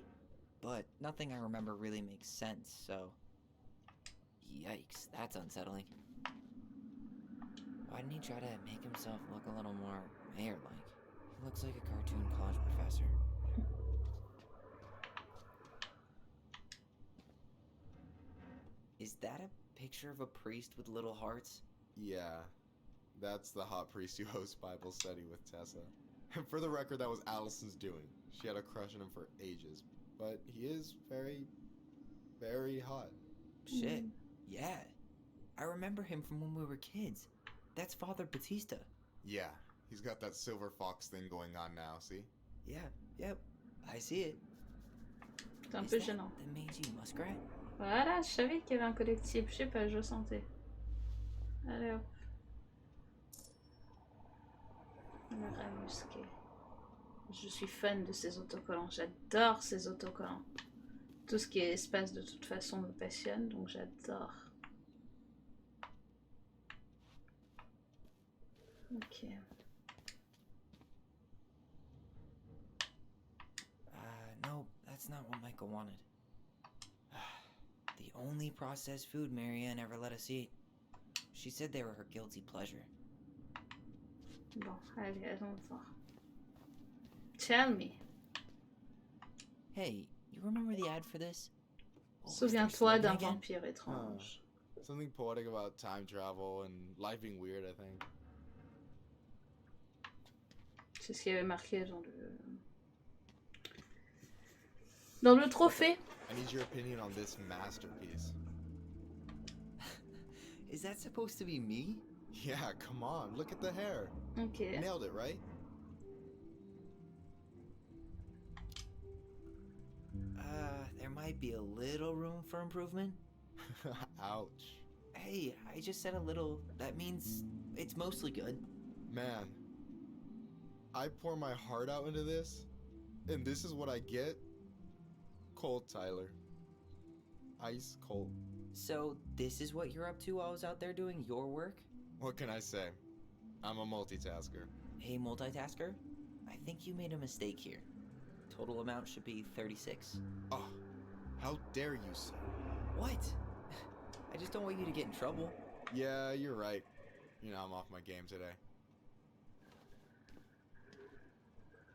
But nothing I remember really makes sense, so... Yikes, that's unsettling. Why didn't he try to make himself look a little more mayor-like? He looks like a cartoon college professor. Is that a picture of a priest with little hearts? Yeah. That's the hot priest who hosts Bible study with Tessa. And for the record, that was Allison's doing. She had a crush on him for ages. But he is very, very hot. Shit, yeah. I remember him from when we were kids. That's Father Batista. Yeah, he's got that silver fox thing going on now, see? Yeah, yep, I see it. C'est un peu gênant. The mangy muskrat? Voilà, je savais qu'il y avait un collectif, je sais pas, je le sentais. Allez hop. Le rat musqué. Je suis fan de ces autocollants, j'adore ces autocollants. Tout ce qui est espace de toute façon me passionne, donc j'adore. Ok. No, that's not what Michael wanted. The The only processed food Marianne ever let us eat. She said they were her guilty pleasure. Bon, allez, allons voir. Tell me. Hey, you remember the ad for this? Souviens-toi d'un vampire étrange. Something poetic about time travel and life being weird, I think. C'est ce qui avait marqué dans le trophée. I need your opinion on this masterpiece. Is that supposed to be me? Yeah, come on, look at the hair. Okay. Nailed it, right? There might be a little room for improvement. Ouch. Hey, I just said a little. That means it's mostly good. Man, I pour my heart out into this, and this is what I get? Cold, Tyler. Ice cold. So, this is what you're up to while I was out there doing your work? What can I say? I'm a multitasker. Hey, multitasker? I think you made a mistake here. Total amount should be 36. Oh, how dare you, sir? What? I just don't want you to get in trouble. Yeah, you're right. You know, I'm off my game today.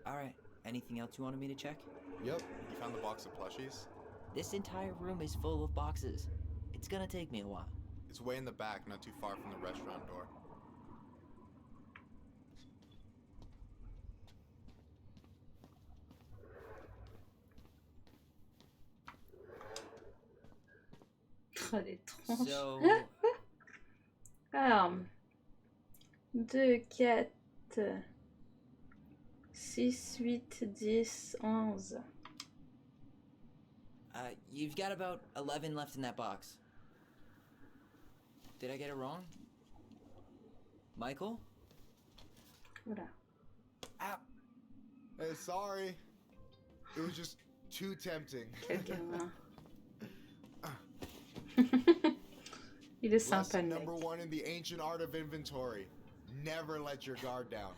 Alright, anything else you wanted me to check? Yep, you found the box of plushies? This entire room is full of boxes. It's gonna take me a while. It's way in the back, not too far from the restaurant door. L'étrange. So... Alors, 2, 4, 6, 8, 10, 11. You've got about 11 left in that box. Did I get it wrong? Michael? Voilà. Ow. Hey, sorry. It was just too tempting. Il est sympa, Lesson le number mec. 1 in the ancient art of inventory. Never let your guard down.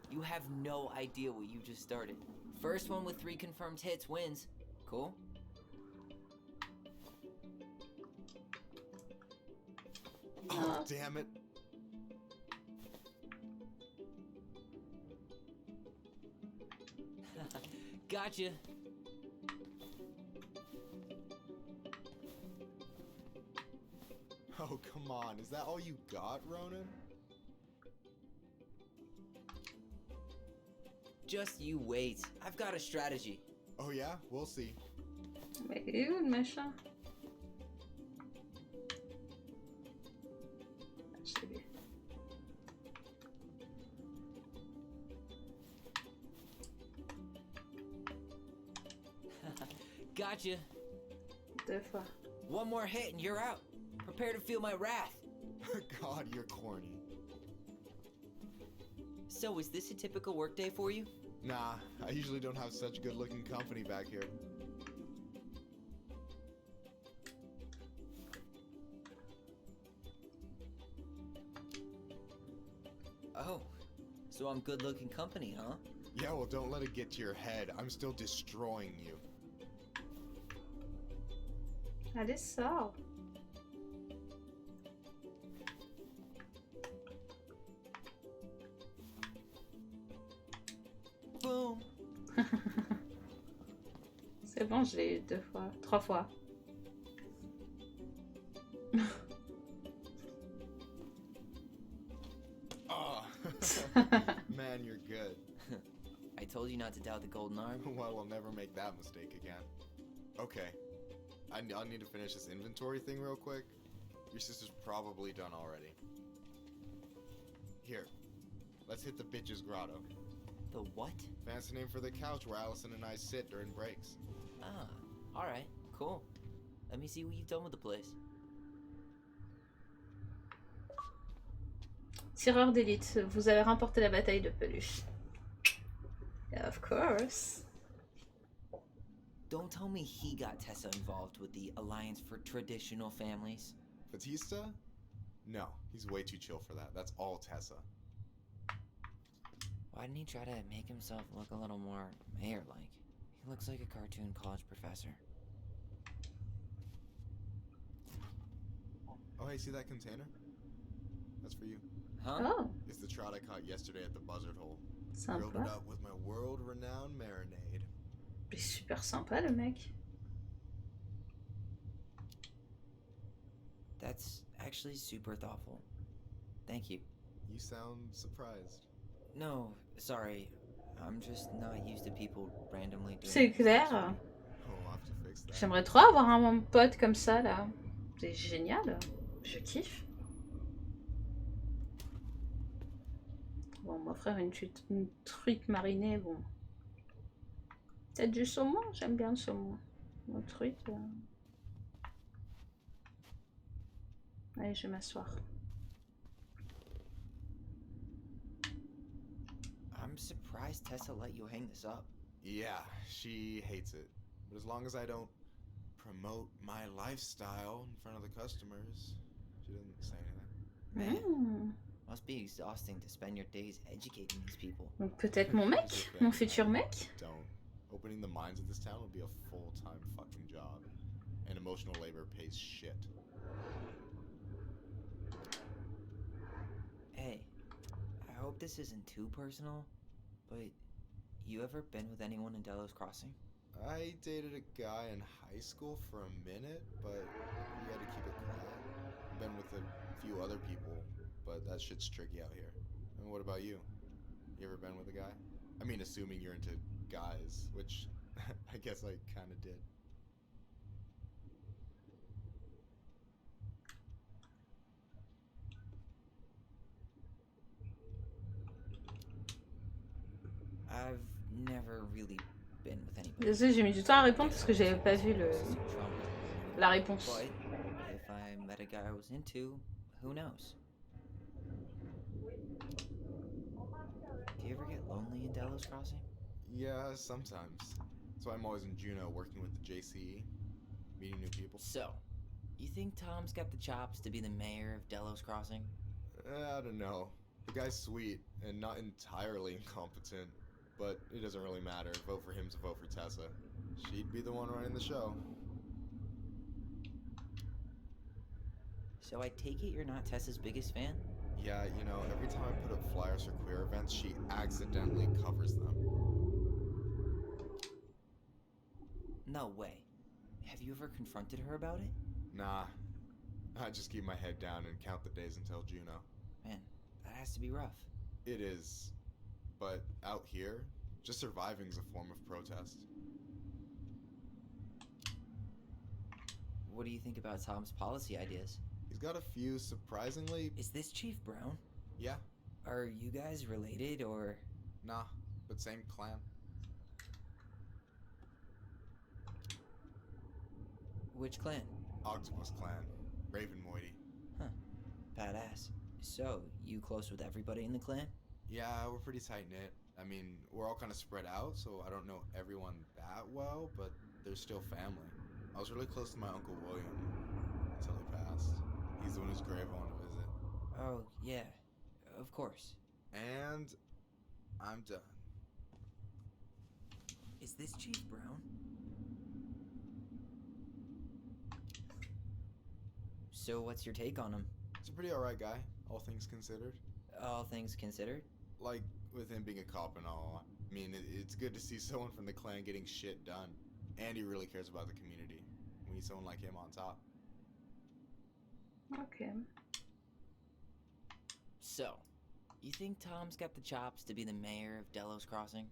You have no idea what you just started. First one with 3 confirmed hits wins. Cool? Oh, damn it. Gotcha. Oh, come on. Is that all you got, Ronan? Just you wait. I've got a strategy. Oh, yeah? We'll see. Mais il est où le méchant? Je l'ai vu. Gotcha. 2 fois. One more hit and you're out. Prepare to feel my wrath. God, you're corny. So, is this a typical workday for you? Nah, I usually don't have such good-looking company back here. Oh, so I'm good-looking company, huh? Yeah, well, don't let it get to your head. I'm still destroying you. Allez, sors. Boom. C'est bon, je l'ai eu 2 fois, 3 fois. Oh, man, you're good. I told you not to doubt the golden arm. Well, I'll never make that mistake again. Okay, I'll need to finish this inventory thing real quick. Your sister's probably done already. Here, let's hit the bitch's grotto. The what? Fancy name for the couch where Allison and I sit during breaks. Ah, alright, cool. Let me see what you've done with the place. Tireur d'élite, vous avez remporté la bataille de peluche. Of course. Don't tell me he got Tessa involved with the Alliance for Traditional Families. Batista? No, he's way too chill for that. That's all Tessa. Why didn't he try to make himself look a little more mayor-like? He looks like a cartoon college professor. Oh, hey, see that container? That's for you. Huh? Oh, It's the trout I caught yesterday at the buzzard hole. Grilled it sympa. up with my world-renowned marinade. Mais super sympa le mec. That's actually super thoughtful. Thank you. You sound surprised. No, sorry. I'm just not used to people randomly doing C'est things clair. for me. Oh, we'll have to fix that. J'aimerais trop avoir un pote comme ça là. C'est génial. Je kiffe. Bon, on m'offrir une truite marinée, bon. Peut-être du saumon, j'aime bien le saumon. Une truite. Allez, je vais m'asseoir. I'm surprised Tessa let you hang this up. Yeah, she hates it. But as long as I don't promote my lifestyle in front of the customers, she doesn't say anything. Hmm. Must be exhausting to spend your days educating these people. Donc peut-être mon mec, mon futur mec. Don't. Opening the mines of this town would be a full-time fucking job. And emotional labor pays shit. Hey, I hope this isn't too personal, but you ever been with anyone in Delos Crossing? I dated a guy in high school for a minute, but we had to keep it quiet. Been with a few other people, but that shit's tricky out here. And what about you? You ever been with a guy? I mean, assuming you're into guys, which I guess I kind of did. I've never really been with anybody. Désolé, j'ai mis du temps à répondre parce que j'avais pas vu la réponse. But if I met a guy I was into, who knows? Do you ever get lonely in Delos Crossing? Yeah, sometimes. That's why I'm always in Juneau working with the JCE, meeting new people. So, you think Tom's got the chops to be the mayor of Delos Crossing? I don't know. The guy's sweet and not entirely incompetent, but it doesn't really matter. Vote for him to vote for Tessa. She'd be the one running the show. So I take it you're not Tessa's biggest fan? Yeah, you know, every time I put up flyers for queer events, she accidentally covers them. No way. Have you ever confronted her about it? Nah. I just keep my head down and count the days until Juneau. Man, that has to be rough. It is. But out here, just surviving's a form of protest. What do you think about Tom's policy ideas? He's got a few surprisingly... Is this Chief Brown? Yeah. Are you guys related, or...? Nah, but same clan. Which clan? Octopus clan. Raven Moiety. Huh. Badass. So, you close with everybody in the clan? Yeah, we're pretty tight-knit. I mean, we're all kind of spread out, so I don't know everyone that well, but they're still family. I was really close to my Uncle William until he passed. He's the one whose grave I want to visit. Oh, yeah. Of course. And I'm done. Is this Chief Brown? So what's your take on him? He's a pretty alright guy, all things considered. All things considered? Like, with him being a cop and all, I mean, it's good to see someone from the clan getting shit done. And he really cares about the community. We need someone like him on top. Okay. So, you think Tom's got the chops to be the mayor of Delos Crossing?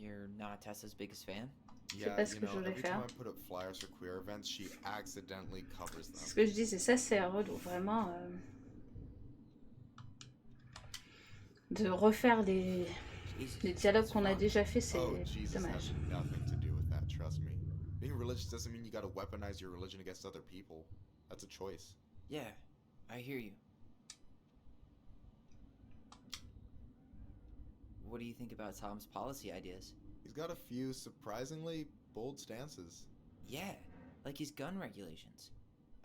You're not Tessa's biggest fan? Yeah, you know, every time I put up flyers for queer events, she accidentally covers them. Ce que je dis, c'est ça, c'est relou, vraiment. De refaire les dialogues qu'on a déjà fait, c'est dommage. Nothing to do with that, trust me. Being religious doesn't mean you gotta weaponize your religion against other people. That's a choice. Yeah, I hear you. What do you think about Tom's policy ideas? He's got a few surprisingly bold stances. Yeah, like his gun regulations.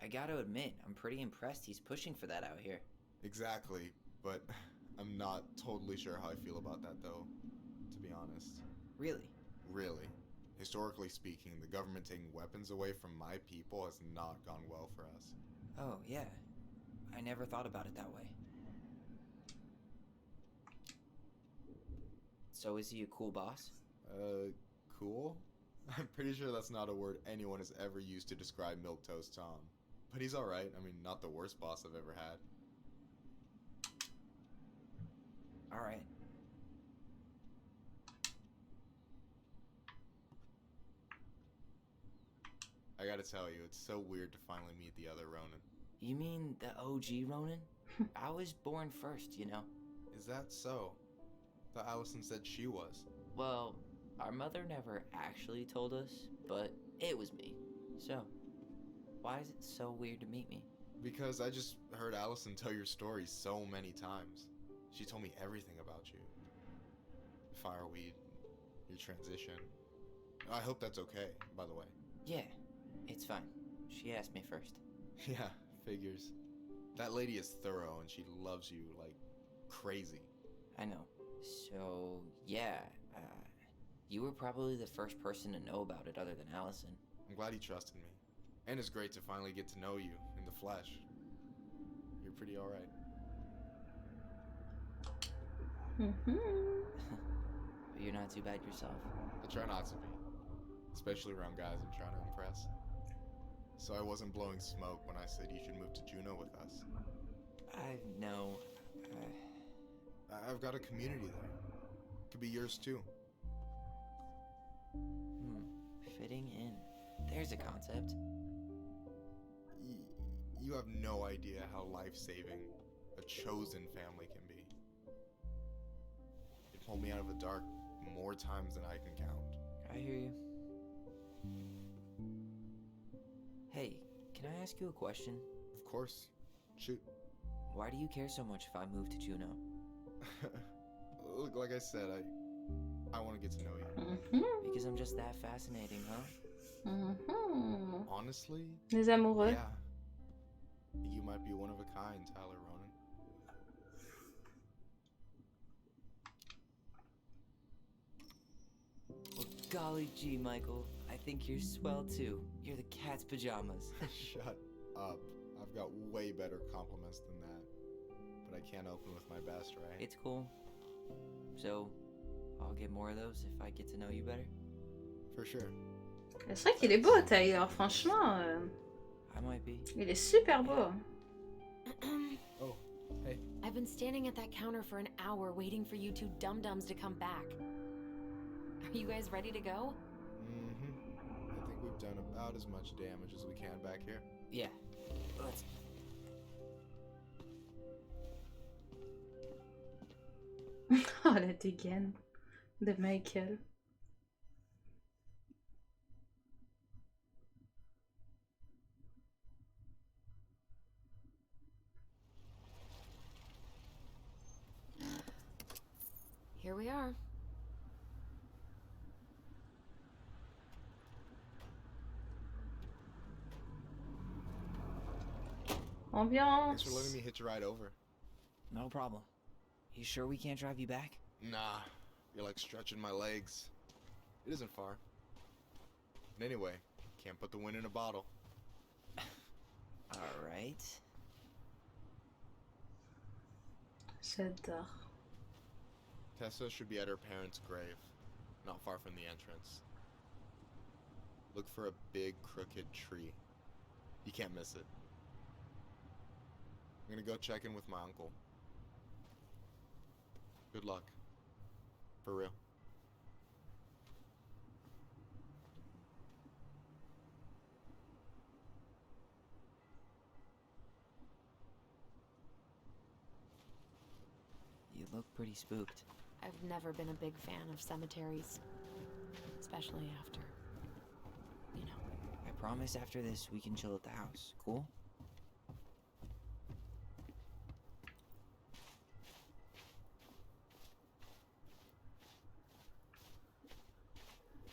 I gotta admit, I'm pretty impressed he's pushing for that out here. Exactly, but I'm not totally sure how I feel about that though, to be honest. Really? Really. Historically speaking, the government taking weapons away from my people has not gone well for us. Oh, yeah. I never thought about it that way. So is he a cool boss? Cool? I'm pretty sure that's not a word anyone has ever used to describe Milquetoast Tom. But he's alright. I mean, not the worst boss I've ever had. Alright. I gotta tell you, it's so weird to finally meet the other Ronin. You mean the OG Ronin? I was born first, you know. Is that so? Thought Allison said she was. Well, our mother never actually told us, but it was me. So, why is it so weird to meet me? Because I just heard Allison tell your story so many times. She told me everything about you. Fireweed, your transition. I hope that's okay, by the way. Yeah, it's fine. She asked me first. Yeah, figures. That lady is thorough and she loves you like crazy. I know. So, yeah, you were probably the first person to know about it other than Allison. I'm glad he trusted me. And it's great to finally get to know you in the flesh. You're pretty alright. But you're not too bad yourself. I try not to be. Especially around guys I'm trying to impress. So I wasn't blowing smoke when I said you should move to Juneau with us. I know. I've got a community there. Could be yours too. Fitting in. There's a concept. You have no idea how life-saving a chosen family can be. It pulled me out of the dark more times than I can count. I hear you. Hey, can I ask you a question? Of course. Shoot. Why do you care so much if I move to Juneau? Look, like I said, I want to get to know you. Because I'm just that fascinating, huh? Honestly? Les amoureux. Yeah. You might be one of a kind, Tyler Ronan. Well, golly gee, Michael. I think you're swell too. You're the cat's pajamas. Shut up. I've got way better compliments than that. But I can't open with my best, right? It's cool. So, I'll get more of those if I get to know you better. For sure. C'est vrai qu'il est beau, Tyler, franchement. I might be. Il est super beau. Oh, hey. I've been standing at that counter for an hour waiting for you two dum-dums to come back. Are you guys ready to go? I think we've done about as much damage as we can back here. Yeah. Let's... Oh, la dégaine de Michael. Here we are. Ambiance. Thanks for letting me hitch a ride over. No problem. You sure we can't drive you back? Nah, you're like stretching my legs. It isn't far. And anyway, can't put the wind in a bottle. Alright. J'adore. Tessa should be at her parents' grave, not far from the entrance. Look for a big crooked tree. You can't miss it. I'm gonna go check in with my uncle. Good luck. For real. You look pretty spooked. I've never been a big fan of cemeteries. Especially after, you know. I promise after this we can chill at the house. Cool?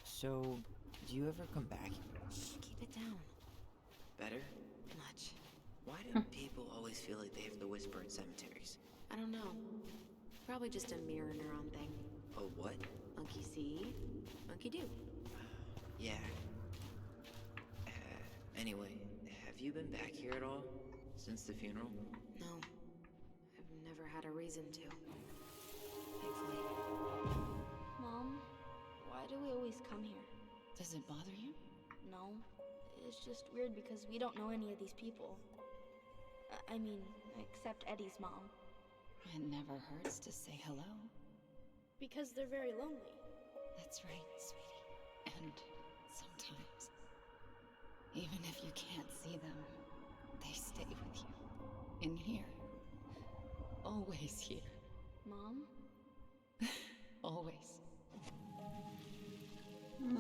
So, do you ever come back? Keep it down. Better? Much. Why do people always feel like they have to whisper in cemeteries? I don't know. Probably just a mirror neuron thing. Oh, what? Monkey see, monkey do. Yeah. Anyway, have you been back here at all? Since the funeral? No. I've never had a reason to. Thankfully. Mom, why do we always come here? Does it bother you? No. It's just weird because we don't know any of these people. I mean, except Eddie's mom. It never hurts to say hello. Because they're very lonely. That's right, sweetie. And sometimes, even if you can't see them, they stay with you. In here. Always here. Mom? Always.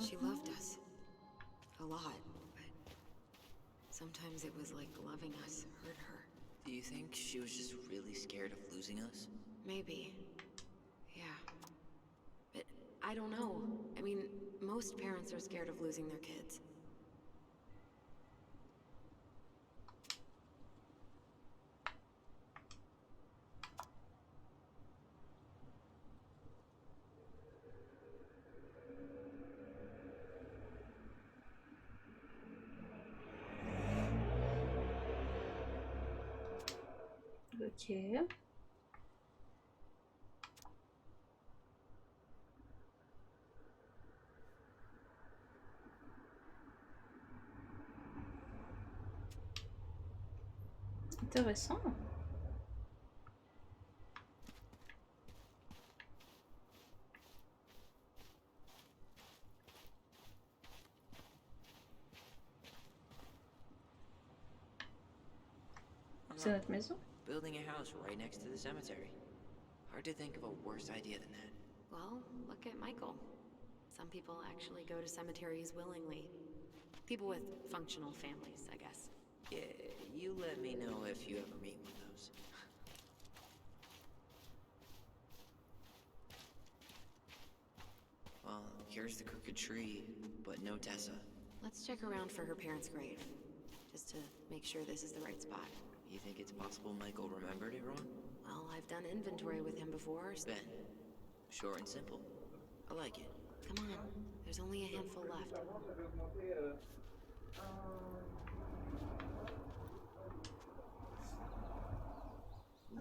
She loved us. A lot, but sometimes it was like loving us hurt her. Do you think she was just really scared of losing us? Maybe. Yeah. But I don't know. I mean, most parents are scared of losing their kids. Ok. Intéressant. C'est notre maison? Building a house right next to the cemetery. Hard to think of a worse idea than that. Well, look at Michael. Some people actually go to cemeteries willingly. People with functional families, I guess. Yeah, you let me know if you ever meet one of those. Well, here's the crooked tree, but no Tessa. Let's check around for her parents' grave, just to make sure this is the right spot. You think it's possible Michael remembered it wrong? Well, I've done inventory with him before. Ben. Short and simple. I like it. Come on, there's only a handful left.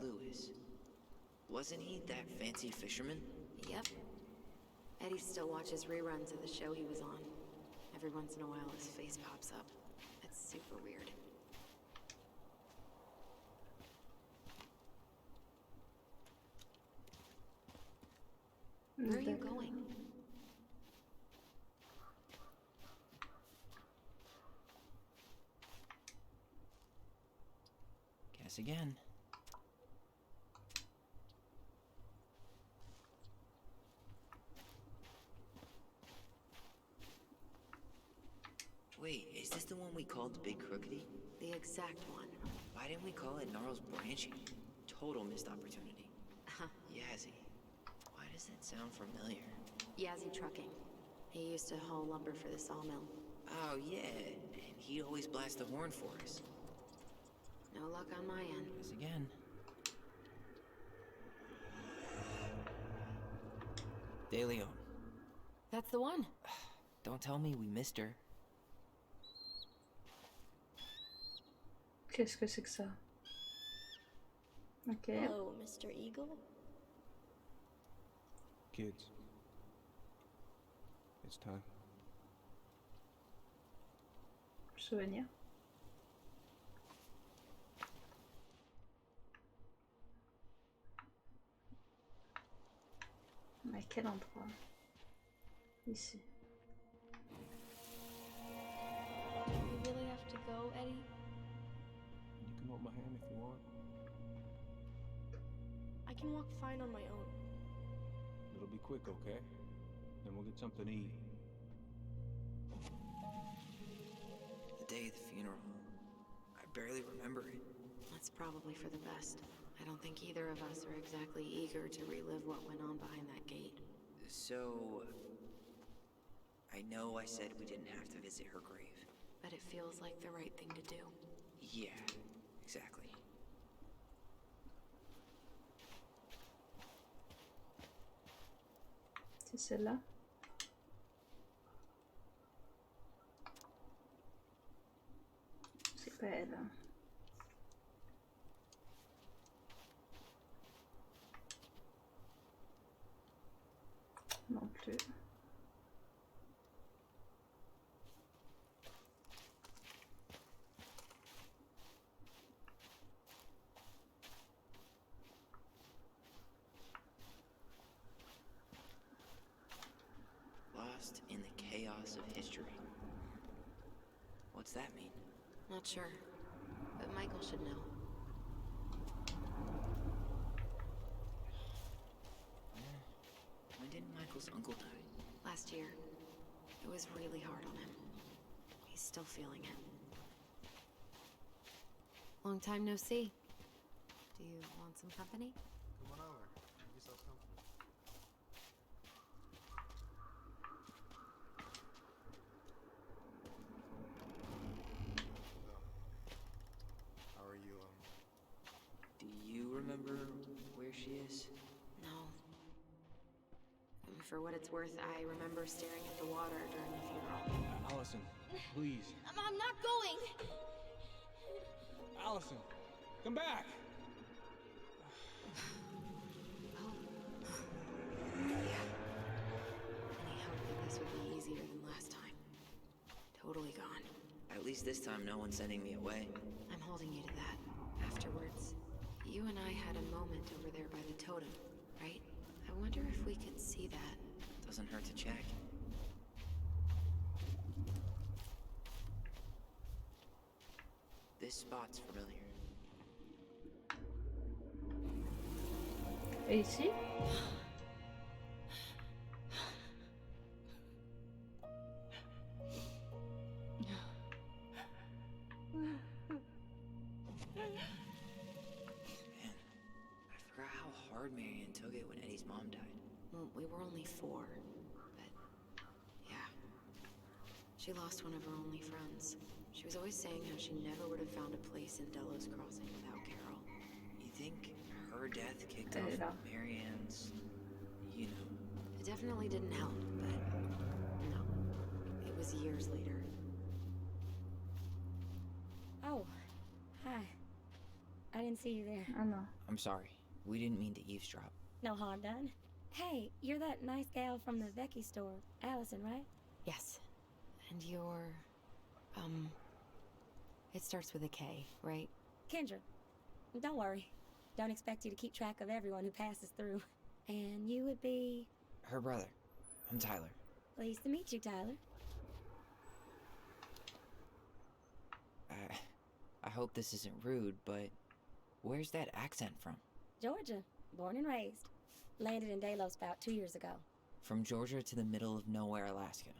Lewis. Wasn't he that fancy fisherman? Yep. Eddie still watches reruns of the show he was on. Every once in a while his face pops up. It's super weird. Where are you going? Guess again. Wait, is this the one we called the Big Crookedy? The exact one. Why didn't we call it Gnarl's Branching? Total missed opportunity. Yazzie. Why does that sound familiar? Yazzie Trucking. He used to haul lumber for the sawmill. Oh, yeah. And he'd always blast the horn for us. No luck on my end. Guess again. De Leon. That's the one. Don't tell me we missed her. Qu'est-ce que c'est que ça? Ok. Hello, Mr. Eagle. Kids. It's time. Souvenir. À quel endroit? Ici. Do we really have to go, Eddie? You can hold my hand if you want. I can walk fine on my own. It'll be quick, okay? Then we'll get something to eat. The day of the funeral. I barely remember it. That's probably for the best. I don't think either of us are exactly eager to relive what went on behind that gate. So... I know I said we didn't have to visit her grave. But it feels like the right thing to do. Yeah, exactly. C'est celle-là? pas elle. Non plus. Lost in the chaos of history. What's that mean? Not sure, but Michael should know. When did Michael's uncle die? Last year. It was really hard on him. He's still feeling it. Long time no see. Do you want some company? Come on over. Make yourself comfortable. How are you, Do you remember where she is? No. For what it's worth, I remember staring at the water during the funeral. Allison, please. I'm not going! Allison, come back! Any hope that this would be easier than last time. Totally gone. At least this time no one's sending me away. I'm holding you to that. Afterwards, you and I had a moment over there by the totem, right? I wonder if we could see that. Doesn't hurt to check. This spot's familiar. Et ici? I forgot how hard Marianne took it when Eddie's mom died. Well, we were only 4, but yeah. She lost one of her only friends. She was always saying how she never would have found a place in Delos Crossing without Carol. You think her death kicked Elle est là. off Marianne's, you know? It definitely didn't help, but no. It was years later. Oh, hi. I didn't see you there. Ah non. I'm sorry. We didn't mean to eavesdrop. No harm done. Hey, you're that nice gal from the Becky store, Allison, right? Yes. And you're... It starts with a K, right? Kendra. Don't worry. Don't expect you to keep track of everyone who passes through. And you would be... Her brother. I'm Tyler. Pleased to meet you, Tyler. I hope this isn't rude, but where's that accent from? Georgia. Born and raised. Landed in Delos about 2 years ago. From Georgia to the middle of nowhere, Alaska.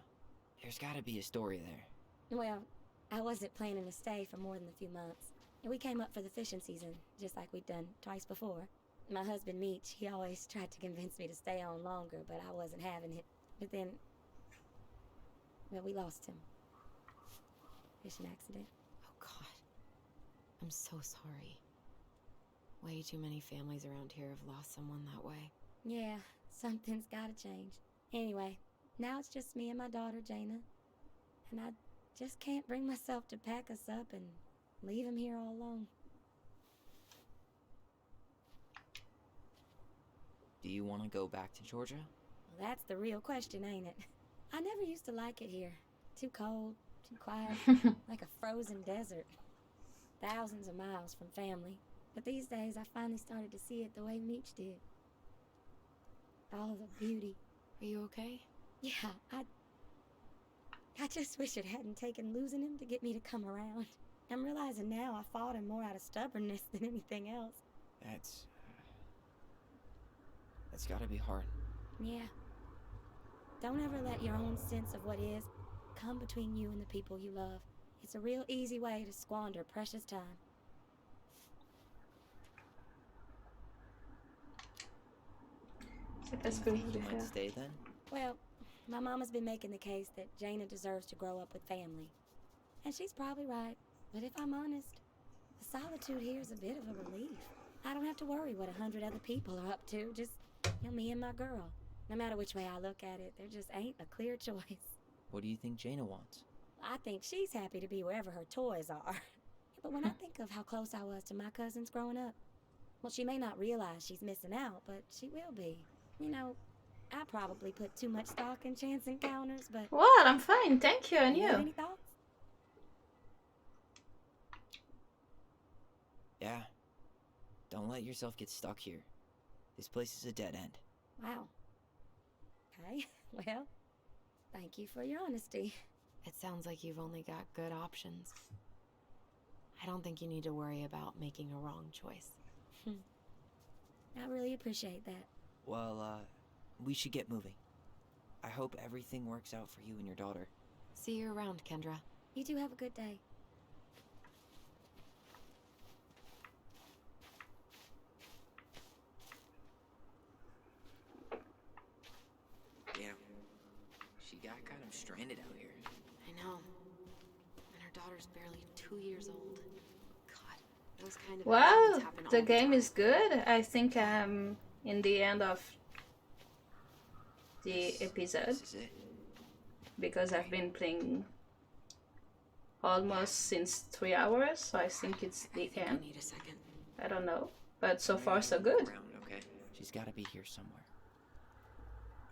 There's gotta be a story there. Well, I wasn't planning to stay for more than a few months. And we came up for the fishing season, just like we'd done twice before. My husband, Meech, he always tried to convince me to stay on longer, but I wasn't having it. But then... well, we lost him. Fishing accident. Oh, God. I'm so sorry. Way too many families around here have lost someone that way. Yeah, something's gotta change. Anyway, now it's just me and my daughter, Jaina. And I just can't bring myself to pack us up and leave him here all alone. Do you want to go back to Georgia? Well, that's the real question, ain't it? I never used to like it here. Too cold, too quiet, like a frozen desert. Thousands of miles from family. But these days, I finally started to see it the way Meech did. All the beauty. Are you okay? Yeah, I just wish it hadn't taken losing him to get me to come around. I'm realizing now I fought him more out of stubbornness than anything else. That's gotta be hard. Yeah. Don't ever let your own sense of what is come between you and the people you love. It's a real easy way to squander precious time. C'est pas ce que vous Think you voulez might faire. stay then? Well, my mama's been making the case that Jaina deserves to grow up with family. And she's probably right. But if I'm honest, the solitude here is a bit of a relief. I don't have to worry what 100 other people are up to. Just, me and my girl. No matter which way I look at it, there just ain't a clear choice. What do you think Jaina wants? I think she's happy to be wherever her toys are. But when I think of how close I was to my cousins growing up, well, she may not realize she's missing out, but she will be. You know, I probably put too much stock in chance encounters, but... What? I'm fine, thank you, and You have you? any thoughts? Yeah. Don't let yourself get stuck here. This place is a dead end. Wow. Okay, well, thank you for your honesty. It sounds like you've only got good options. I don't think you need to worry about making a wrong choice. I really appreciate that. Well, we should get moving. I hope everything works out for you and your daughter. See you around, Kendra. You two have a good day. Yeah. She got kind of stranded out here. I know. And her daughter's barely 2 years old. God, those kind of Wow, accidents happen all the the game time. is good. I think I'm in the end of the episode. This is it. Because I've been playing almost since 3 hours, so I think it's the end. I need a second. I don't know, but so far so Have a look good. around, okay? She's got to be here somewhere.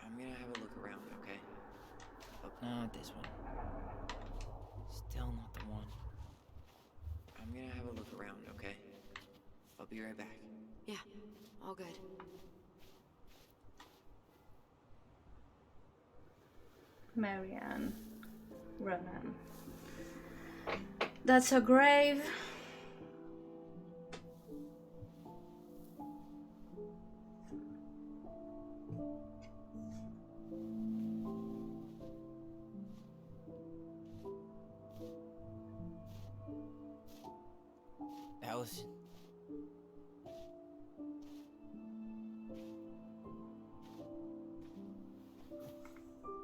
I'm gonna have a look around, okay? Oh, not this one. Still not the one. I'm gonna have a look around, okay? I'll be right back. Yeah, all good. Marianne, Ronan. That's a grave. Allison.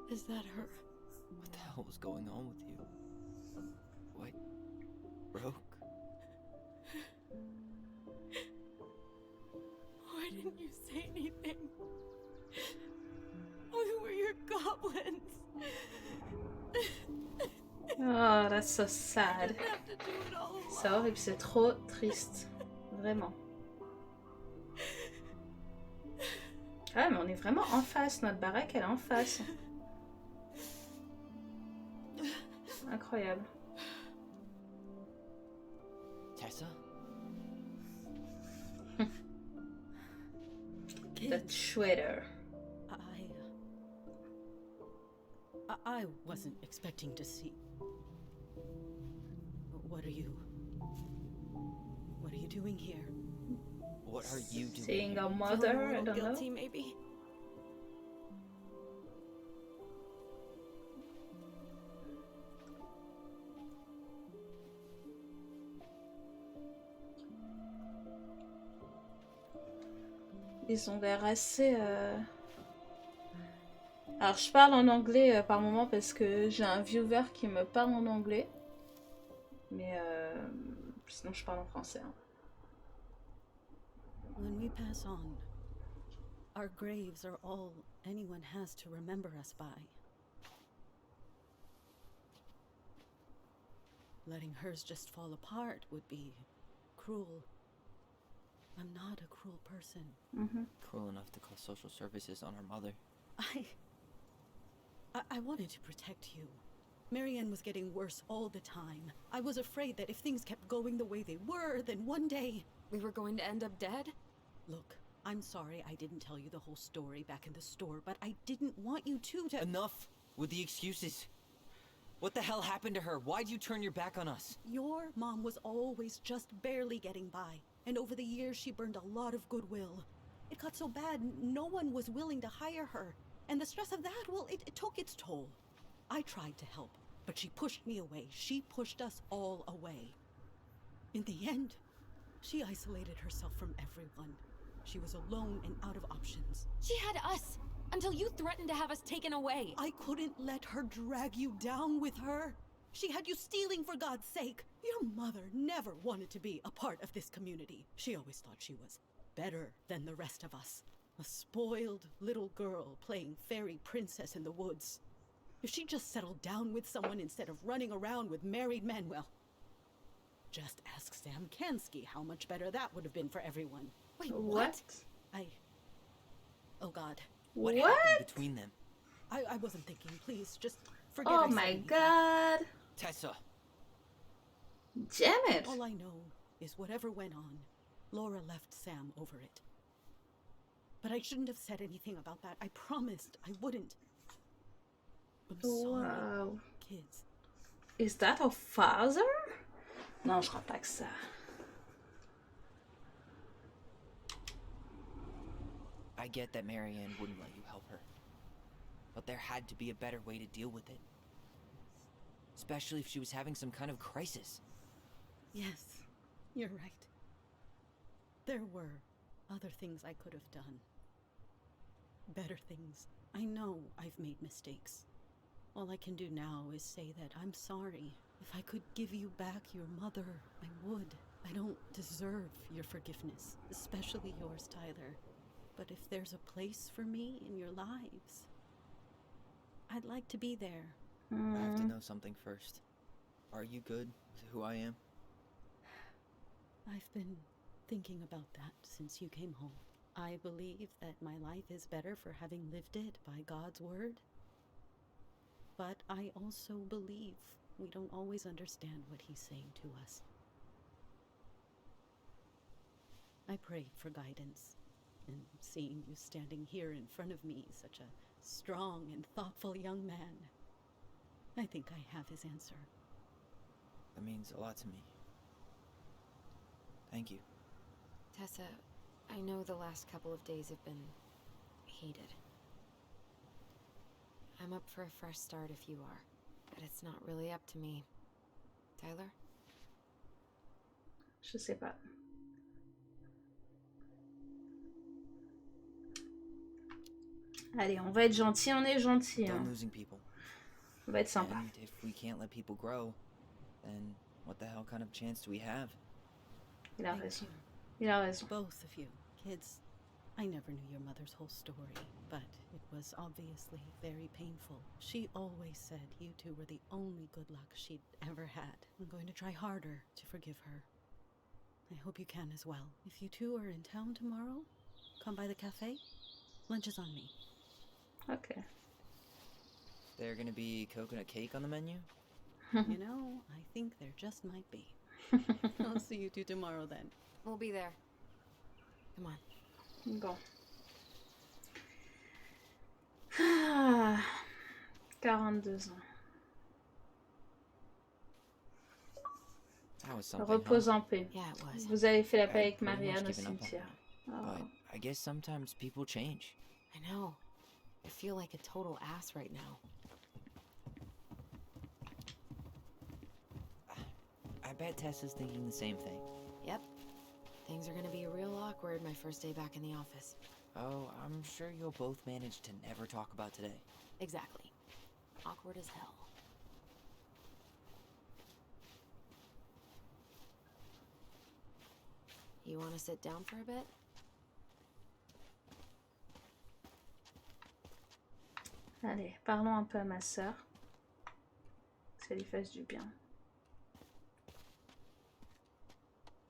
Is that her? What the hell was going on with you? What? Broke? Why didn't you say anything? Who were your goblins? Oh, that's so sad. I have to do it all alone. C'est horrible, c'est trop triste. Vraiment. Ah, mais on est vraiment en face. Notre baraque, elle est en face. Incroyable. Tessa? The Shredder. I wasn't expecting to see. What are you doing here? What are you doing? Seeing our Feeling mother, a I little don't know. guilty, maybe? Ils ont l'air assez... Alors, je parle en anglais par moment parce que j'ai un viewer qui me parle en anglais. Mais sinon, je parle en français. Hein. When we pass on, our graves are all anyone has to remember us by. Letting hers just fall apart would be cruel. I'm not a cruel person. Cruel enough to call social services on her mother. I wanted to protect you. Marianne was getting worse all the time. I was afraid that if things kept going the way they were, then one day... We were going to end up dead? Look, I'm sorry I didn't tell you the whole story back in the store, but I didn't want you two to... Enough with the excuses. What the hell happened to her? Why'd you turn your back on us? Your mom was always just barely getting by, and over the years she burned a lot of goodwill. It got so bad, no one was willing to hire her. And the stress of that, well, it took its toll. I tried to help, but she pushed me away. She pushed us all away. In the end, she isolated herself from everyone. She was alone and out of options. She had us until you threatened to have us taken away. I couldn't let her drag you down with her. She had you stealing for God's sake. Your mother never wanted to be a part of this community. She always thought she was better than the rest of us. A spoiled little girl playing fairy princess in the woods. If she just settled down with someone instead of running around with married men, well, just ask Sam Kansky how much better that would have been for everyone. Wait, What? Oh God. What happened between them? I wasn't thinking. Please, just forget Oh I said my anything. god. Tessa! Damn it. All I know is whatever went on, Laura left Sam over it. But I shouldn't have said anything about that. I promised I wouldn't. I'm sorry, Wow. kids. Is that her father? Non, je crois pas que ça. I get that Marianne wouldn't let you help her. But there had to be a better way to deal with it. Especially if she was having some kind of crisis. Yes, you're right. There were other things I could have done. Better things. I know I've made mistakes. All I can do now is say that I'm sorry. If I could give you back your mother, I would. I don't deserve your forgiveness, especially yours, Tyler. But if there's a place for me in your lives, I'd like to be there. I have to know something first. Are you good with who I am? I've been thinking about that since you came home. I believe that my life is better for having lived it by God's word. But I also believe we don't always understand what he's saying to us. I prayed for guidance, and seeing you standing here in front of me, such a strong and thoughtful young man, I think I have his answer. That means a lot to me. Thank you. Tessa, I know the last couple of days have been heated. I'm up for a fresh start if you are, but it's not really up to me. Tyler? Je sais pas. Allez, on va être gentil, on est gentil. Done Hein. losing people. On va être sympa. And if we can't let people grow, then what the hell kind of chance do we have? Il a Thank raison. you. Il a raison. Both of you. Kids, I never knew your mother's whole story, but it was obviously very painful. She always said you two were the only good luck she'd ever had. I'm going to try harder to forgive her. I hope you can as well. If you two are in town tomorrow, come by the cafe. Lunch is on me. Okay. There gonna be coconut cake on the menu? You know, I think there just might be. I'll see you two tomorrow then. We'll be there. Come on. Bon. Ah, 42 ans. That was something, Repose huh? en paix. Yeah, it was. Vous avez fait la paix I'd avec pretty much Marianne au given up on cimetière. that. Oh. But I guess sometimes people change. I know. I feel like a total ass right now. I bet Tessa's thinking the same thing. Yep. Things are gonna be real awkward my first day back in the office. Oh, I'm sure you'll both manage to never talk about today. Exactly. Awkward as hell. You want to sit down for a bit? Allez, parlons un peu à ma sœur. Que ça lui fasse du bien.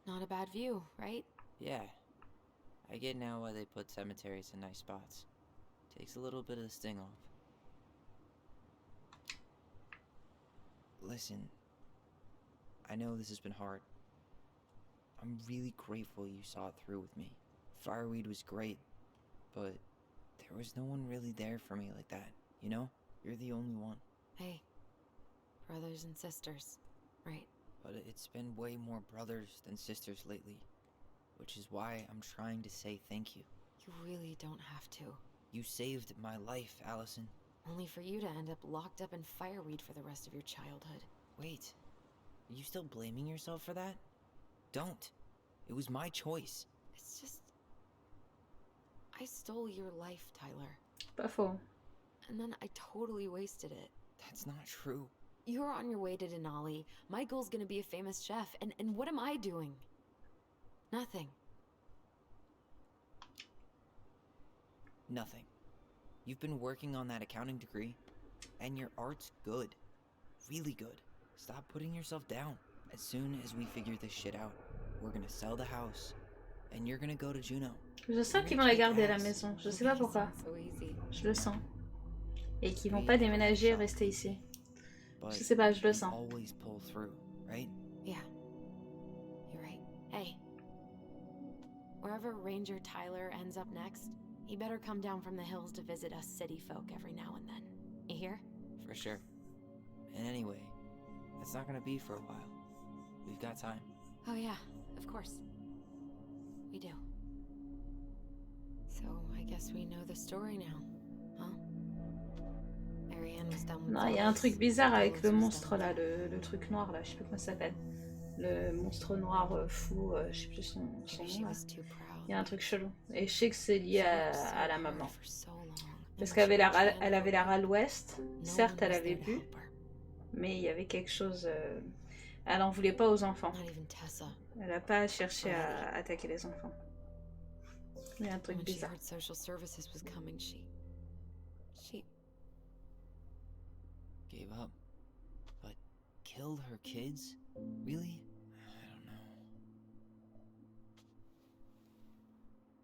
Not a bad view, right? Yeah. I get now why they put cemeteries in nice spots. Takes a little bit of the sting off. Listen, I know this has been hard. I'm really grateful you saw it through with me. Fireweed was great, but there was no one really there for me like that, you know? You're the only one. Hey, brothers and sisters, right? But it's been way more brothers than sisters lately, which is why I'm trying to say thank you. You really don't have to. You saved my life, Allison. Only for you to end up locked up in fireweed for the rest of your childhood. Wait, are you still blaming yourself for that? Don't. It was my choice. It's just... I stole your life, Tyler. Pas faux. And then I totally wasted it. That's not true. You're on your way to Denali. My goal's gonna be a famous chef, and what am I doing? Nothing. Nothing. You've been working on that accounting degree, and your art's good. Really good. Stop putting yourself down. As soon as we figure this shit out, we're gonna sell the house, and you're gonna go to Juneau. Je sens qu'ils vont la garder à la maison. Je sais pas pourquoi. Je le sens. Et qu'ils vont pas déménager et rester ici. Je sais pas, je le sens. Always pull through, right? Yeah. You're right. Hey. Wherever Ranger Tyler ends up next, he better come down from the hills to visit us city folk every now and then. You hear? For sure. And anyway, it's not gonna be for a while. We've got time. Oh yeah, of course. We do. So I guess we know the story now, huh? Marianne was done with Non, il y a un truc bizarre avec le monstre là, le truc noir là, je sais plus comment ça s'appelle. Le monstre noir fou, je sais plus son nom là. Il y a un truc chelou. Et je sais que c'est lié à la maman. Parce qu'elle avait l'air à l'ouest. Certes, elle avait bu. Mais il y avait quelque chose... Elle en voulait pas aux enfants. Elle a pas cherché à attaquer les enfants. Il y a un truc bizarre. Gave up. But killed her kids? Really? I don't know.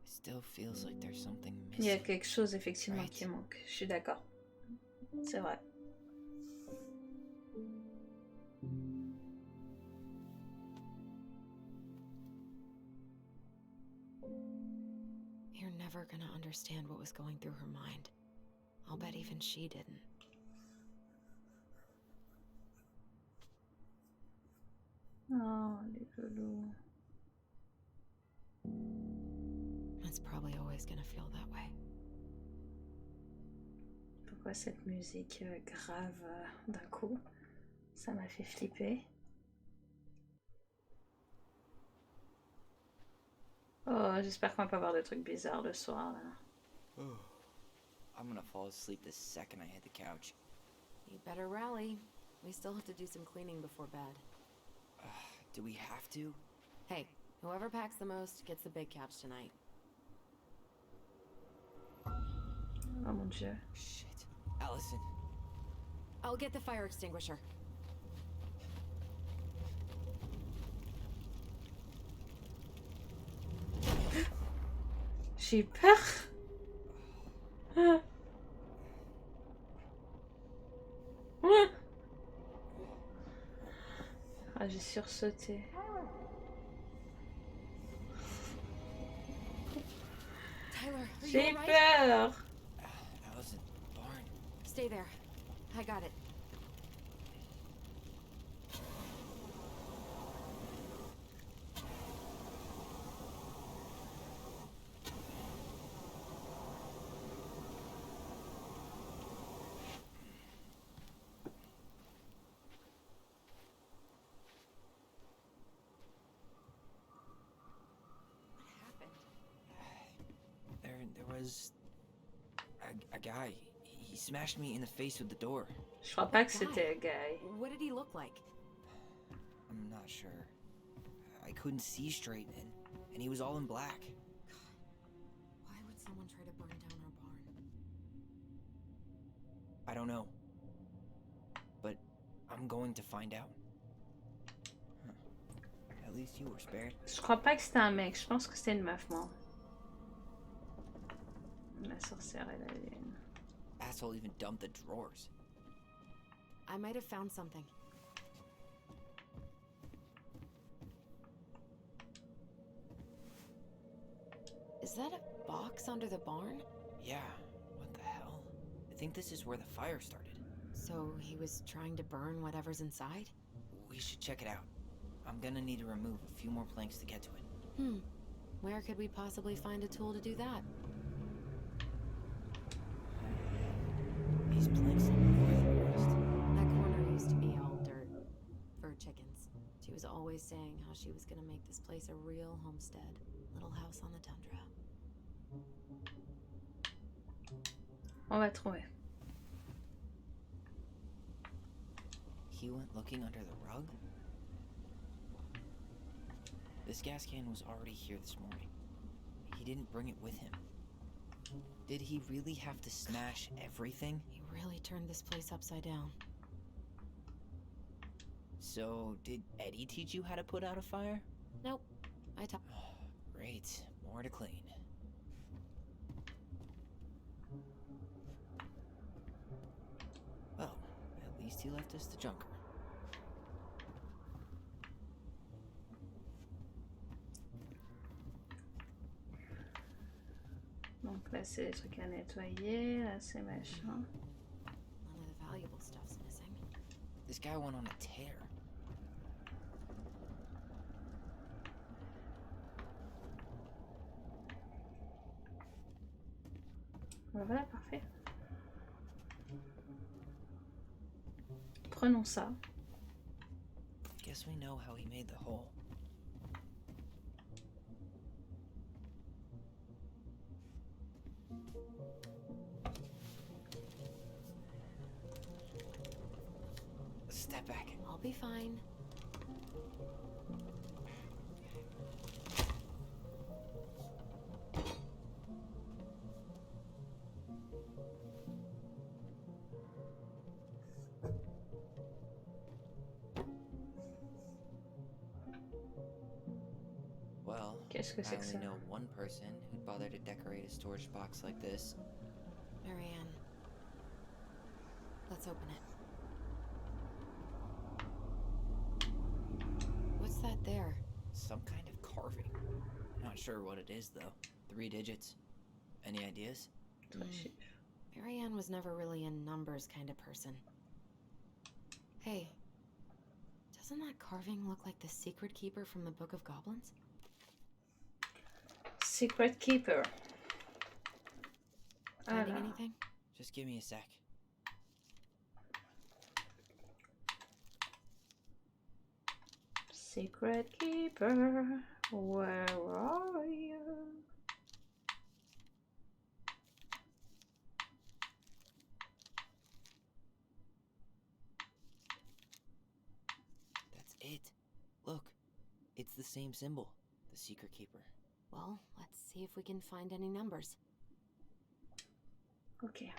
It still feels like there's something missing. Il y a quelque chose effectivement qui manque. Je suis d'accord. C'est vrai. You're never gonna understand what was going through her mind. I'll bet even she didn't. Oh, les loulous. It's probably always gonna feel that way. Pourquoi cette musique grave d'un coup? Ça m'a fait flipper. Oh, j'espère qu'on va pas avoir de trucs bizarres le soir là. I'm gonna fall asleep the second I hit the couch. You better rally. We still have to do some cleaning before bed. Do we have to? Hey, whoever packs the most gets the big couch tonight. Oh mon dieu. Shit. Allison. I'll get the fire extinguisher. J'ai eu peur. Ah, j'ai sursauté. J'ai eu peur. Allison, barn. Stay there. I got it. There was a guy. He smashed me in the face with the door. Je crois pas que c'était un gars. What did he look like? I'm not sure. I couldn't see straight, and he was all in black. Why would someone try to burn down our barn? I don't know. But I'm going to find out. Huh. At least you were spared. Je crois pas que c'était un mec, je pense que c'était une meuf, moi. La sorcière, elle a une... Asshole even dumped the drawers. I might have found something. Is that a box under the barn? Yeah, what the hell? I think this is where the fire started. So he was trying to burn whatever's inside? We should check it out. I'm gonna need to remove a few more planks to get to it. Where could we possibly find a tool to do that? These planks look more than the rest. That corner used to be all dirt. For chickens. She was always saying how she was gonna make this place a real homestead. Little house on the tundra. On va trouver. He went looking under the rug? This gas can was already here this morning. He didn't bring it with him. Did he really have to smash everything? He really turned this place upside down. So, did Eddie teach you how to put out a fire? Nope. I taught. Great. More to clean. Well, at least he left us the junker. Donc là, c'est les trucs à nettoyer, là, c'est machin. None of the valuable stuff's missing. This guy went on a tear. Voilà, parfait. Prenons ça. Guess we know how he made the hole. Step back. I'll be fine. Well, Qu'est-ce que c'est I que only ça? know one person who'd bother to decorate a storage box like this. Marianne. Let's open it. What's that there? Some kind of carving. Not sure what it is, though. 3 digits. Any ideas? Marianne was never really a numbers kind of person. Hey, doesn't that carving look like the secret keeper from the Book of Goblins? Secret Keeper. Finding Alors. anything? Just give me a sec. Secret Keeper, where are you? That's it. Look, it's the same symbol. The secret keeper. Well, let's see if we can find any numbers. Ok.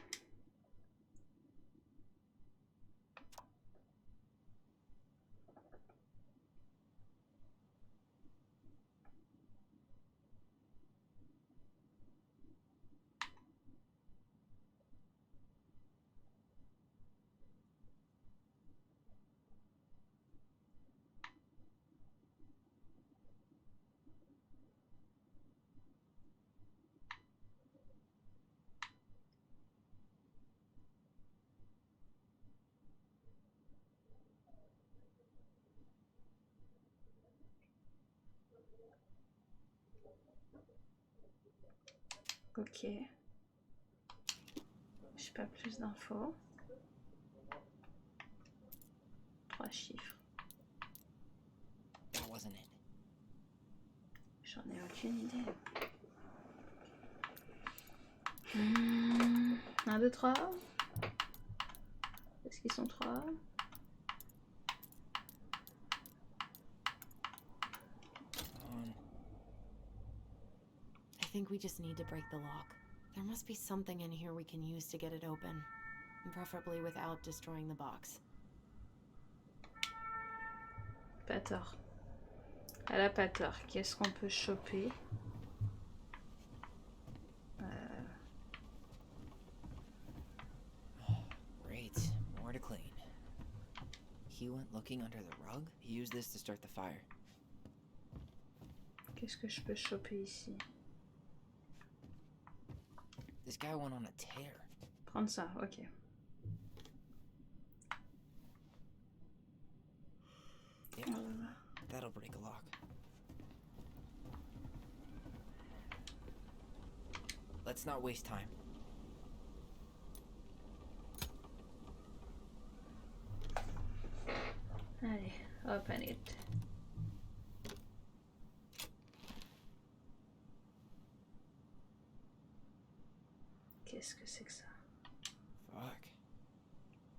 Ok. J'ai pas plus d'infos. 3 chiffres. That wasn't it. J'en ai aucune idée. 1, 2, 3. Est-ce qu'ils sont 3? I think we just need to break the lock. There must be something in here we can use to get it open. And preferably without destroying the box. Pas tort. Elle a pas tort. Qu'est-ce qu'on peut choper? Great. More to clean. He went looking under the rug. He used this to start the fire. Qu'est-ce que je peux choper ici? This guy went on a tear. Prendre ça, ok. Yeah, that'll break a lock. Let's not waste time. Allez, open it. Qu'est-ce que c'est que ça? Fuck.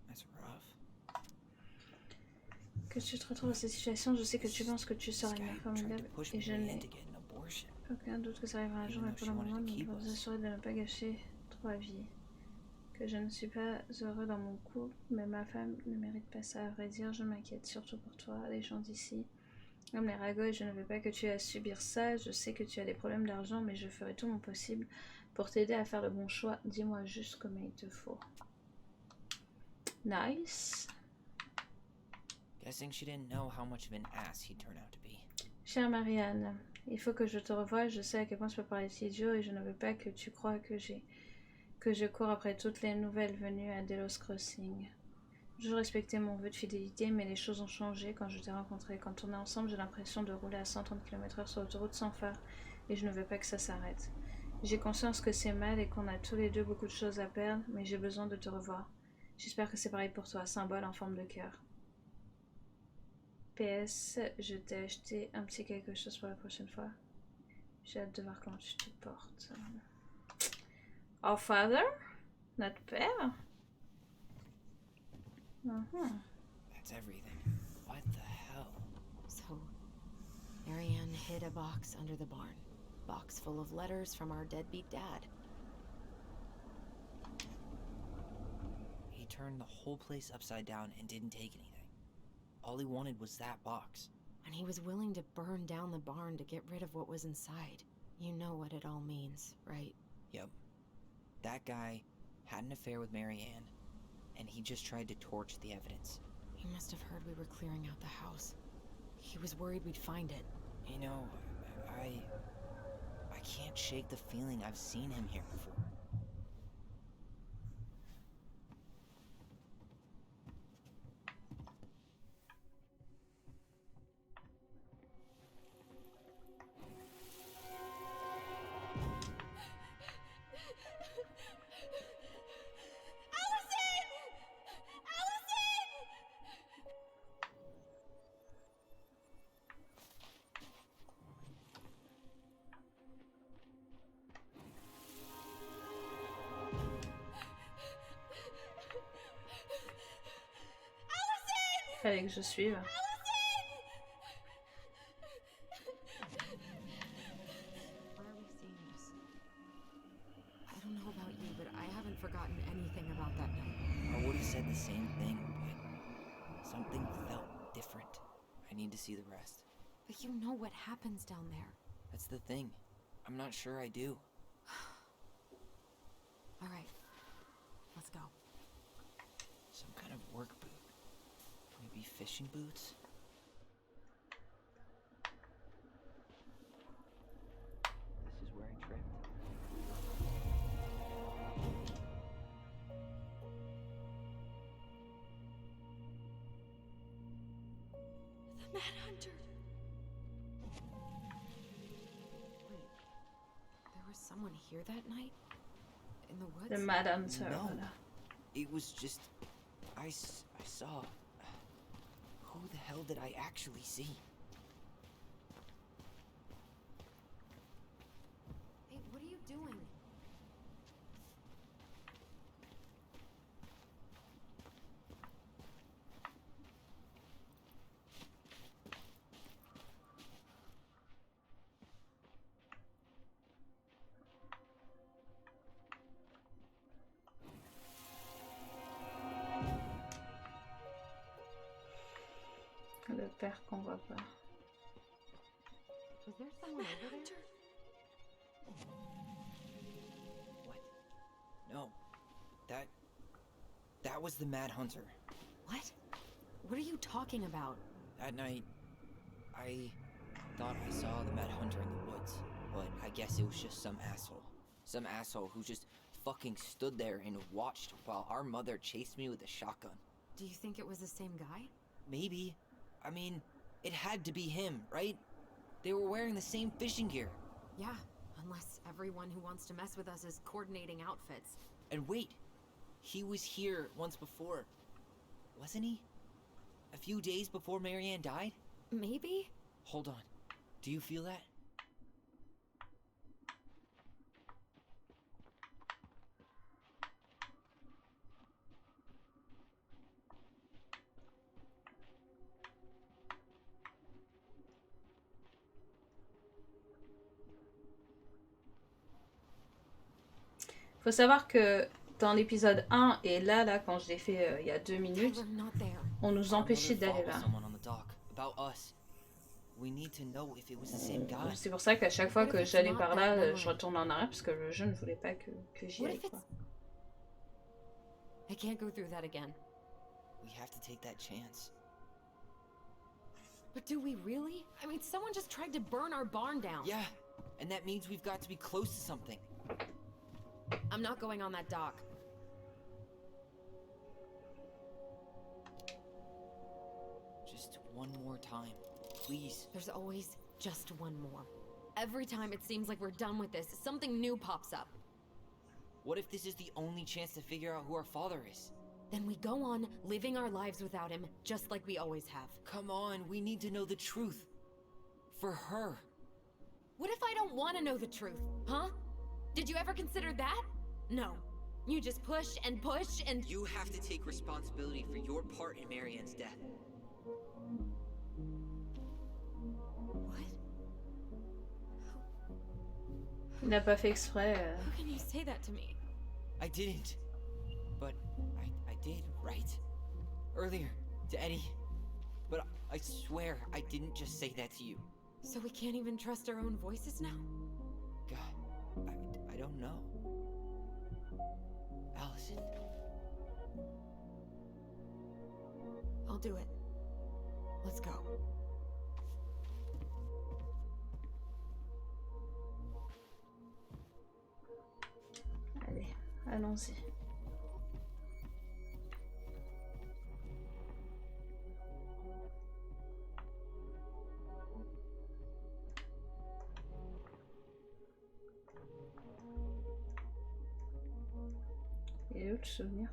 That's rough. Que tu te retrouves dans cette situation, je sais que tu penses que tu seras une mère formidable et je n'ai aucun doute que ça arrivera un jour, mais pour le moment, nous devons nous assurer de ne pas gâcher 3 vies. Que je ne suis pas heureux dans mon couple, mais ma femme ne mérite pas ça. À vrai dire, je m'inquiète surtout pour toi, les gens d'ici. Comme les ragots, et je ne veux pas que tu aies à subir ça. Je sais que tu as des problèmes d'argent, mais je ferai tout mon possible pour t'aider à faire le bon choix. Dis-moi juste combien il te faut. Nice. Guessing she didn't know how much of an ass he'd turn out to be. Chère Marianne, il faut que je te revoie. Je sais à quel point je peux paraître idiot et je ne veux pas que tu crois que je cours après toutes les nouvelles venues à Delos Crossing. J'ai toujours respecté mon vœu de fidélité, mais les choses ont changé quand je t'ai rencontré. Quand on est ensemble, j'ai l'impression de rouler à 130 km/h sur l'autoroute sans phare, et je ne veux pas que ça s'arrête. J'ai conscience que c'est mal et qu'on a tous les deux beaucoup de choses à perdre, mais j'ai besoin de te revoir. J'espère que c'est pareil pour toi, symbole en forme de cœur. PS, je t'ai acheté un petit quelque chose pour la prochaine fois. J'ai hâte de voir comment tu te portes. Our father? Notre père? That's everything. What the hell? So, Marianne hid a box under the barn. Box full of letters from our deadbeat dad. He turned the whole place upside down and didn't take anything. All he wanted was that box. And he was willing to burn down the barn to get rid of what was inside. You know what it all means, right? Yep. That guy had an affair with Marianne, and he just tried to torch the evidence. He must have heard we were clearing out the house. He was worried we'd find it. You know, I can't shake the feeling I've seen him here before. Fallait que je suive. Why are we seeing this? I don't know about you, but I haven't forgotten anything about that night. I would have said the same thing, but something felt different. I need to see the rest. But you know what happens down there. That's the thing. I'm not sure I do. All right, let's go. Some kind of work boot. Maybe fishing boots? This is where I tripped. The Mad Hunter. Wait, there was someone here that night? In the woods? The Mad Hunter. No, Voilà. it was just... I saw... Who the hell did I actually see? Hey, what are you doing? Le père qu'on voit pas. Was there someone over there? What? No. That was the Mad Hunter. What? What are you talking about? That night, I thought I saw the Mad Hunter in the woods, but I guess it was just some asshole. Some asshole who just fucking stood there and watched while our mother chased me with a shotgun. Do you think it was the same guy? Maybe. I mean, it had to be him, right? They were wearing the same fishing gear. Yeah, unless everyone who wants to mess with us is coordinating outfits. And wait, he was here once before, wasn't he? A few days before Marianne died? Maybe? Hold on. Do you feel that? Faut savoir que dans l'épisode 1 et là, quand je l'ai fait il y a 2 minutes, on nous empêchait d'aller là. C'est pour ça qu'à chaque fois que j'allais par là, je retourne en arrière parce que le jeu ne voulait pas que j'y aille, quoi. I can't go through that again. We have to take that chance. But do we really? I mean, someone just tried to burn our barn down. Yeah, and that means we've got to be close to something. I'm not going on that dock. Just one more time, please. There's always just one more. Every time it seems like we're done with this, something new pops up. What if this is the only chance to figure out who our father is? Then we go on living our lives without him, just like we always have. Come on, we need to know the truth. For her. What if I don't want to know the truth, huh? Did you ever consider that? No. You just push and push and... You have to take responsibility for your part in Marianne's death. What? Il n'a pas fait exprès. How can you say that to me? I didn't. But I did, right? Earlier, to Eddie. But I swear I didn't just say that to you. So we can't even trust our own voices now? God, I don't know. Allison. I'll do it. Let's go. Allez, allons-y. Et autre souvenir.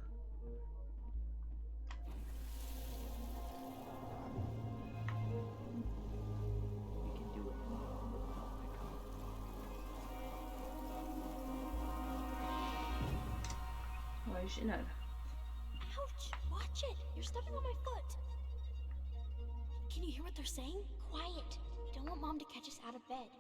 Original. Ouch! Watch it! You're stepping on my foot. Can you hear what they're saying? Quiet. We don't want Mom to catch us out of bed.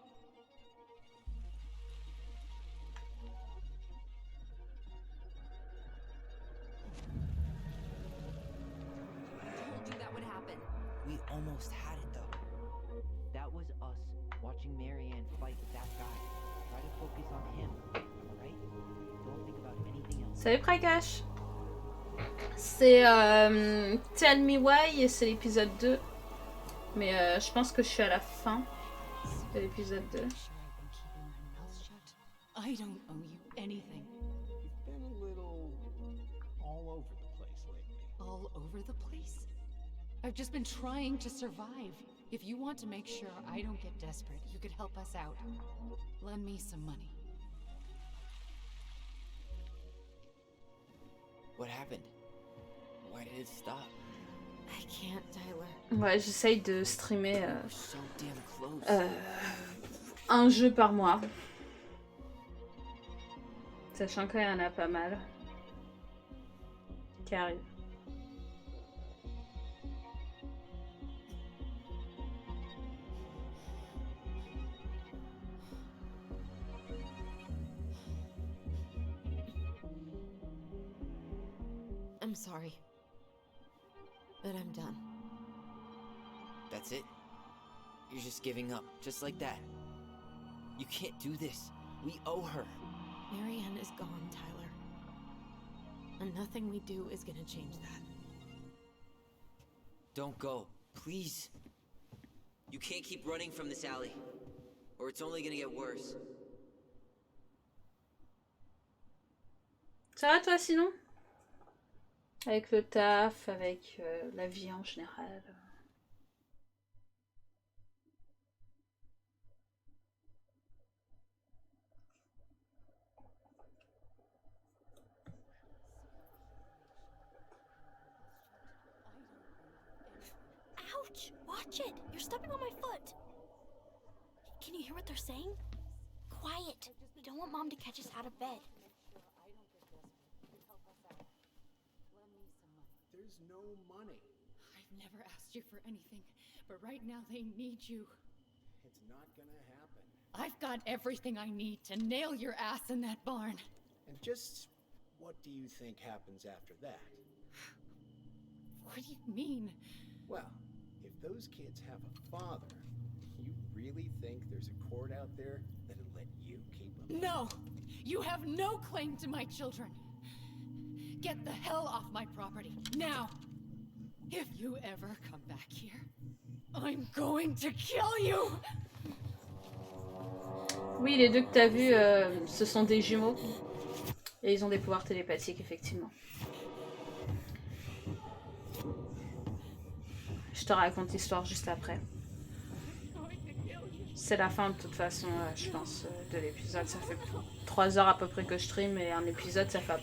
We almost had it though. That was us watching Marianne fight with that guy. Try to focus on him, right? Don't think about anything else. Salut Prakash. C'est Tell Me Why et c'est l'épisode 2. Mais je pense que je suis à la fin de l'épisode 2. I don't owe you anything. You've been a little all over the place lately. All over the place? I've just been trying to survive. If you want to make sure I don't get desperate, you could help us out. Lend me some money. What happened? Why did it stop? I can't, Tyler. Ouais, j'essaye de streamer un jeu par mois. Sachant qu'il y en a pas mal qui arrivent. I'm sorry. But I'm done. That's it? You're just giving up, just like that. You can't do this. We owe her. Marianne is gone, Tyler. And nothing we do is gonna change that. Don't go, please. You can't keep running from this alley, or it's only gonna get worse. Ça va toi sinon? Avec le taf, avec la vie en général. Ouch! Watch it! You're stepping on my foot. Can you hear what they're saying? Quiet. We don't want Mom to catch us out of bed. There's no money. I've never asked you for anything, but right now they need you. It's not gonna happen. I've got everything I need to nail your ass in that barn. And just what do you think happens after that? What do you mean? Well, if those kids have a father, you really think there's a court out there that'll let you keep them? No! You have no claim to my children! Get the hell off my property, now! If you ever come back here, I'm going to kill you! Oui, les deux que t'as vus, ce sont des jumeaux. Et ils ont des pouvoirs télépathiques, effectivement. Je te raconte l'histoire juste après. C'est la fin de toute façon, je pense, de l'épisode. Ça fait 3 heures à peu près que je stream et un épisode ça fait à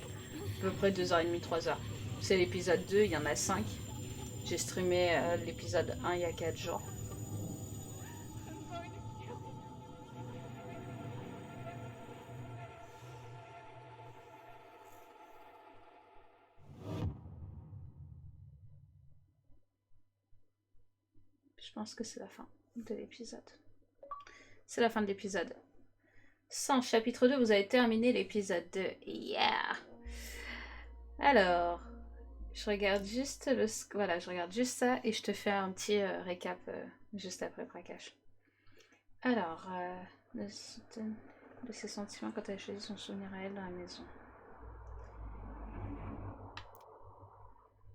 peu près 2h30, 3 heures. C'est l'épisode 2, il y en a 5. J'ai streamé l'épisode 1 il y a 4 jours. Je pense que c'est la fin de l'épisode. C'est la fin de l'épisode. 100, chapitre 2, vous avez terminé l'épisode 2. Yeah! Alors, je regarde juste le... Voilà, je regarde juste ça et je te fais un petit récap juste après le braquage. Alors, de ses sentiments quand elle a choisi son souvenir à elle dans la maison.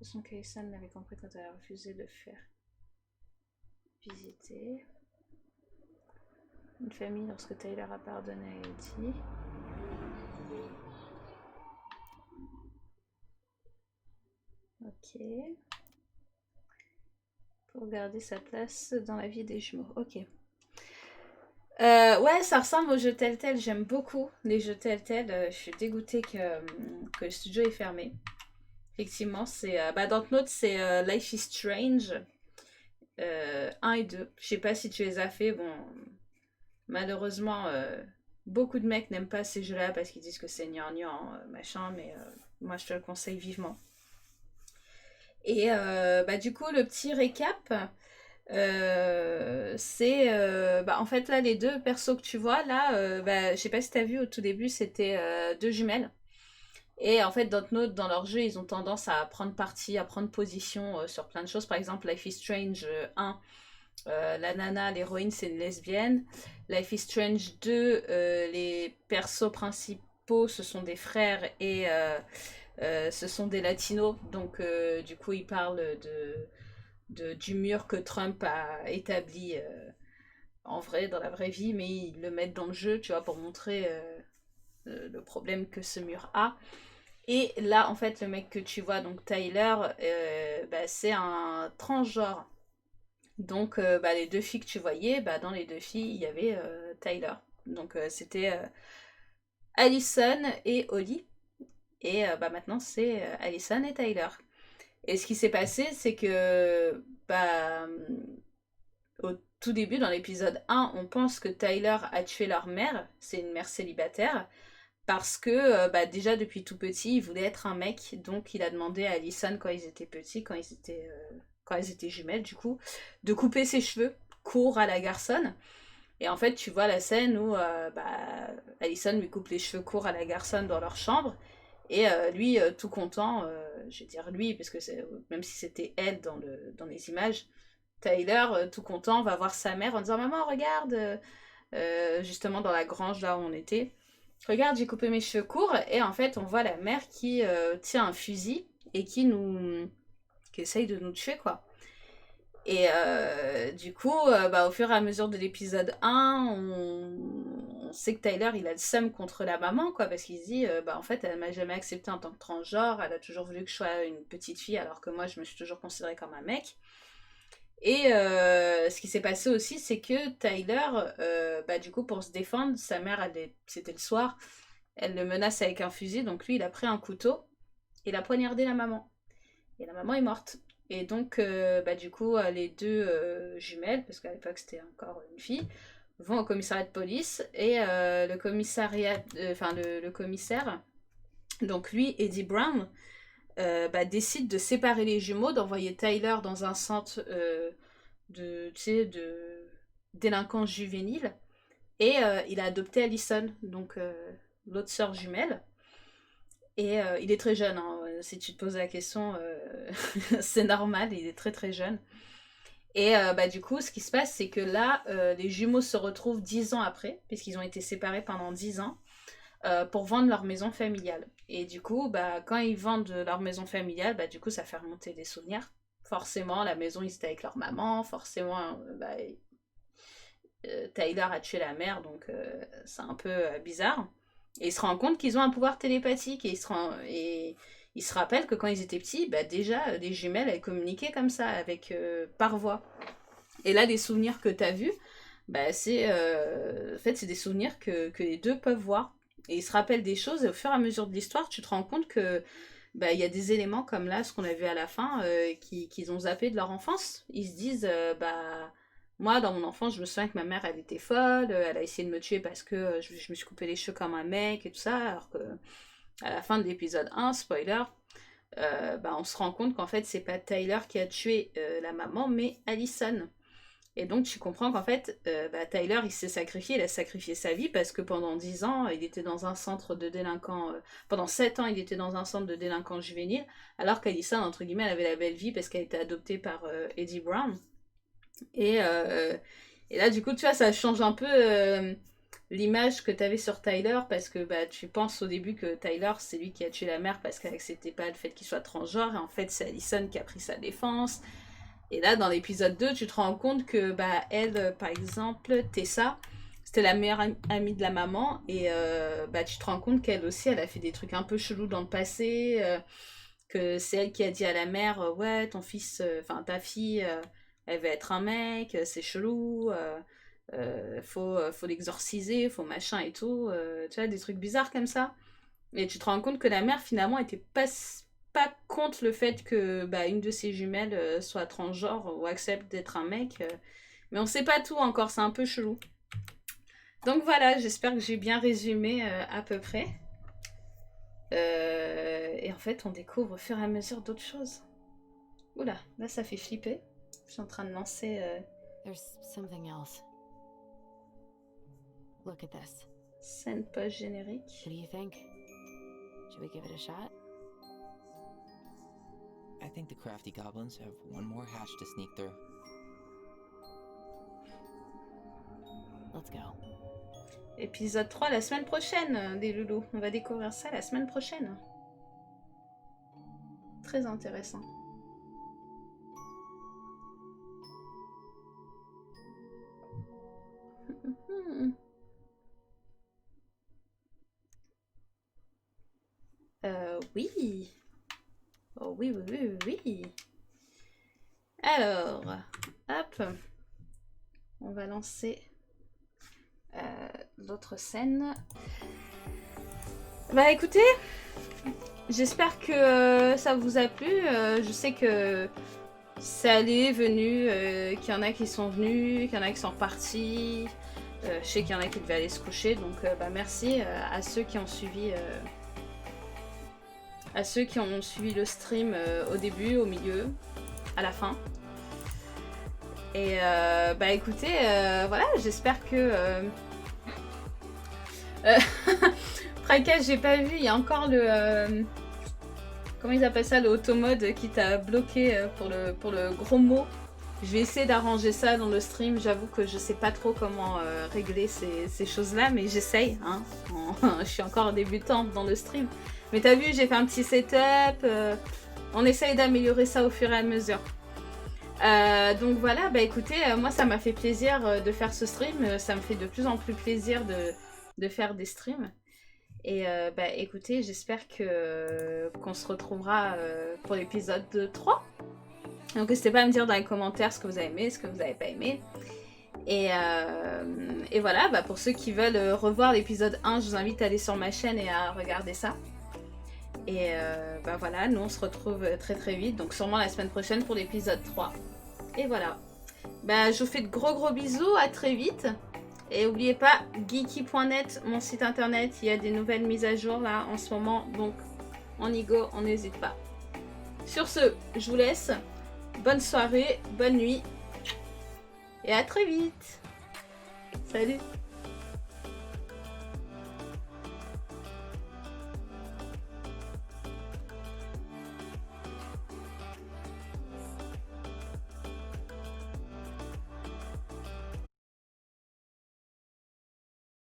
De son qu'Alison l'avait compris quand elle a refusé de faire visiter. Une famille lorsque Tyler a pardonné à Eddie. Ok. Pour garder sa place dans la vie des jumeaux. Ok. Ouais, ça ressemble aux jeux Telltale. J'aime beaucoup les jeux Telltale. Je suis dégoûtée que le studio est fermé. Effectivement, c'est... Dontnod, c'est Life is Strange. 1 et 2. Je sais pas si tu les as fait. Bon, malheureusement, beaucoup de mecs n'aiment pas ces jeux-là parce qu'ils disent que c'est gnangnan, machin, mais moi je te le conseille vivement. Et du coup, le petit récap, c'est en fait là, les deux persos que tu vois là, je sais pas si t'as vu au tout début, c'était 2 jumelles. Et en fait, Dontnod, dans leur jeu, ils ont tendance à prendre parti, à prendre position sur plein de choses. Par exemple, Life is Strange 1, la nana, l'héroïne, c'est une lesbienne. Life is Strange 2, les persos principaux, ce sont des frères et ce sont des latinos. Donc, du coup, ils parlent du mur que Trump a établi en vrai, dans la vraie vie, mais ils le mettent dans le jeu, tu vois, pour montrer le problème que ce mur a. Et là, en fait, le mec que tu vois, donc Tyler, c'est un transgenre. Donc, les 2 filles que tu voyais, dans les 2 filles, il y avait Tyler. Donc, c'était Allison et Holly. Et maintenant, c'est Allison et Tyler. Et ce qui s'est passé, c'est que, au tout début, dans l'épisode 1, on pense que Tyler a tué leur mère. C'est une mère célibataire. Parce que déjà depuis tout petit, il voulait être un mec, donc il a demandé à Allison quand ils étaient petits, quand ils étaient jumelles du coup, de couper ses cheveux courts à la garçonne. Et en fait, tu vois la scène où Allison lui coupe les cheveux courts à la garçonne dans leur chambre, et lui, tout content, je vais dire lui, parce que même si c'était elle dans les images, Tyler, tout content, va voir sa mère en disant « Maman, regarde !» justement dans la grange là où on était. Regarde, j'ai coupé mes cheveux courts, et en fait, on voit la mère qui tient un fusil et qui essaye de nous tuer, quoi. Et du coup, au fur et à mesure de l'épisode 1, on sait que Tyler, il a le seum contre la maman, quoi, parce qu'il se dit, en fait, elle m'a jamais accepté en tant que transgenre, elle a toujours voulu que je sois une petite fille, alors que moi, je me suis toujours considérée comme un mec. Et ce qui s'est passé aussi, c'est que Tyler, du coup, pour se défendre, sa mère, c'était le soir, elle le menace avec un fusil, donc lui, il a pris un couteau, et il a poignardé la maman. Et la maman est morte. Et donc, du coup, les 2 jumelles, parce qu'à l'époque, c'était encore une fille, vont au commissariat de police, et le commissaire, donc lui, Eddie Brown, décide de séparer les jumeaux, d'envoyer Tyler dans un centre de délinquance juvénile, et il a adopté Allison, donc l'autre sœur jumelle. Et il est très jeune, hein. Si tu te poses la question, c'est normal, il est très très jeune. Et bah, du coup, ce qui se passe, c'est que là, les jumeaux se retrouvent 10 ans après, puisqu'ils ont été séparés pendant 10 ans, pour vendre leur maison familiale. Et du coup, bah, quand ils vendent leur maison familiale, bah, du coup, ça fait remonter des souvenirs. Forcément, la maison, ils étaient avec leur maman. Forcément, bah, Tyler a tué la mère, donc c'est un peu bizarre. Et ils se rendent compte qu'ils ont un pouvoir télépathique. Et ils se rappellent que quand ils étaient petits, bah, déjà, les jumelles, elles communiquaient comme ça, par voix. Et là, les souvenirs que tu as vus, bah, en fait, c'est des souvenirs que les deux peuvent voir. Et ils se rappellent des choses, et au fur et à mesure de l'histoire, tu te rends compte que bah, y a des éléments comme là, ce qu'on a vu à la fin, qu'ils ont zappé de leur enfance. Ils se disent, bah, moi, dans mon enfance, je me souviens que ma mère, elle était folle, elle a essayé de me tuer parce que je me suis coupé les cheveux comme un mec et tout ça, alors que à la fin de l'épisode 1, spoiler, bah, on se rend compte qu'en fait, c'est pas Tyler qui a tué la maman, mais Allison. Et donc, tu comprends qu'en fait, bah, Tyler, il s'est sacrifié, il a sacrifié sa vie parce que pendant 10 ans, il était dans un centre de délinquants... pendant 7 ans, il était dans un centre de délinquants juvéniles, alors qu'Allison, entre guillemets, elle avait la belle vie parce qu'elle était adoptée par Eddie Brown. Et là, du coup, tu vois, ça change un peu l'image que tu avais sur Tyler parce que bah, tu penses au début que Tyler, c'est lui qui a tué la mère parce qu'elle n'acceptait pas le fait qu'il soit transgenre. Et en fait, c'est Allison qui a pris sa défense. Et là, dans l'épisode 2, tu te rends compte que, bah, elle, par exemple, Tessa, c'était la meilleure amie de la maman. Et bah, tu te rends compte qu'elle aussi, elle a fait des trucs un peu chelous dans le passé. Que c'est elle qui a dit à la mère, ouais, ton fils, enfin, ta fille, elle va être un mec, c'est chelou, faut l'exorciser, faut machin et tout. Tu vois, des trucs bizarres comme ça. Et tu te rends compte que la mère, finalement, était pas contre le fait que bah, une de ses jumelles soit transgenre ou accepte d'être un mec. Mais on sait pas tout encore, c'est un peu chelou. Donc voilà, j'espère que j'ai bien résumé à peu près. Et en fait, on découvre au fur et à mesure d'autres choses. Oula, là ça fait flipper. Je suis en train de lancer... There's something else. Look at this. Scène post-générique. What do you think? Should we give it a shot? I think the crafty goblins have one more hatch to sneak through. Let's go. Épisode 3 la semaine prochaine, des loulous. On va découvrir ça la semaine prochaine. Très intéressant. Oui. Oh oui, oui, oui, oui, oui. Alors, hop. On va lancer l'autre scène. Bah écoutez, j'espère que ça vous a plu. Je sais que c'est allé, venu, qu'il y en a qui sont venus, qu'il y en a qui sont repartis. Je sais qu'il y en a qui devaient aller se coucher. Donc bah, merci à ceux qui ont suivi... à ceux qui ont suivi le stream au début, au milieu, à la fin. Et bah écoutez, voilà, j'espère que... Praka, j'ai pas vu, il y a encore le... comment ils appellent ça, le automode qui t'a bloqué pour le gros mot. Je vais essayer d'arranger ça dans le stream, j'avoue que je sais pas trop comment régler ces choses-là, mais j'essaye, hein. Je suis encore débutante dans le stream. Mais t'as vu, j'ai fait un petit setup, on essaye d'améliorer ça au fur et à mesure. Donc voilà, bah écoutez, moi ça m'a fait plaisir de faire ce stream, ça me fait de plus en plus plaisir de faire des streams. Et bah écoutez, j'espère qu'on se retrouvera pour l'épisode 3. Donc n'hésitez pas à me dire dans les commentaires ce que vous avez aimé, ce que vous n'avez pas aimé. Et voilà, bah pour ceux qui veulent revoir l'épisode 1, je vous invite à aller sur ma chaîne et à regarder ça. Et bah voilà, nous on se retrouve très très vite, donc sûrement la semaine prochaine pour l'épisode 3. Et voilà. Bah je vous fais de gros bisous, à très vite. Et n'oubliez pas, Giky.net, mon site internet, il y a des nouvelles mises à jour là en ce moment, donc on y go, on n'hésite pas. Sur ce, je vous laisse. Bonne soirée, bonne nuit. Et à très vite. Salut.